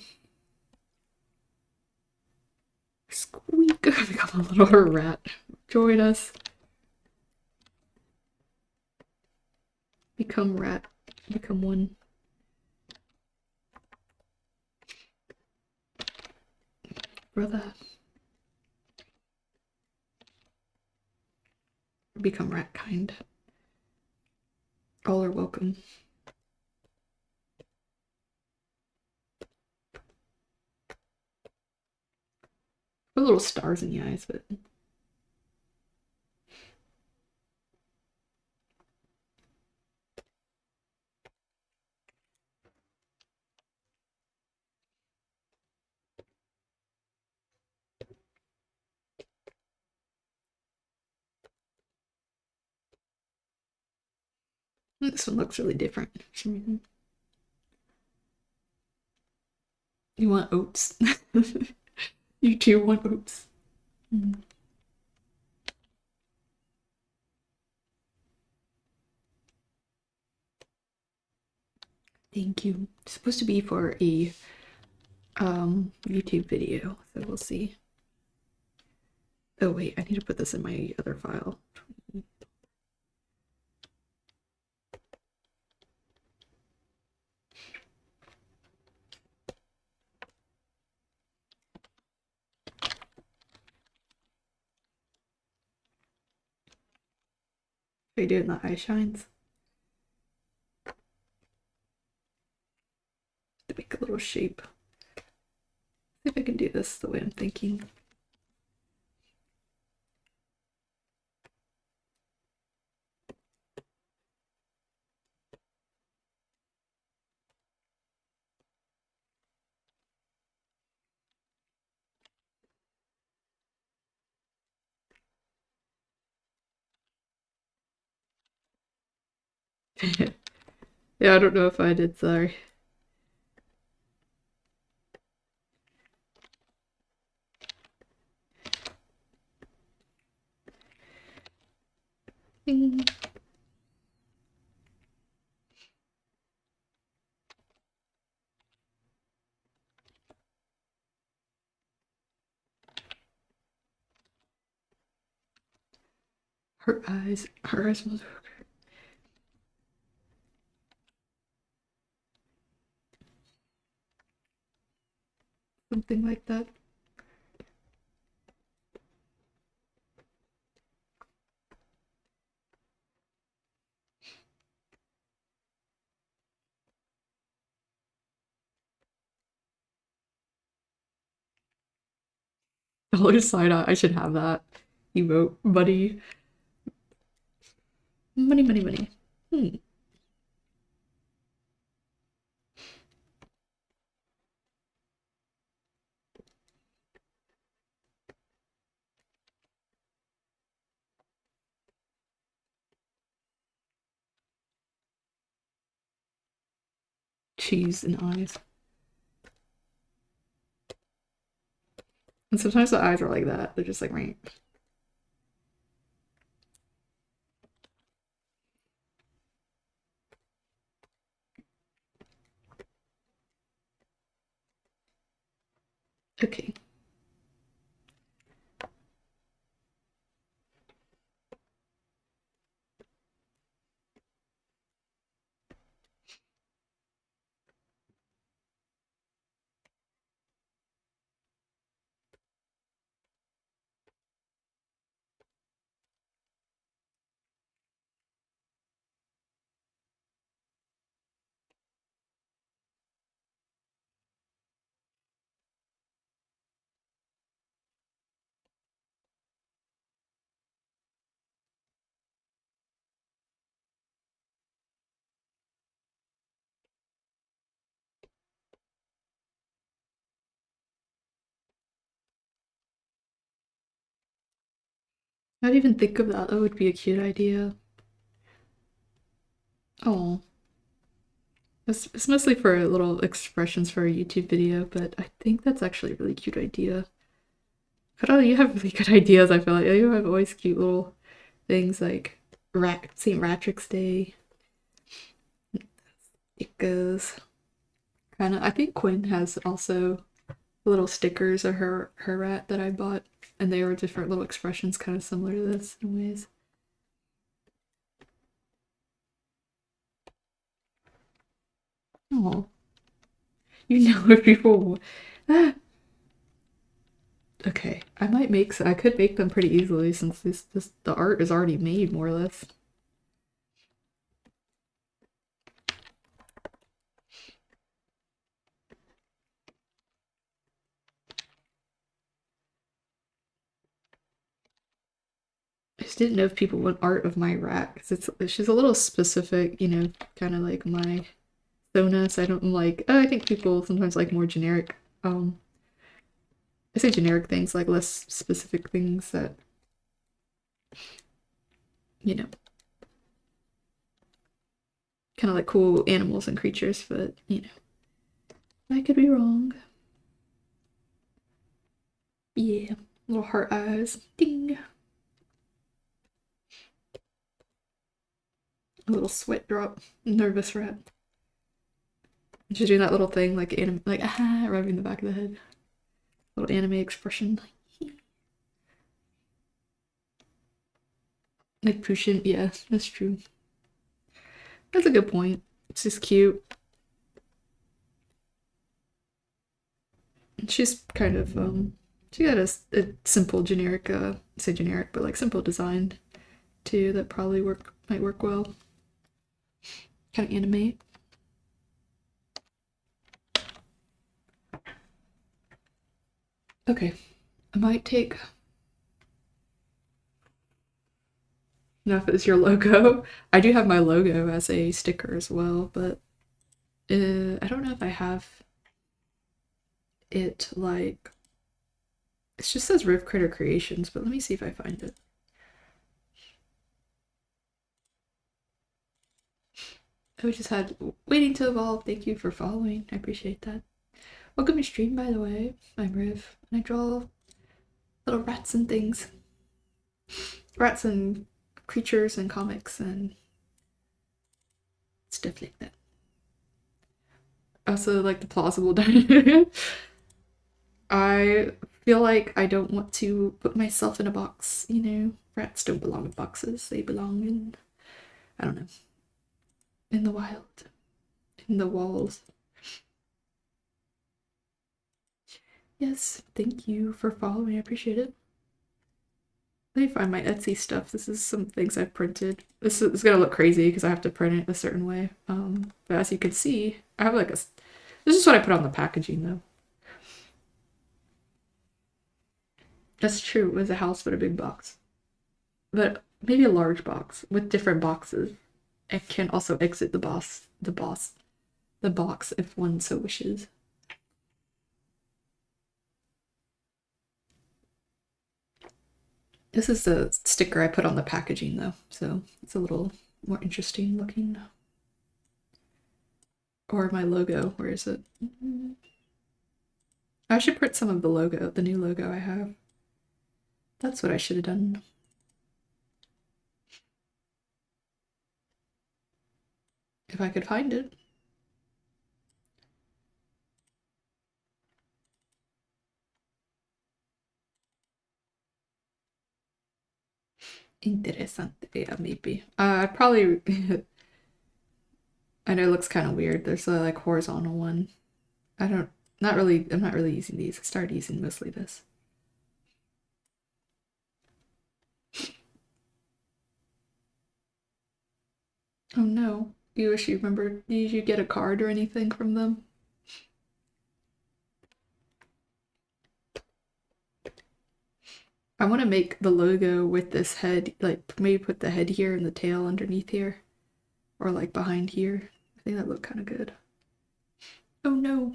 Squeak. Become a little rat. Join us. Become rat. Become one. Brother. Become rat kind. All are welcome. Put little stars in the eyes, but this one looks really different for some reason. You want oats? You too want oats. Mm. Thank you. It's supposed to be for a YouTube video, so we'll see. Oh wait, I need to put this in my other file. Should I do it in the eye shines? To make a little shape. See if I can do this the way I'm thinking. Yeah, I don't know if I did, sorry. Ding. Her eyes move. Something like that. Dollar sign out. I should have that emote. Money. Money, money, money. Cheese and eyes. And sometimes the eyes are like that. They're just like, right. Okay. I didn't even think of that. That would be a cute idea. Oh, it's mostly for little expressions for a YouTube video, but I think that's actually a really cute idea. But oh, you have really good ideas. I feel like you have always cute little things like St. Ratrick's Day. It goes kind of. I think Quinn has also little stickers of her rat that I bought, and they were different little expressions, kind of similar to this in ways. Oh, you know if people. Ah, okay, I might make. I could make them pretty easily since this the art is already made more or less. I just didn't know if people want art of my rat because she's a little specific, you know, kind of like my Sonus. I don't like. I think people sometimes like more generic. I say generic things like less specific things that you know, kind of like cool animals and creatures. But you know, I could be wrong. Yeah, little heart eyes. Ding. A little sweat drop. Nervous rat. She's doing that little thing like like ah, rubbing the back of the head. Little anime expression. Like Pushin. Yeah, that's true. That's a good point. It's just cute. She's kind of she got a simple generic say generic but like simple design too that probably might work well. Kind of animate. Okay, I might take. Now if it's your logo, I do have my logo as a sticker as well, but I don't know if I have it like it just says Rift Critter Creations, but let me see if I find it. Oh, we just had waiting to evolve. Thank you for following. I appreciate that. Welcome to stream, by the way. I'm Riv, and I draw little rats and things, rats and creatures and comics and stuff like that. Also, like the plausible dinosaur. I feel like I don't want to put myself in a box. You know, rats don't belong in boxes. They belong in I don't know, in the wild, in the walls. Yes, thank you for following. I appreciate it. Let me find my Etsy stuff. This is some things I've printed. This is gonna look crazy because I have to print it a certain way. But as you can see, I have like a. This is what I put on the packaging though. That's true. It was a house but a big box, but maybe a large box with different boxes. It can also exit the box if one so wishes. This is the sticker I put on the packaging though, so it's a little more interesting looking. Or my logo. Where is it? I should print some of the logo, the new logo I have. That's what I should have done. If I could find it. Interesante. Yeah, maybe. I'd probably. I know it looks kind of weird. There's a like horizontal one. I don't. Not really. I'm not really using these. I started using mostly this. Oh no. You wish you remembered. Did you get a card or anything from them? I want to make the logo with this head, like maybe put the head here and the tail underneath here, or like behind here. I think that looked kind of good. Oh no.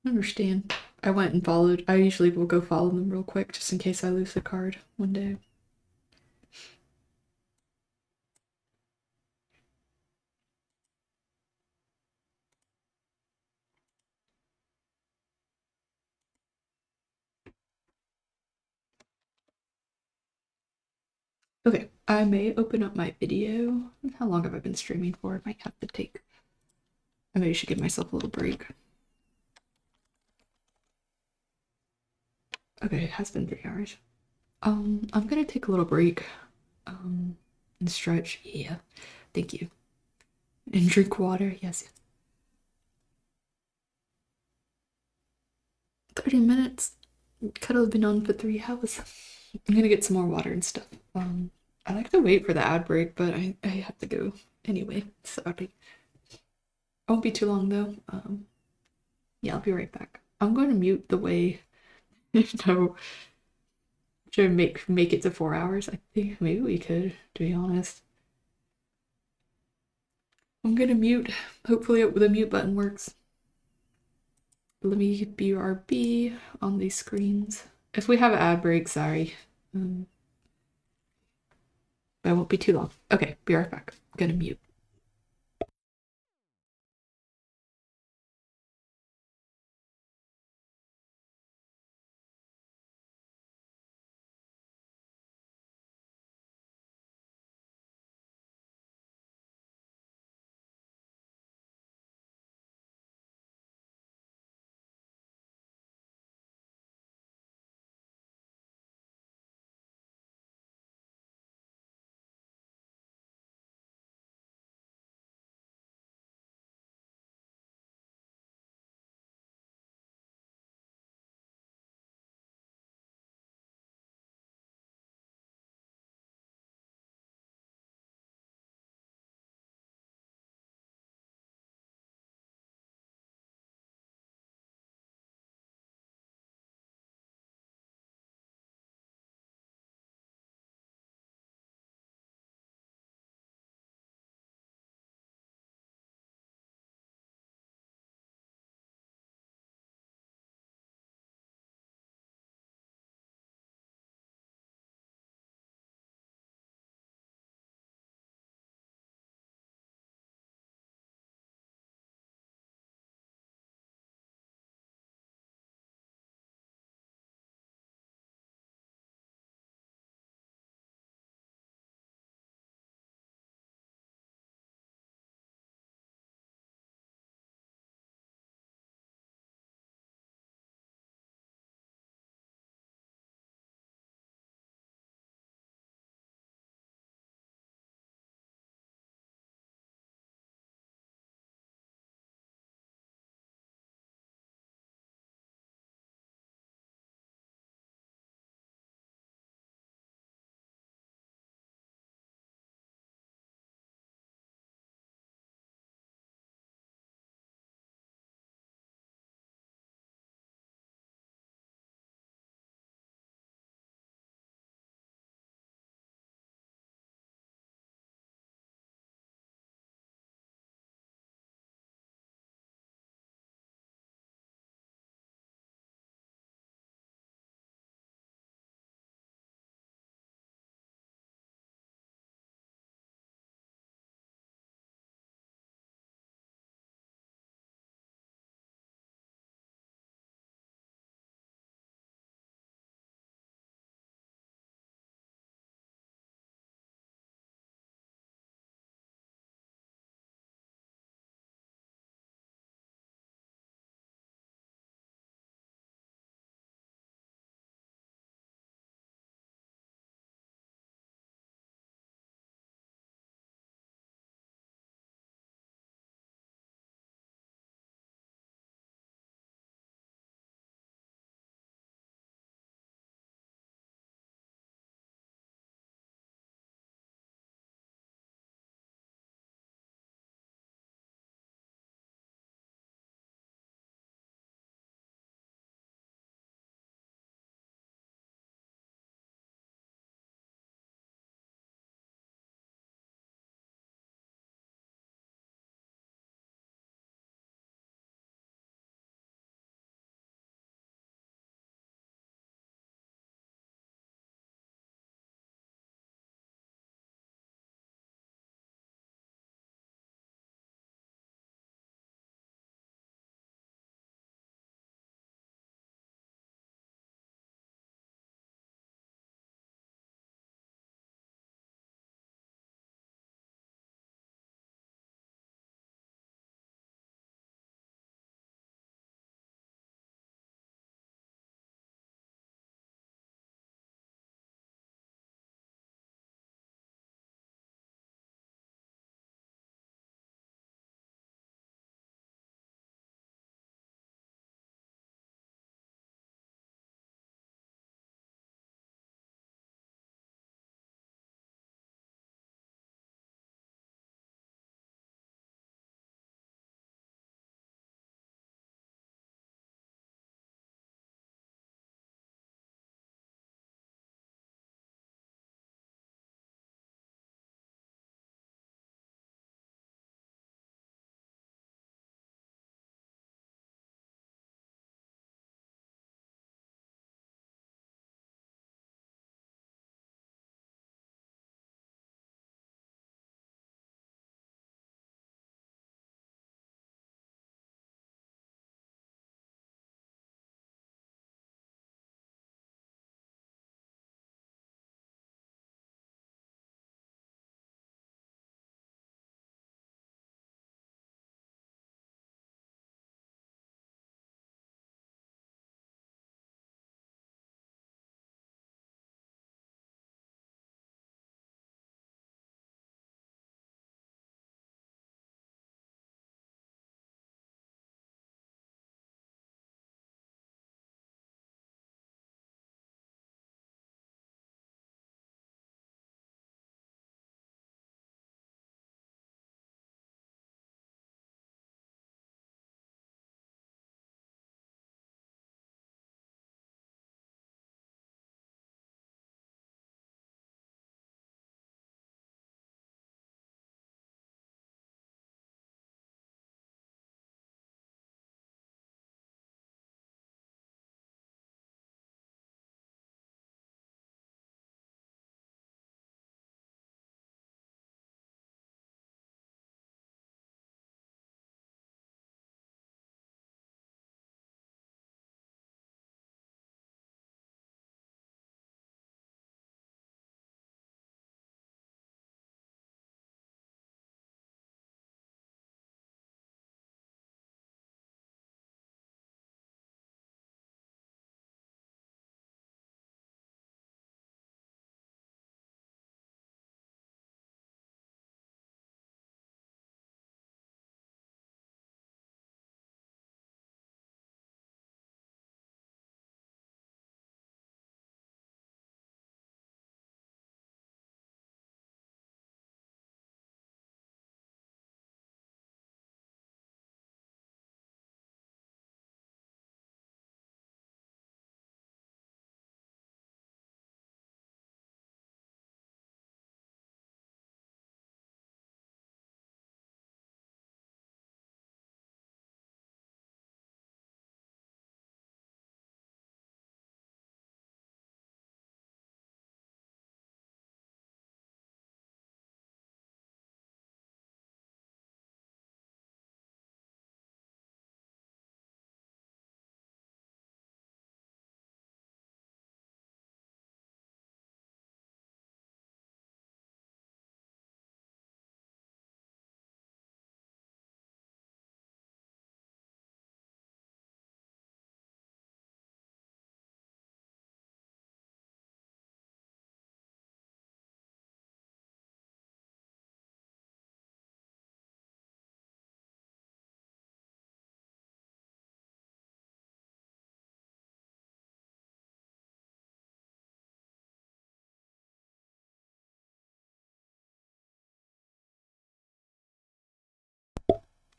I understand. I went and followed. I usually will go follow them real quick just in case I lose the card one day. Okay, I may open up my video. How long have I been streaming for? I might have to take. I maybe should give myself a little break. Okay, it has been 3 hours. I'm gonna take a little break. And stretch. Yeah, thank you. And drink water. Yes. 30 minutes. Could have been on for 3 hours. I'm gonna get some more water and stuff. I like to wait for the ad break, but I have to go anyway. Sorry. I won't be too long though. Yeah, I'll be right back. I'm going to mute the way. No, should make it to 4 hours. I think maybe we could, to be honest. I'm gonna mute. Hopefully the mute button works. Let me BRB on these screens. If we have an ad break, sorry. But it won't be too long. Okay, be right back. I'm gonna mute.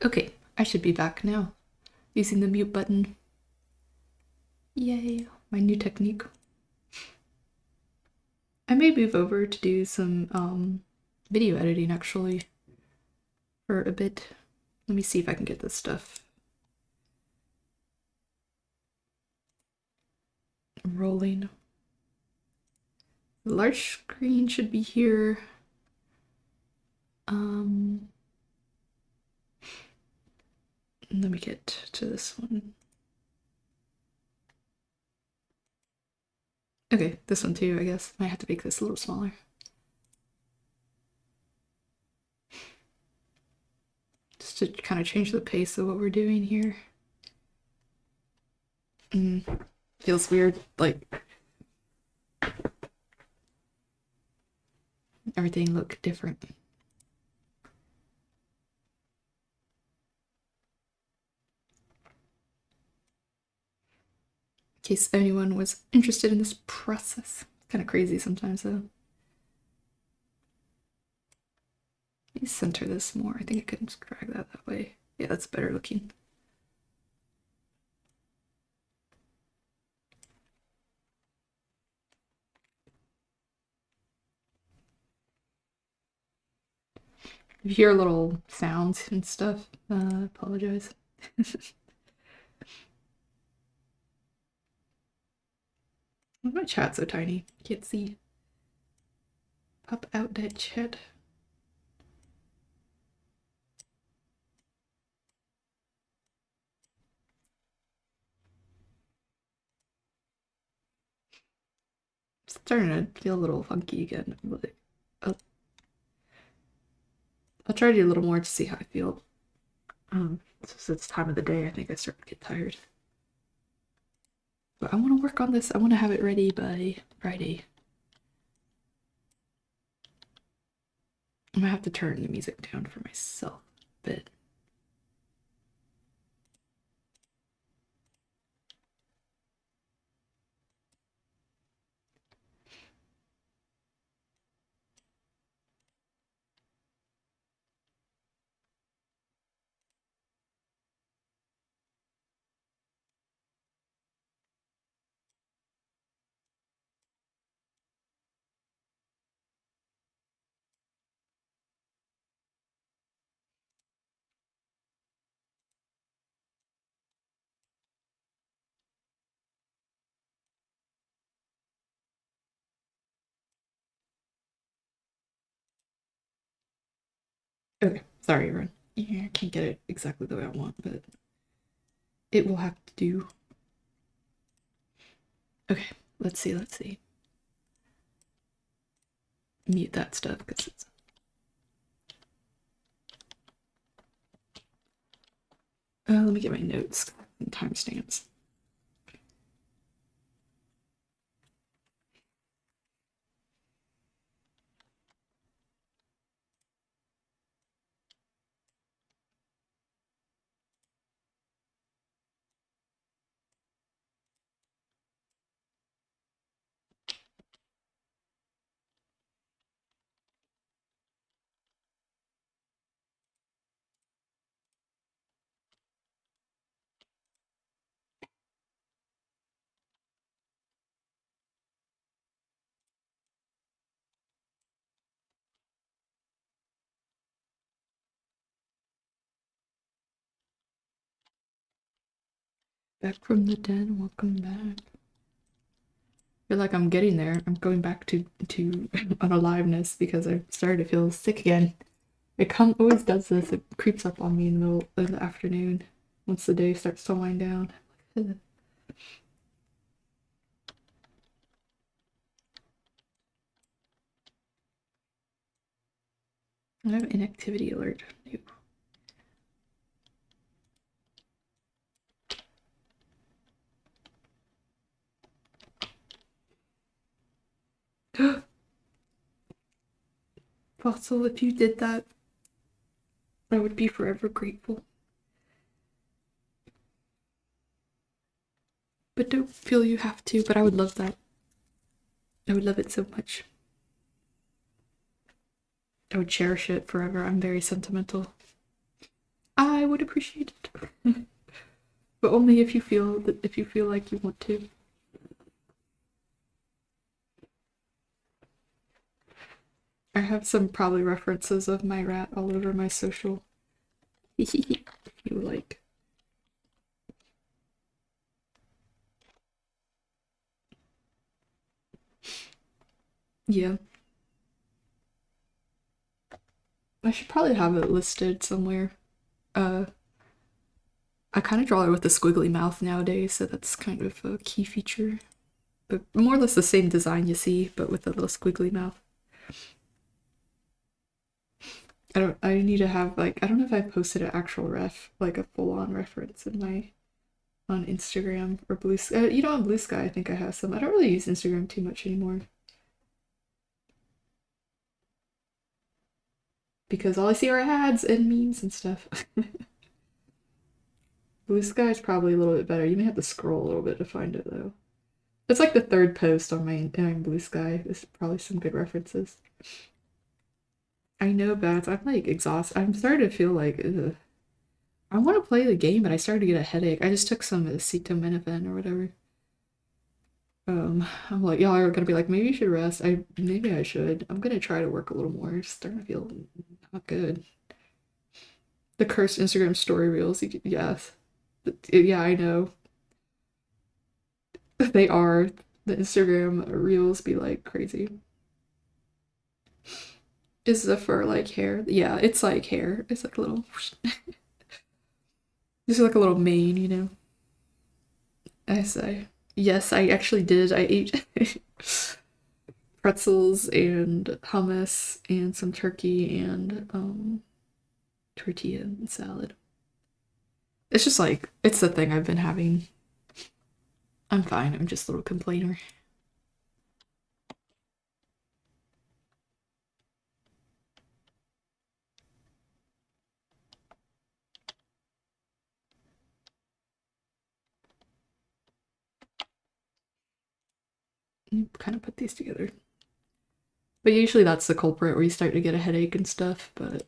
Okay, I should be back now. Using the mute button. Yay, my new technique. I may move over to do some video editing actually for a bit. Let me see if I can get this stuff rolling. The large screen should be here. Let me get to this one. Okay, this one too, I guess. I have to make this a little smaller. Just to kind of change the pace of what we're doing here. Feels weird, like everything look different. In case anyone was interested in this process. Kind of crazy sometimes though. Let me center this more. I think I can drag that way. Yeah, that's better looking. If you hear little sounds and stuff, apologize. My chat's so tiny. Can't see. Pop out that chat. It's starting to feel a little funky again. Like, I'll try to do a little more to see how I feel. Since it's time of the day, I think I start to get tired. But I want to work on this. I want to have it ready by Friday. I'm gonna have to turn the music down for myself a bit. Okay, sorry everyone. Yeah, I can't get it exactly the way I want, but it will have to do. Okay, let's see. Mute that stuff because it's let me get my notes and timestamps. Back from the dead, welcome back. I feel like I'm getting there. I'm going back to unaliveness because I started to feel sick again. It always does this. It creeps up on me in the middle of the afternoon once the day starts to wind down. I have inactivity alert. Fossil, if you did that, I would be forever grateful. But don't feel you have to, but I would love that. I would love it so much. I would cherish it forever. I'm very sentimental. I would appreciate it. But only if you feel like you want to. I have some probably references of my rat all over my social. If you like. Yeah. I should probably have it listed somewhere. Uh I kind of draw it with the squiggly mouth nowadays, so that's kind of a key feature. But more or less the same design you see, but with a little squiggly mouth. I need to have like I don't know if I posted an actual ref, like a full on reference in my on Instagram or Blue Sky. On Blue Sky I think I have some. I don't really use Instagram too much anymore. Because all I see are ads and memes and stuff. Blue Sky is probably a little bit better. You may have to scroll a little bit to find it though. It's like the third post on my Blue Sky. There's probably some good references. I know, Bats. I'm like exhausted. I'm starting to feel like ugh. I want to play the game, but I started to get a headache. I just took some acetaminophen or whatever. I'm like, y'all are gonna be like, maybe you should rest. Maybe I should. I'm gonna try to work a little more. It's starting to feel not good. The cursed Instagram story reels. Yes. Yeah, I know. They are. The Instagram reels be like crazy. Is the fur like hair? Yeah, it's like hair. It's like a little. Just like a little mane. I say. Yes, I actually did. I ate pretzels and hummus and some turkey and tortilla and salad. It's just like it's the thing I've been having. I'm fine. I'm just a little complainer. Kind of put these together. But usually that's the culprit where you start to get a headache and stuff, but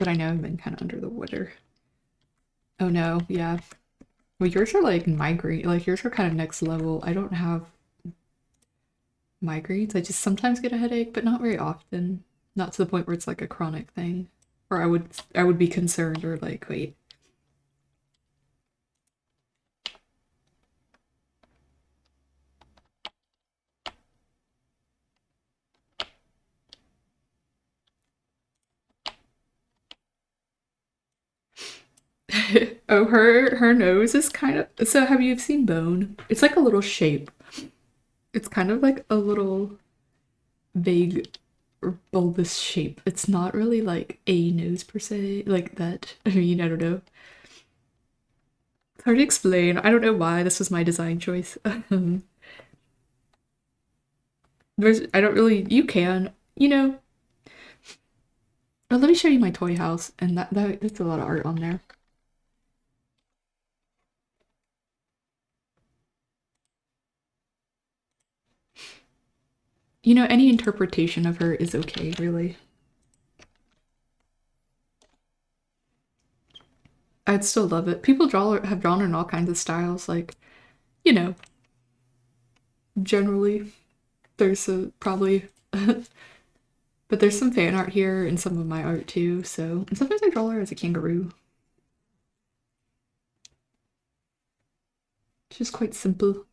I know I've been kind of under the weather. Oh no, yeah. Well, yours are like migraine, like yours are kind of next level. I don't have migraines. I just sometimes get a headache, but not very often. Not to the point where it's like a chronic thing. Or I would be concerned or like, wait. Oh, her nose is kind of so have you seen bone? It's like a little shape. It's kind of like a little vague or bulbous shape. It's not really like a nose per se, like that. I mean, I don't know. It's hard to explain. I don't know why this was my design choice. I don't really. You can, Oh, let me show you my toy house, and that's a lot of art on there. Any interpretation of her is okay, really. I'd still love it. People have drawn in all kinds of styles, like, you know, generally there's a probably but there's some fan art here and some of my art too, so and sometimes I draw her as a kangaroo. It's just quite simple.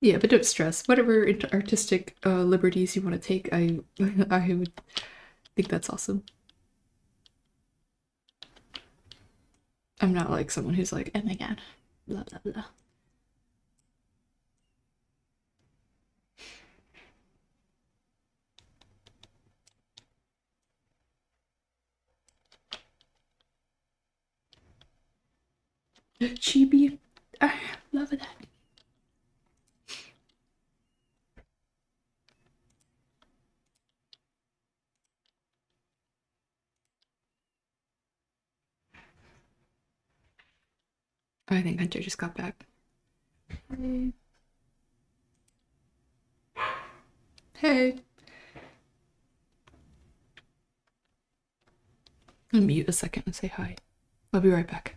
Yeah, but don't stress. Whatever artistic liberties you want to take, I would think that's awesome. I'm not like someone who's like, oh my god, blah blah blah. Chibi. I love that. I think Hunter just got back. Hey. Hey. I'm gonna mute a second and say hi. I'll be right back.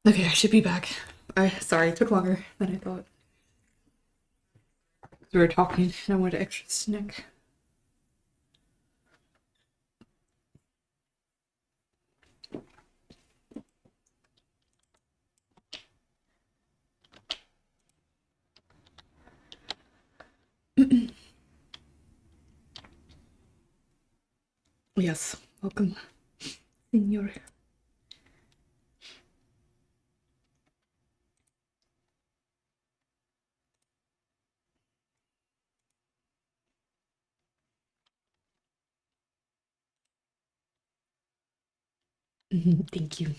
Okay, I should be back. Sorry, it took longer than I thought. We were talking and I wanted an extra snack. Yes, welcome, senor. Thank you.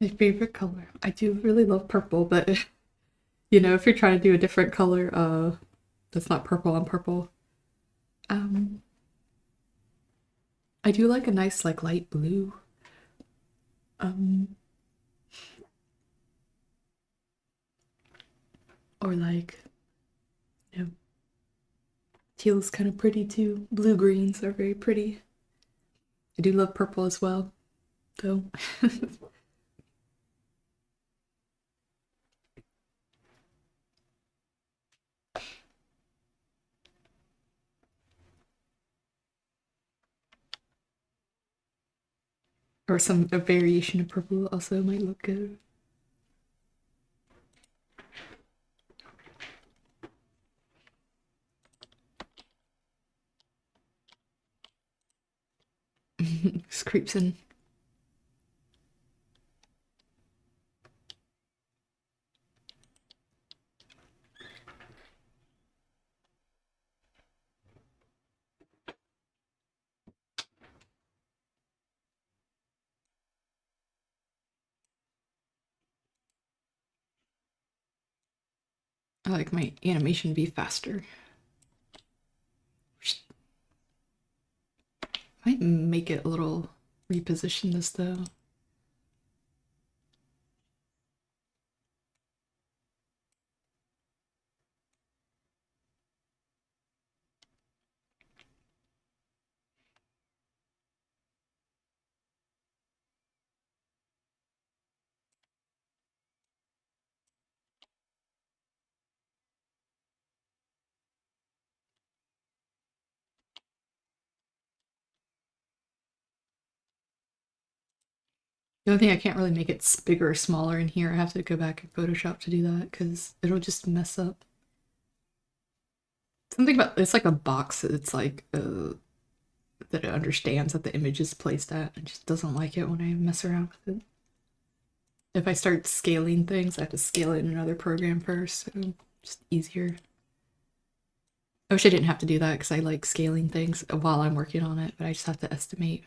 My favorite color. I do really love purple, but if you're trying to do a different color, that's not purple on purple. Um, I do like a nice like light blue. Um, or like, you know, teal's kind of pretty too. Blue greens are very pretty. I do love purple as well, though. Or a variation of purple also might look good. Just creeps in. I like my animation to be faster. Might make it a little reposition this though. The only thing I can't really make it bigger or smaller in here. I have to go back in Photoshop to do that because it'll just mess up. Something about it's like a box. It's like that it understands that the image is placed at. It just doesn't like it when I mess around with it. If I start scaling things, I have to scale it in another program first. So just easier. I wish I didn't have to do that because I like scaling things while I'm working on it, but I just have to estimate.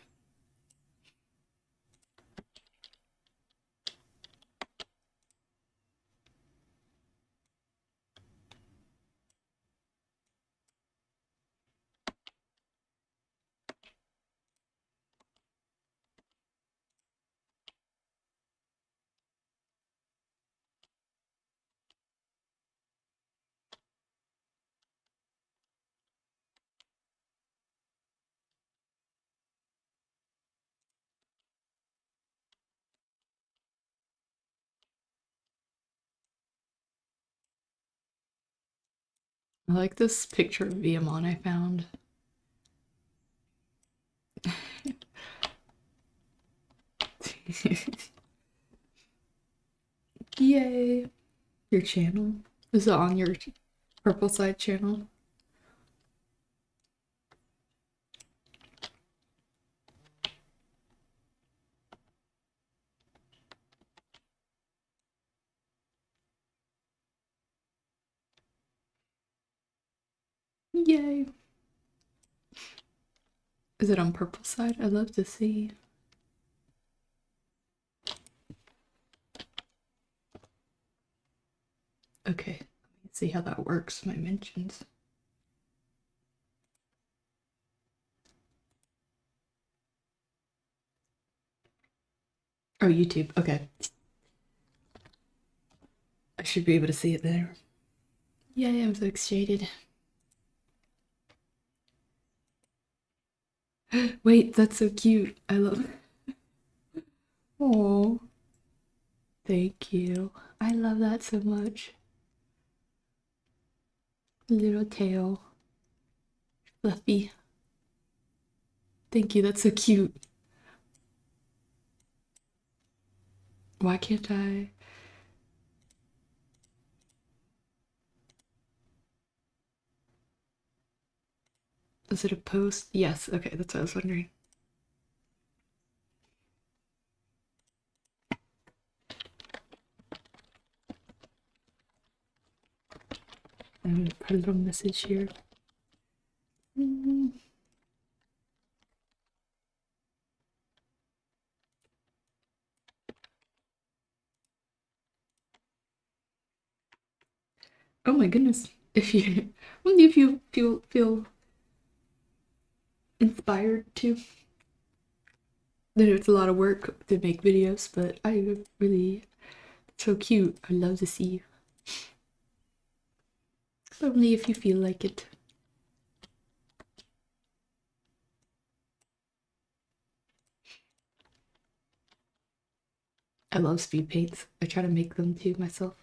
I like this picture of Viamon I found. Yay! Your channel? Is it on your purple side channel? Yay! Is it on purple side? I'd love to see. Okay, let me see how that works. My mentions. Oh, YouTube. Okay. I should be able to see it there. Yay, I'm so excited. Wait, that's so cute. I love it. Oh, thank you. I love that so much. Little tail. Fluffy. Thank you, that's so cute. Why can't I? Is it a post? Yes, okay, that's what I was wondering. I'm gonna put a little message here. Oh my goodness. If you feel inspired to. I know it's a lot of work to make videos, but I really so cute. I love to see you. Only if you feel like it. I love speed paints. I try to make them too myself.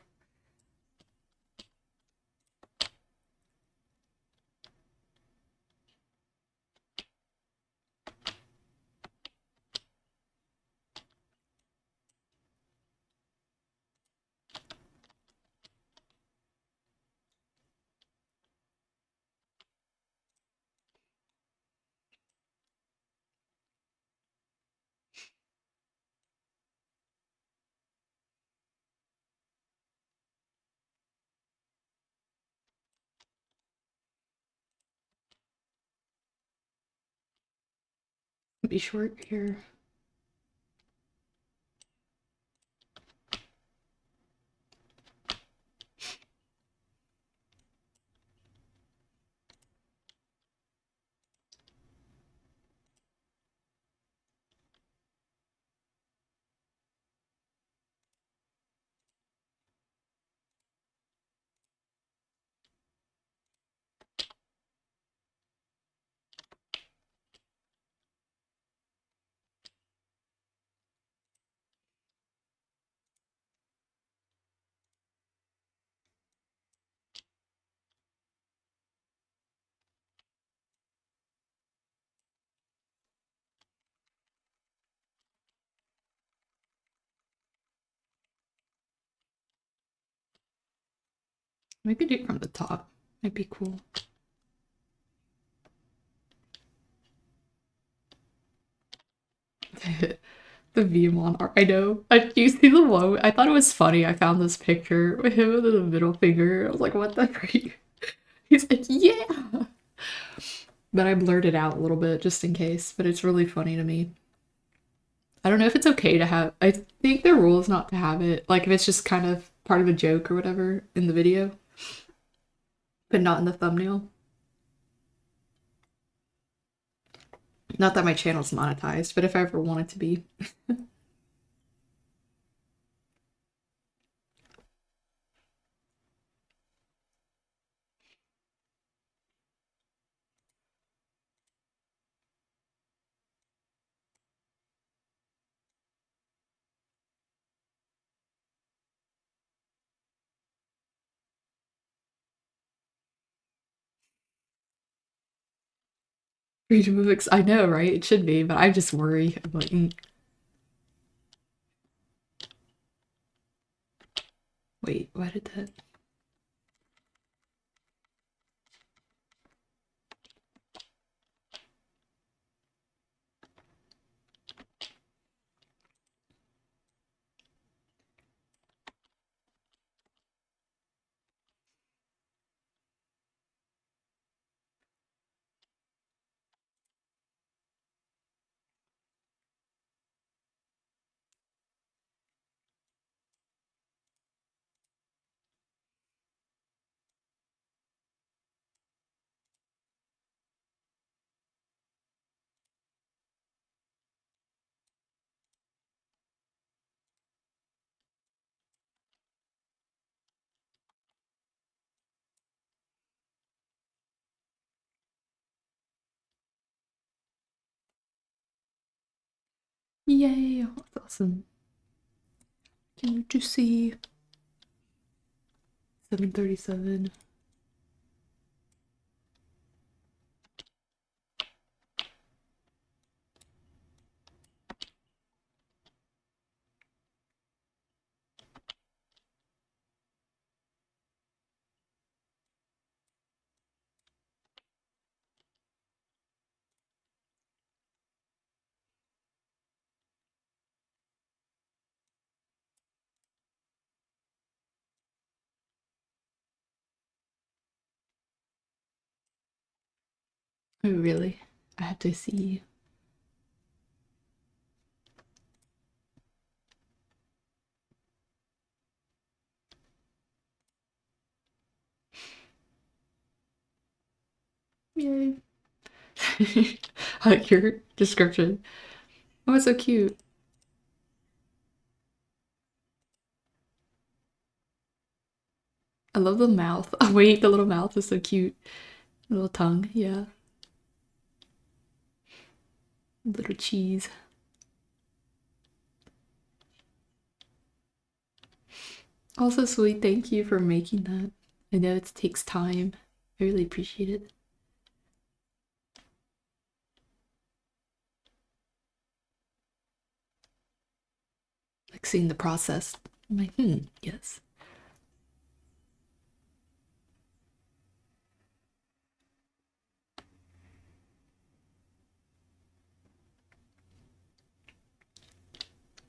Be short here. We could do it from the top. Might be cool. The Viamon art. I know. Do you see the one? I thought it was funny. I found this picture with him with the middle finger. I was like, what the freak? He's like, yeah. But I blurred it out a little bit just in case. But it's really funny to me. I don't know if it's okay to have. I think the rule is not to have it. Like if it's just kind of part of a joke or whatever in the video, but not in the thumbnail. Not that my channel's monetized, but if I ever wanted to be. Freedom of I know, right? It should be, but I just worry. I'm like, Wait, why did that? Yay, that's awesome. Can you just see 7:37? Oh, really? I have to see. Yay. I like your description. Oh, it's so cute. I love the mouth. Oh, wait, the little mouth is so cute. Little tongue, yeah. Little cheese. Also sweet, thank you for making that. I know it takes time. I really appreciate it. Like seeing the process. I'm like, yes.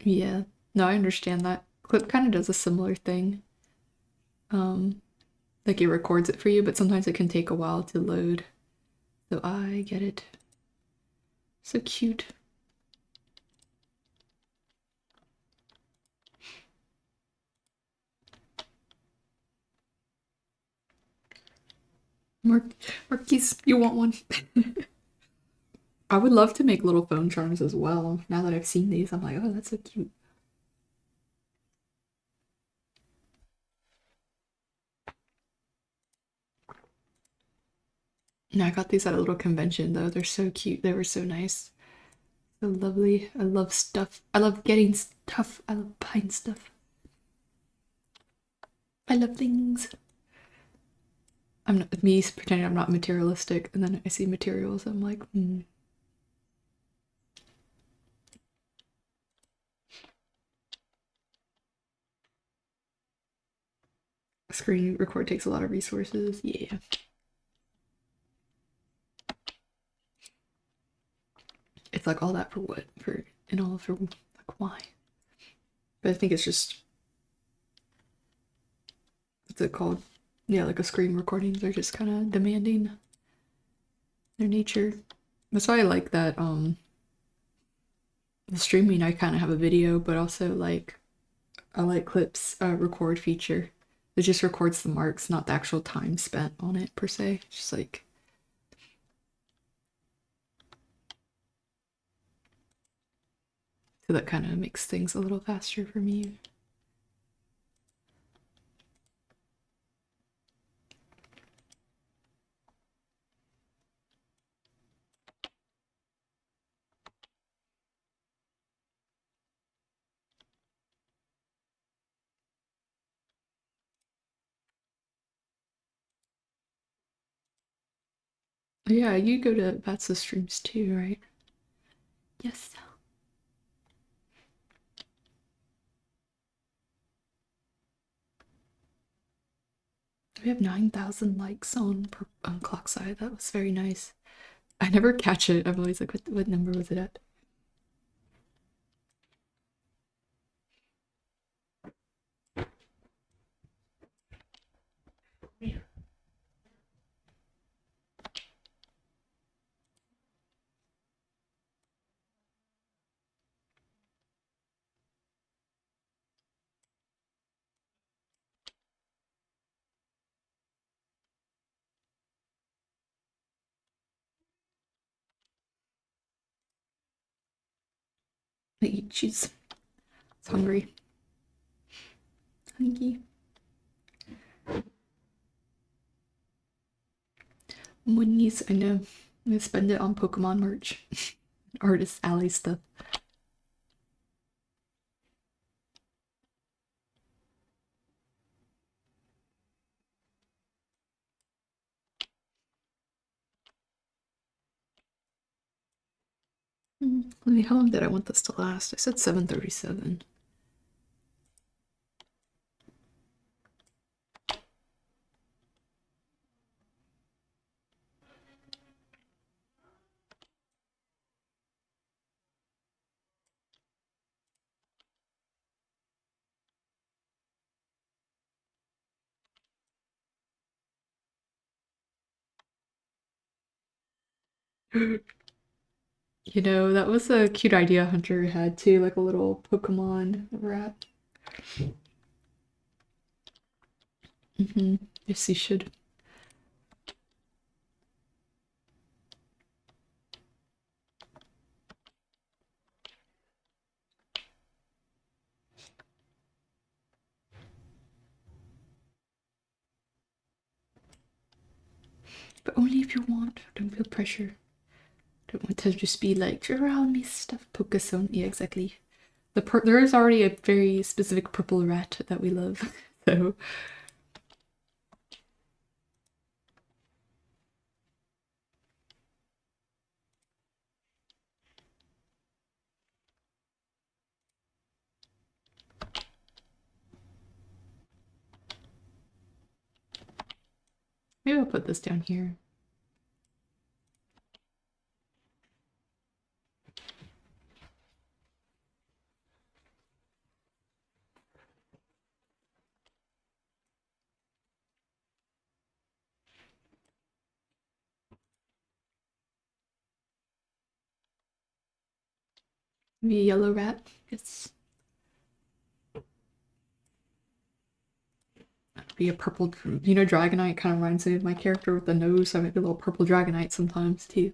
Yeah. No, I understand that. Clip kind of does a similar thing. Like it records it for you, but sometimes it can take a while to load. So I get it. So cute. Marquise, you want one? I would love to make little phone charms as well. Now that I've seen these, I'm like, oh, that's so cute. And I got these at a little convention though. They're so cute. They were so nice. So lovely. I love stuff. I love getting stuff. I love buying stuff. I love things. I'm not me pretending I'm not materialistic, and then I see materials. I'm like, Screen record takes a lot of resources. Yeah. It's like all that for what? For and all for like why? But I think it's just what's it called? Yeah, like a screen recording. They're just kind of demanding their nature. That's why I like that. The streaming, I kind of have a video, but also like I like Clip's record feature. It just records the marks, not the actual time spent on it per se. Just like so that kind of makes things a little faster for me. Yeah, you go to Batsa streams too, right? Yes. We have 9,000 likes on Clockside. That was very nice. I never catch it. I'm always like, what number was it at? I eat cheese. It's hungry. Hungry. Monies, I know. I'm gonna spend it on Pokemon merch. Artist Alley stuff. Let me, how long did I want this to last? I said 7:37. You know, that was a cute idea Hunter had too, like a little Pokemon rat. Yes, you should. But only if you want. Don't feel pressure. Don't want to just be like, around me stuff. Pokestone. Yeah, exactly. There is already a very specific purple rat that we love. So maybe I'll put this down here. Maybe a yellow rat. Yes. Be a purple, you know, Dragonite kind of reminds me of my character with the nose, so I might be a little purple Dragonite sometimes too.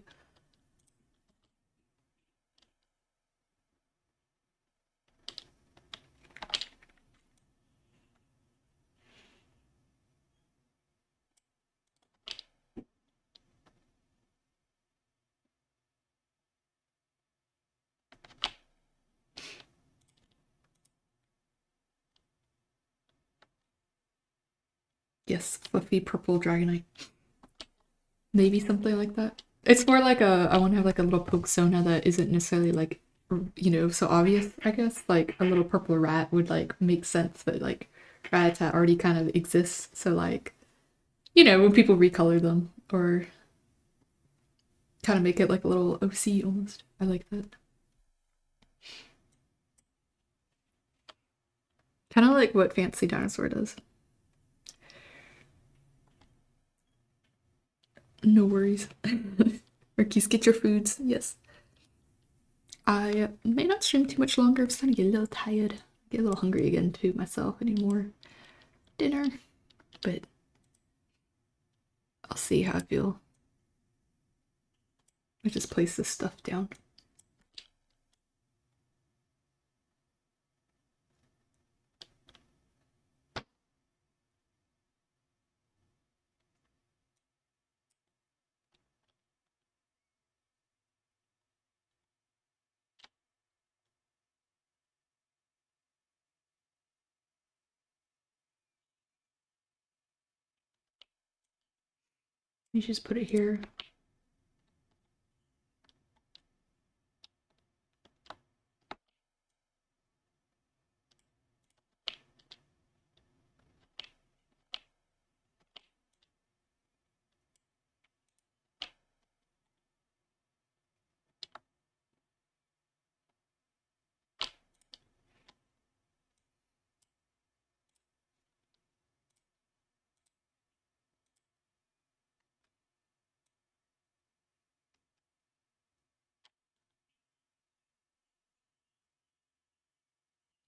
Yes, fluffy purple Dragonite. Maybe something like that. It's more like I want to have like a little Pokesona that isn't necessarily like, you know, so obvious, I guess. Like a little purple rat would like make sense, but like Rattata already kind of exists. So like, you know, when people recolor them or kind of make it like a little OC almost. I like that. Kind of like what Fancy Dinosaur does. No worries. Ricky's, get your foods. Yes. I may not stream too much longer. I'm starting to get a little tired. Get a little hungry again too myself. I need more dinner. But I'll see how I feel. I just place this stuff down. You just put it here.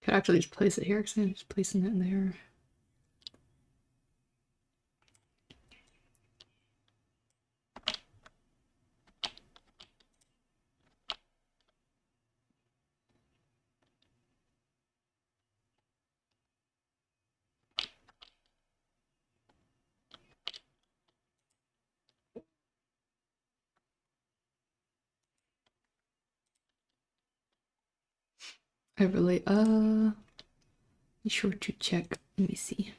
Could actually just place it here because I'm just placing it in there. Overlay, be sure to check. Let me see.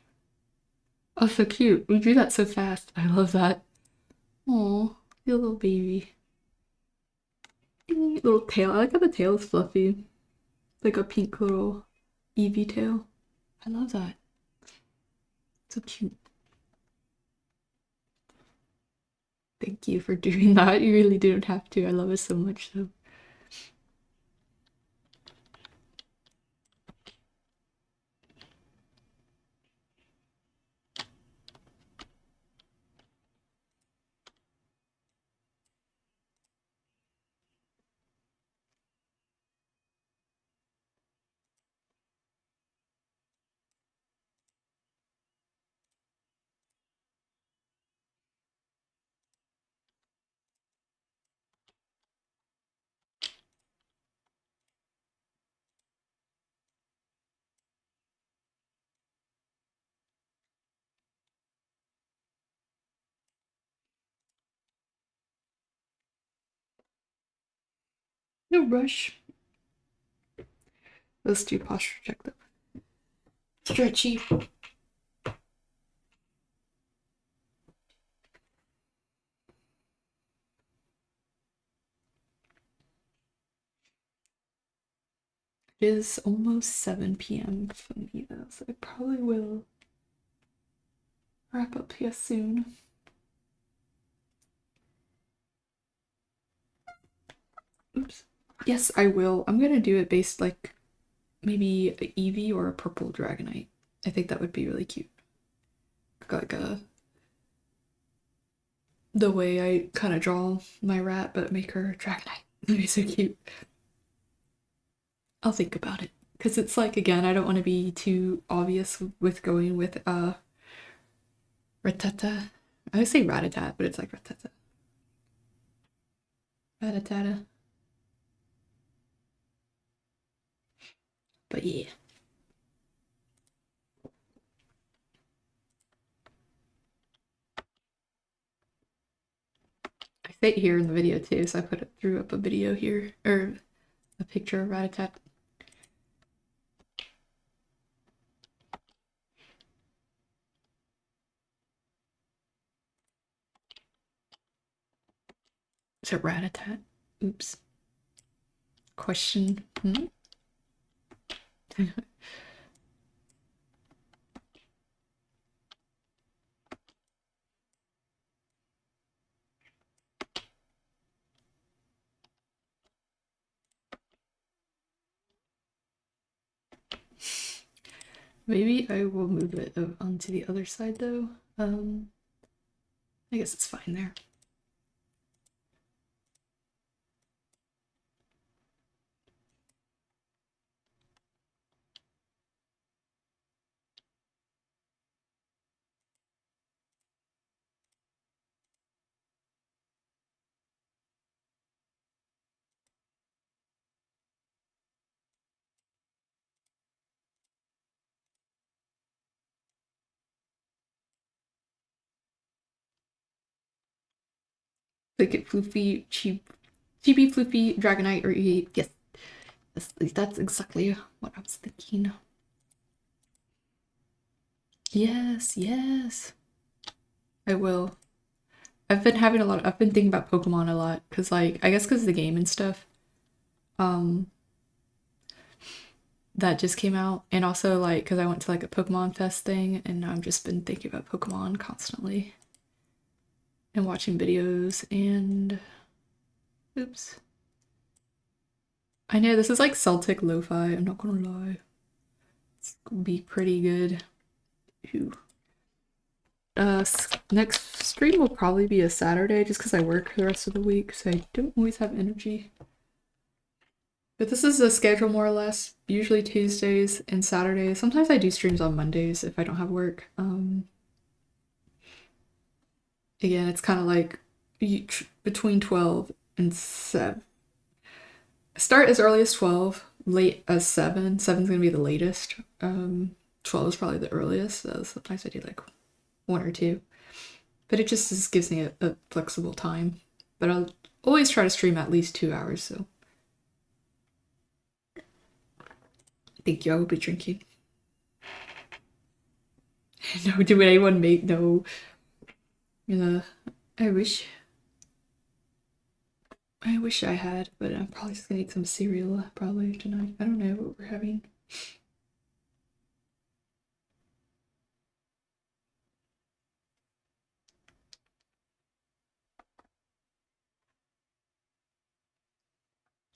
Oh, so cute. We drew that so fast. I love that. Aw, your little baby. Little tail. I like how the tail is fluffy. Like a pink little Eevee tail. I love that. So cute. Thank you for doing that. You really didn't have to. I love it so much though. No rush. Let's do posture check though. Stretchy. It is almost 7 p.m. for me though, so I probably will wrap up here soon. Oops. Yes, I will. I'm gonna do it based like maybe a Eevee or a purple Dragonite. I think that would be really cute. Like the way I kind of draw my rat, but make her Dragonite. That'd be so cute. I'll think about it. Because it's like, again, I don't want to be too obvious with going with Rattata. I would say Ratatat, but it's like Rattata. Ratatata. But yeah. I say it here in the video too, so I threw up a video here, or a picture of Ratatat. Is it Ratatat? Oops. Question. Maybe I will move it onto the other side though. I guess it's fine there. Like it floofy, chibi floofy, Dragonite, or yes. That's exactly what I was thinking. Yes, yes. I will. I've been thinking about Pokemon a lot, because like, I guess because of the game and stuff. That just came out, and also like, because I went to like a Pokemon Fest thing, and I've just been thinking about Pokemon constantly. And watching videos, and oops. I know this is like Celtic lo-fi, I'm not gonna lie. It's gonna be pretty good. Ooh. Next stream will probably be a Saturday just because I work the rest of the week, so I don't always have energy. But this is the schedule more or less. Usually Tuesdays and Saturdays. Sometimes I do streams on Mondays if I don't have work. Again, it's kind of like between 12 and 7. Start as early as 12, late as 7. 7's gonna be the latest. 12 is probably the earliest. So sometimes I do like 1 or 2. But it just gives me a flexible time. But I'll always try to stream at least 2 hours, so. Thank you, I will be drinking. No, do anyone make no. I wish. I wish I had, but I'm probably just gonna eat some cereal probably tonight. I don't know what we're having.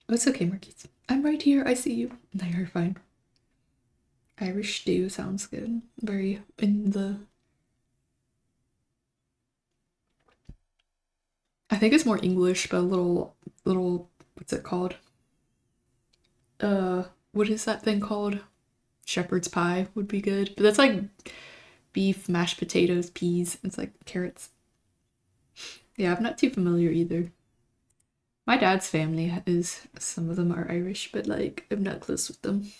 Oh, it's okay, Marquise. I'm right here. I see you. No, you're fine. Irish stew sounds good. Very in the. I think it's more English, but a little. What's it called? What is that thing called? Shepherd's pie would be good, but that's like beef, mashed potatoes, peas. It's like carrots. Yeah, I'm not too familiar either. My dad's family is, some of them are Irish, but like I'm not close with them.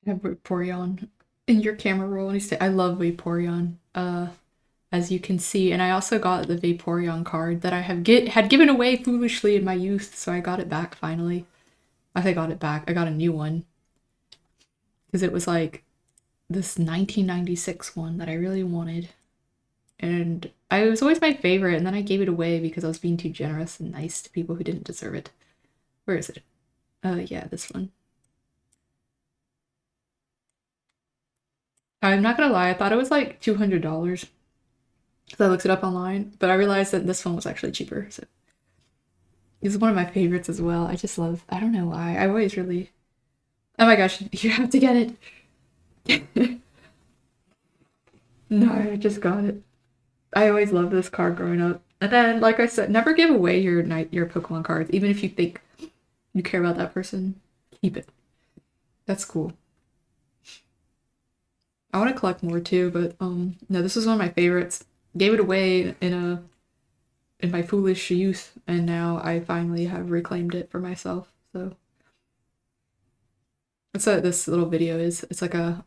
I have Vaporeon in your camera roll, and I love Vaporeon. As you can see, and I also got the Vaporeon card that I had given away foolishly in my youth, so I got it back finally. I got it back. I got a new one because it was like this 1996 one that I really wanted, and it was always my favorite. And then I gave it away because I was being too generous and nice to people who didn't deserve it. Where is it? Yeah, this one. I'm not gonna lie, I thought it was like $200. So I looked it up online, but I realized that this one was actually cheaper. So it's one of my favorites as well. I just love. I don't know why. I always really. Oh my gosh, you have to get it. No, I just got it. I always loved this card growing up. And then, like I said, never give away your Pokemon cards, even if you think you care about that person. Keep it. That's cool. I want to collect more too, but no, this is one of my favorites. Gave it away in my foolish youth, and now I finally have reclaimed it for myself. So that's what this little video is. It's like a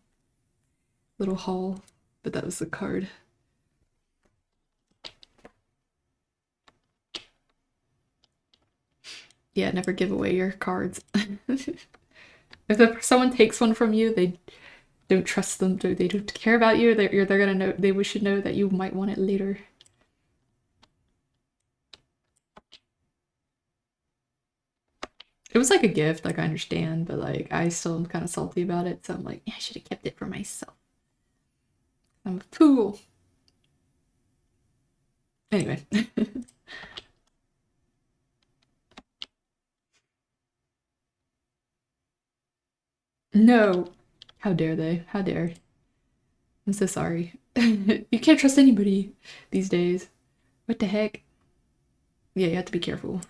little haul, but that was the card. Yeah, never give away your cards. If someone takes one from you, they don't trust them. They don't care about you. They're gonna know. They should know that you might want it later. It was like a gift, like I understand, but like I still am kind of salty about it. So I'm like, yeah, I should have kept it for myself. I'm a fool. Anyway. No. How dare they? How dare. I'm so sorry. You can't trust anybody these days. What the heck? Yeah, you have to be careful.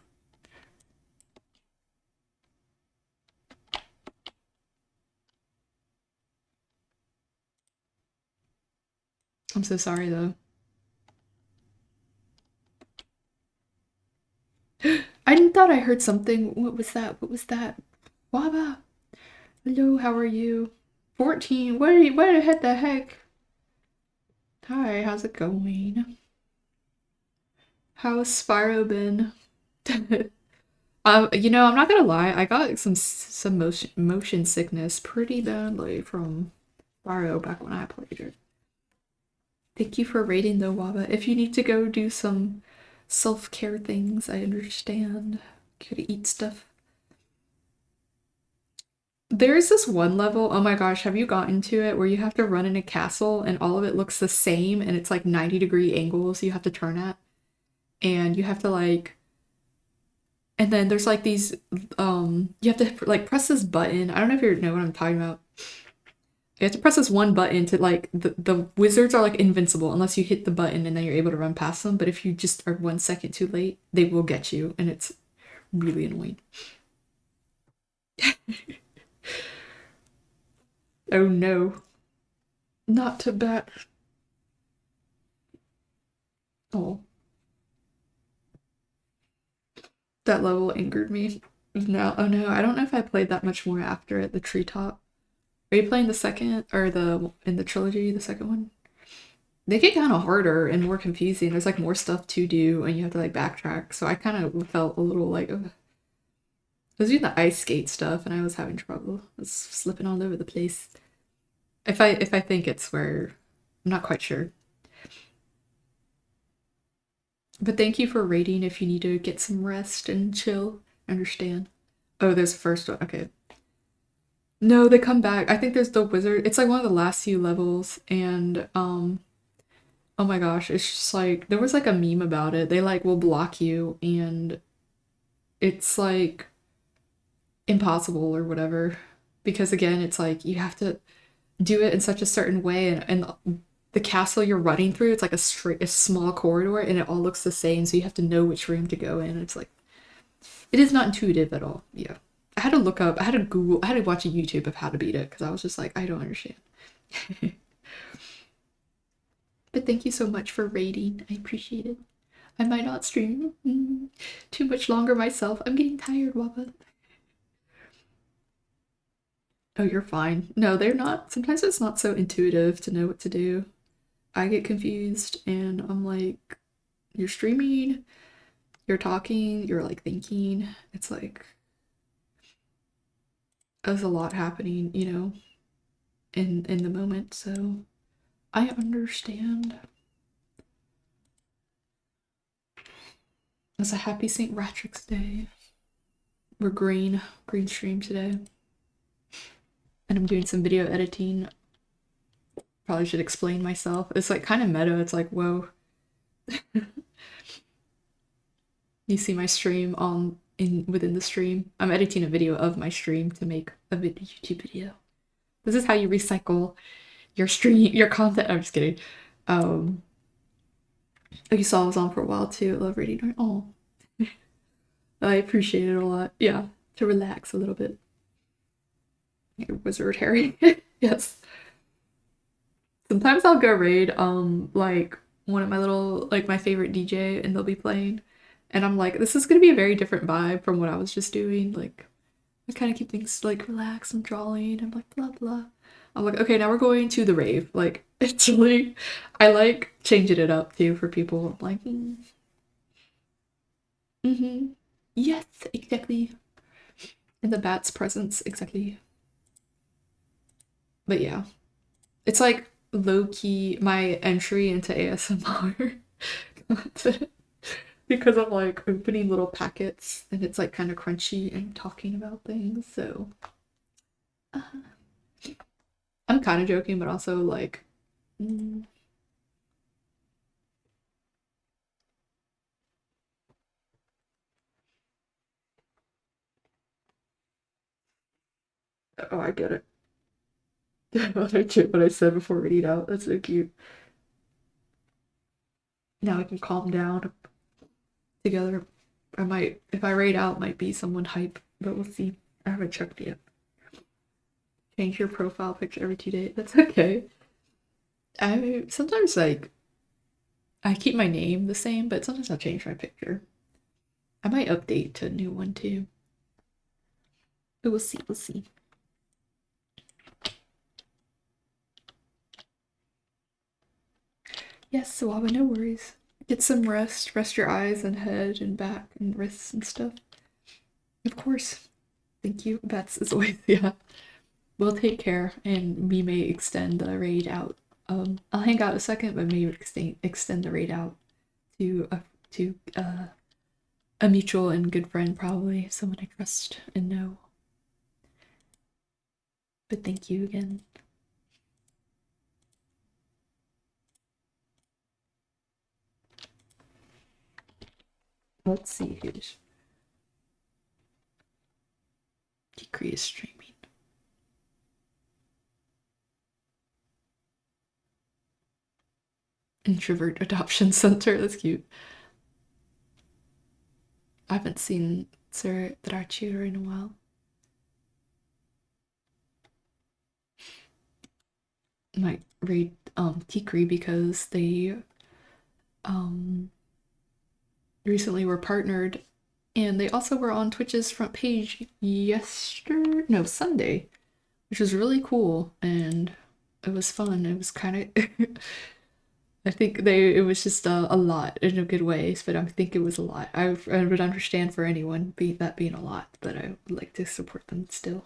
I'm so sorry though. I thought I heard something. What was that? What was that? Waba. Hello, how are you? 14. What the heck? Hi, how's it going? How's Spyro been? You know, I'm not gonna lie. I got some motion sickness pretty badly from Mario back when I played it. Thank you for rating though, Waba. If you need to go do some self-care things, I understand. Gotta eat stuff. There's this one level, oh my gosh, have you gotten to it where you have to run in a castle and all of it looks the same and it's like 90-degree angles you have to turn at? And you have to like and then there's like these you have to like press this button. I don't know if you know what I'm talking about. You have to press this one button to like the wizards are like invincible unless you hit the button and then you're able to run past them. But if you just are 1 second too late, they will get you, and it's really annoying. Oh no, not to bat. Oh, that level angered me. No, oh no, I don't know if I played that much more after it. The treetop. Are you playing the second or the in the trilogy, the second one? They get kind of harder and more confusing. There's like more stuff to do, and you have to like backtrack. So I kind of felt a little like, ugh. I was doing the ice skate stuff, and I was having trouble. I was slipping all over the place. If I think it's where, I'm not quite sure. But thank you for rating. If you need to get some rest and chill, I understand. Oh, there's the first one. Okay. No, they come back. I think there's the wizard. It's like one of the last few levels, and oh my gosh, it's just like there was like a meme about it. They like will block you, and it's like impossible or whatever. Because again, it's like you have to do it in such a certain way, and the castle you're running through, it's like a small corridor, and it all looks the same. So you have to know which room to go in. It's like it is not intuitive at all. Yeah, I had to look up, I had to Google, I had to watch a YouTube of how to beat it because I was just like, I don't understand. But thank you so much for rating. I appreciate it. I might not stream too much longer myself. I'm getting tired, Waba. Oh, you're fine. No, they're not. Sometimes it's not so intuitive to know what to do. I get confused and I'm like, you're streaming, you're talking, you're like thinking. It's like there's a lot happening, you know, in the moment. So I understand. It's a happy St. Ratrick's Day. We're green stream today. And I'm doing some video editing. Probably should explain myself. It's like kind of meta. It's like, whoa. You see my stream on in within the stream. I'm editing a video of my stream to make a YouTube video. This is how you recycle your stream, your content. I'm just kidding. Um, oh, you saw I was on for a while too. I love reading. Oh, I appreciate it a lot. Yeah, to relax a little bit. Your wizard Harry. Yes. Sometimes I'll go raid like one of my little like my favorite DJ and they'll be playing and I'm like this is going to be a very different vibe from what I was just doing. Like I kind of keep things like relaxed and drawing. I'm like blah blah. I'm like okay, now we're going to the rave. Like it's really I like changing it up too for people. I'm like mm-hmm. Yes, exactly. In the bat's presence, exactly. But yeah. It's like low key my entry into ASMR because I'm like opening little packets and it's like kind of crunchy and talking about things. So uh, I'm kind of joking, but also like, mm, oh, I get it. I get what I said before reading out. That's so cute. Now I can calm down together. I might, if I rate out, might be someone hype, but we'll see. I haven't checked yet. Change your profile picture every 2 days. That's okay. I sometimes like I keep my name the same, but sometimes I'll change my picture. I might update to a new one too. But we'll see, we'll see. Yes, Suava, no worries. Get some rest. Rest your eyes and head and back and wrists and stuff. Of course. Thank you. That's as always, yeah. We'll take care, and we may extend the raid out. I'll hang out a second, but maybe extend the raid out to a mutual and good friend, probably someone I trust and know. But thank you again. Let's see who's decrease streaming. Introvert Adoption Center. That's cute. I haven't seen Sir Ratrick in a while. Might read Tikri because they recently were partnered, and they also were on Twitch's front page Sunday, which was really cool, and it was fun. It was kind of I think it was just a lot in a good ways, but I think it was a lot. I would understand for anyone being a lot, but I would like to support them still.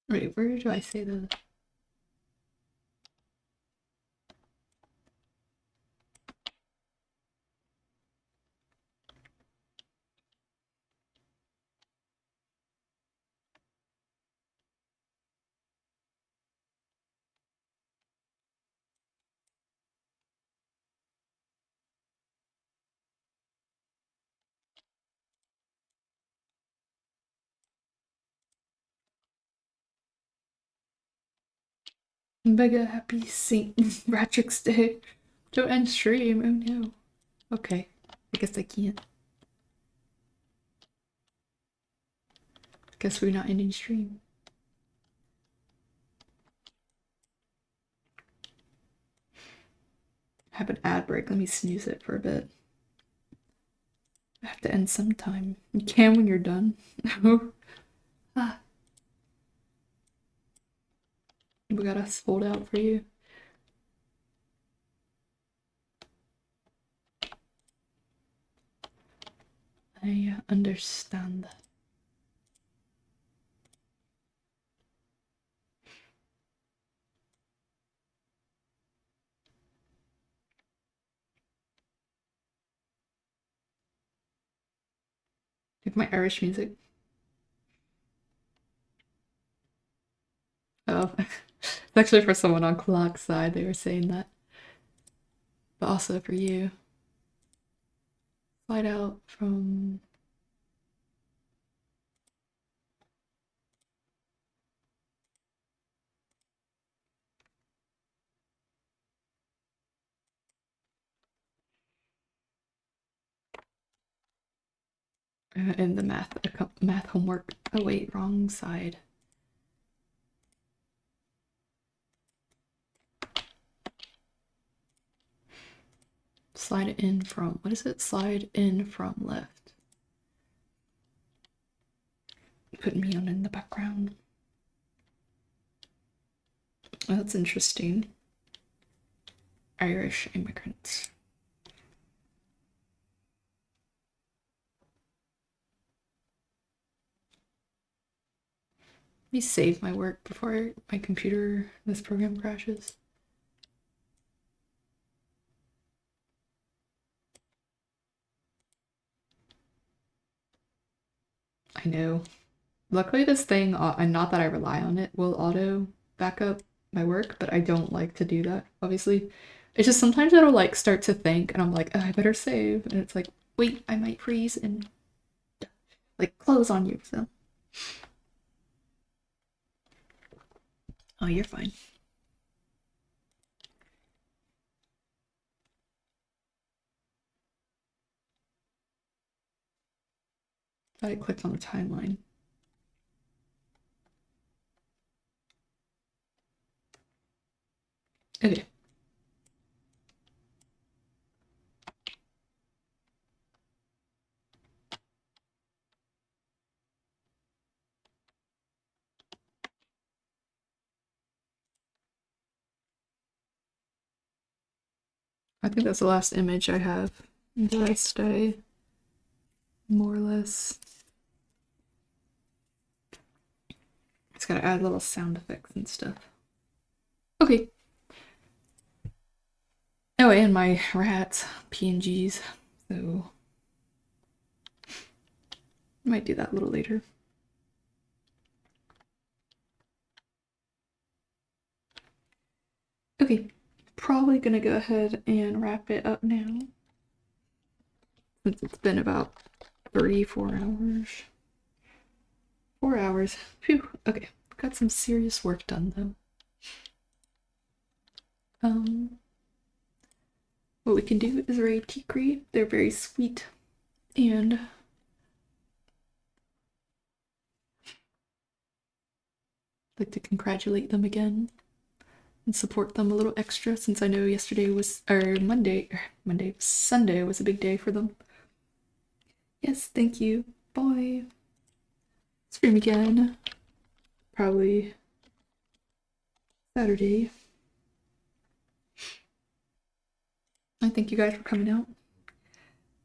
Wait, where do I say the? Mega happy Saint Ratrick's Day. Don't end stream. Oh no. Okay, I guess I can't. Guess we're not ending stream. Have an ad break. Let me snooze it for a bit. I have to end sometime. You can when you're done. Ah, we gotta hold out for you. I understand. Like my Irish music. Oh, it's actually for someone on Clock's side. They were saying that, but also for you. Slide out from. In the math homework. Oh wait, wrong side. Slide it in from, what is it? Slide in from left. Put me on in the background. Oh, that's interesting. Irish immigrants. Let me save my work before this program crashes. I know. Luckily this thing, and not that I rely on it, will auto back up my work, but I don't like to do that, obviously. It's just sometimes it'll like start to think and I'm like, oh, I better save. And it's like, wait, I might freeze and like close on you, so. Oh, you're fine. I clicked on the timeline. Okay. I think that's the last image I have. The rest I more or less. It's gotta add little sound effects and stuff. Okay. Oh, and my rats, PNGs. So I might do that a little later. Okay, probably gonna go ahead and wrap it up now. Since it's been about 4 hours. 4 hours. Phew. Okay, got some serious work done though. What we can do is raid Tikri. They're very sweet, and I'd like to congratulate them again and support them a little extra since I know yesterday was Sunday was a big day for them. Yes, thank you. Bye. Stream again. Probably Saturday. I thank you guys for coming out.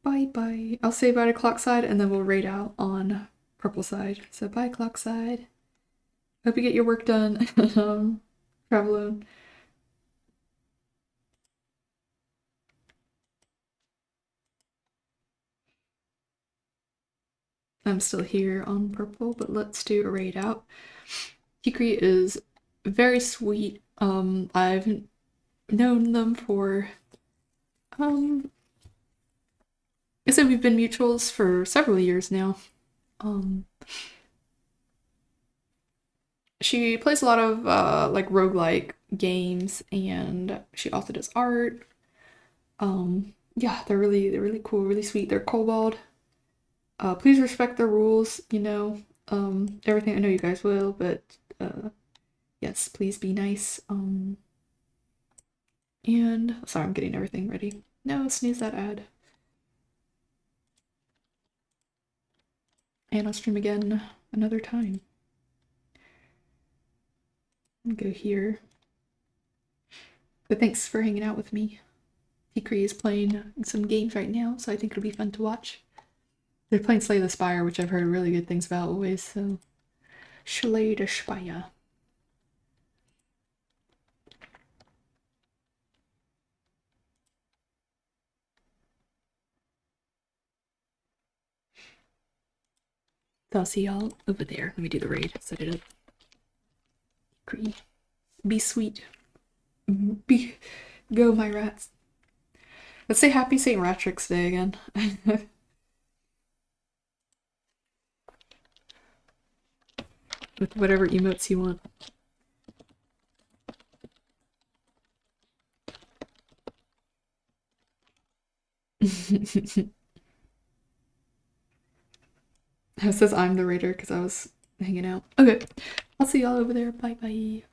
Bye bye. I'll say bye to clock side and then we'll raid out on purple side. So bye clock side. Hope you get your work done. Travel alone. I'm still here on purple, but let's do a raid out. Hikri is very sweet. I've known them for I said we've been mutuals for several years now. She plays a lot of like roguelike games, and she also does art. Yeah, they're really cool, really sweet. They're kobold. Please respect their rules, you know. Everything I know you guys will, but yes, please be nice. And sorry, I'm getting everything ready. No, snooze that ad. And I'll stream again another time. Go here. But thanks for hanging out with me. Hikri is playing some games right now, so I think it'll be fun to watch. They're playing Slay the Spire, which I've heard really good things about always, so Slay the Spire. So I'll see y'all over there. Let me do the raid. Set it up. Hikri. Be sweet. Go, my rats. Let's say Happy St. Ratrick's Day again. With whatever emotes you want. It says I'm the raider because I was hanging out. Okay, I'll see y'all over there. Bye bye.